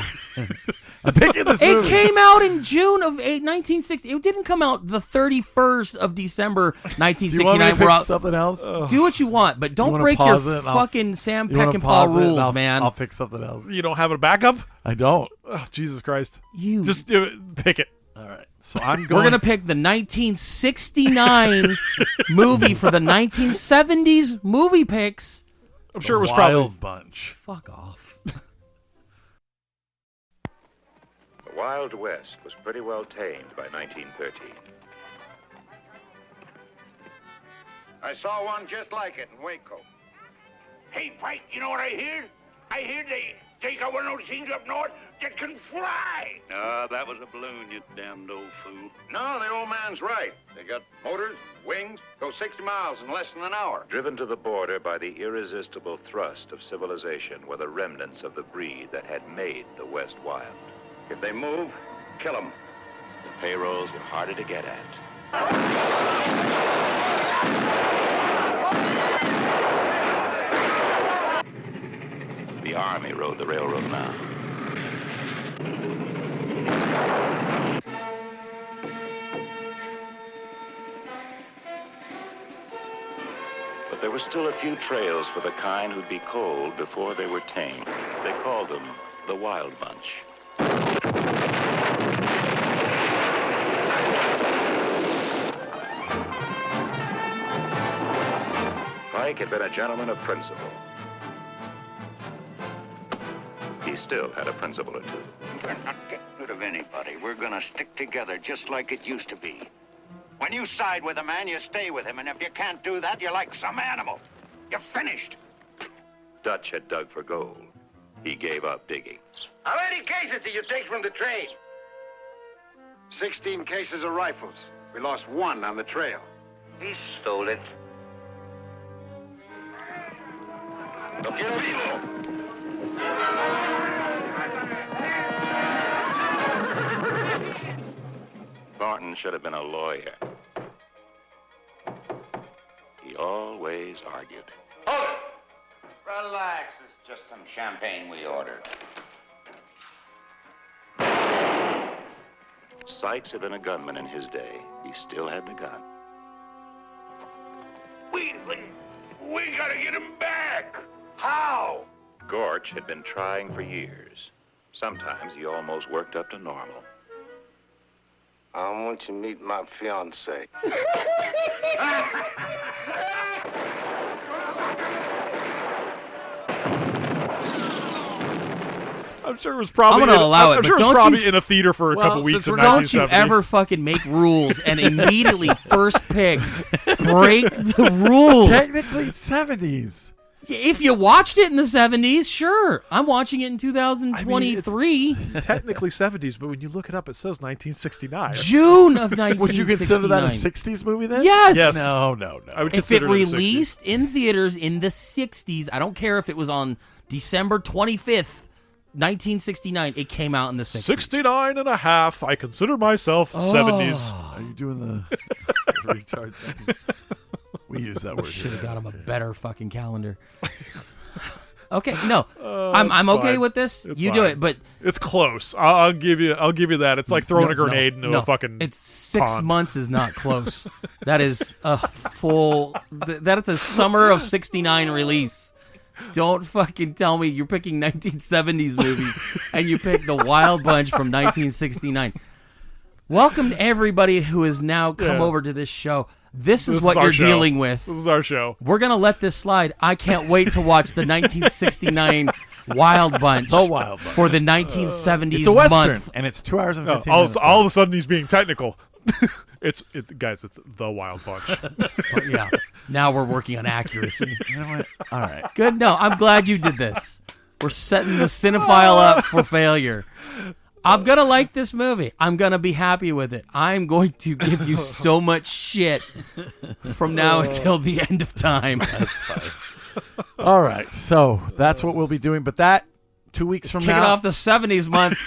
I'm picking this It movie. came out in June of 1960. It didn't come out the 31st of December, Do you want me to 1969. pick something else? Do what you want, but don't wanna break your pause it and I'll- fucking Sam You wanna Peckinpah pause it and rules, I'll- man. I'll pick something else. You don't have a backup? I don't. Oh, Jesus Christ. You. Just do it. Pick it. All right. So I'm going. We're gonna pick the 1969 movie for the 1970s movie picks. I'm sure it was Wild probably Bunch. Fuck off. The Wild West was pretty well tamed by 1913. I saw one just like it in Waco. Hey, Pike, you know what I hear? I hear they got one of those things up north that can fly. That was a balloon, you damned old fool. No, the old man's right. They got motors, wings, go 60 miles in less than an hour. Driven to the border by the irresistible thrust of civilization were the remnants of the breed that had made the West wild. If they move, kill them. The payrolls were harder to get at. The Army rode the railroad now. But there were still a few trails for the kind who'd be cold before they were tamed. They called them the Wild Bunch. Pike had been a gentleman of principle. He still had a principle or two. We're not getting rid of anybody. We're gonna stick together just like it used to be. When you side with a man, you stay with him, and if you can't do that, you're like some animal. You're finished. Dutch had dug for gold. He gave up digging. How many cases did you take from the train? 16 cases of rifles. We lost one on the trail. He stole it. Lo quiero vivo! Thornton should have been a lawyer. He always argued. Hold it! Relax. It's just some champagne we ordered. Sykes had been a gunman in his day. He still had the gun. We gotta get him back. How? Gorch had been trying for years. Sometimes he almost worked up to normal. I want you to meet my fiancée. I'm sure it was probably. I'm gonna allow it, I'm but sure it was don't probably you in a theater for a couple weeks in Don't you 1970. ever fucking make rules and immediately first pick break the rules. Technically, it's 70s. If you watched it in the 70s, sure. I'm watching it in 2023. Technically 70s, but when you look it up, it says 1969. June of 1969. Would you consider that a 60s movie then? Yes. Yes. No. I would If it consider a 60s. released in theaters in the 60s, I don't care if it was on December 25th, 1969, it came out in the 60s. 69 and a half. I consider myself 70s. Are you doing the retard thing? We use that word. Should have got him a better fucking calendar. Okay, no, I'm okay fine. with this. It's you do fine. it, but It's close. I'll give you that. It's like throwing a grenade into no. a fucking. It's 6 pond. months is not close. That is a full. That's a summer of '69 release. Don't fucking tell me you're picking 1970s movies and you pick The Wild Bunch from 1969. Welcome to everybody who has now come over to this show. This is what our you're show. dealing with. This is our show. We're going to let this slide. I can't wait to watch the 1969 Wild Bunch. The Wild Bunch. For the 1970s It's a Western, month. and it's 2 hours and No, 15 all minutes. of a sudden he's being technical. It's guys. It's the Wild Bunch. Yeah. Now we're working on accuracy. You know what? All right. Good. No, I'm glad you did this. We're setting the cinephile up for failure. I'm going to like this movie. I'm going to be happy with it. I'm going to give you so much shit from now until the end of time. That's fine. All right. So that's what we'll be doing. But that 2 weeks from Kicking now. off the 70s month.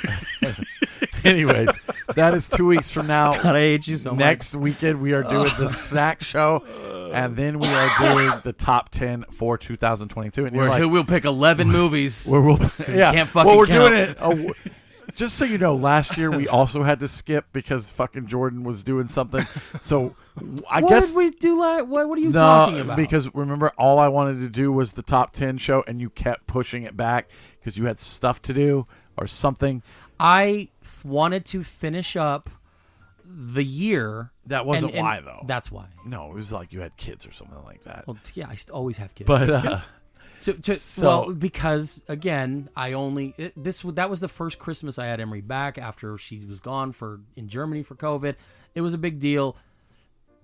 Anyways, that is 2 weeks from now. God, I hate you so much. Next weekend, we are doing the snack show, and then we are doing the top 10 for 2022. And you're Where like, we'll pick 11 movies. where we'll, yeah. can't fucking well, we're count. doing it. Just so you know, last year we also had to skip because fucking Jordan was doing something. So I what guess did we do? What are you no, talking about? because remember, all I wanted to do was the top 10 show, and you kept pushing it back because you had stuff to do or something. I wanted to finish up the year. That wasn't and why, though. That's why. No, it was like you had kids or something like that. Well, yeah, I always have kids. But well, because again, that was the first Christmas I had Emery back after she was gone in Germany for COVID. It was a big deal.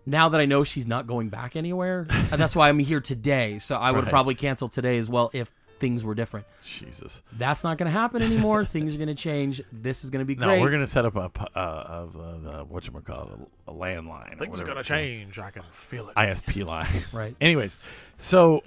Now that I know she's not going back anywhere, and that's why I'm here today. So I would have probably canceled today as well if things were different. Jesus, that's not going to happen anymore. Things are going to change. This is going to be great. No, we're going to set up a landline. Things are going to change. I can feel it. ISP line. Right. Anyways, so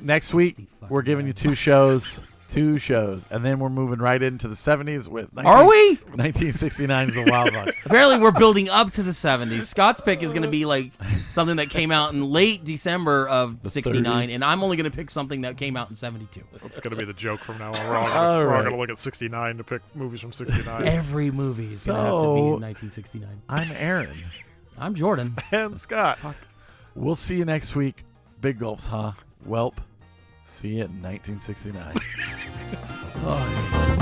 next week we're giving you two shows, and then we're moving right into the 70s with. Are we? 1969 is the Wild Bunch. Apparently, we're building up to the 70s. Scott's pick is going to be like something that came out in late December of 69, and I'm only going to pick something that came out in 72. That's going to be the joke from now on. We're all going to look at 69 to pick movies from 69. Every movie is going to have to be in 1969. I'm Aaron. I'm Jordan. And Scott. Fuck. We'll see you next week. Big gulps, huh? Welp. See you in 1969. Oh,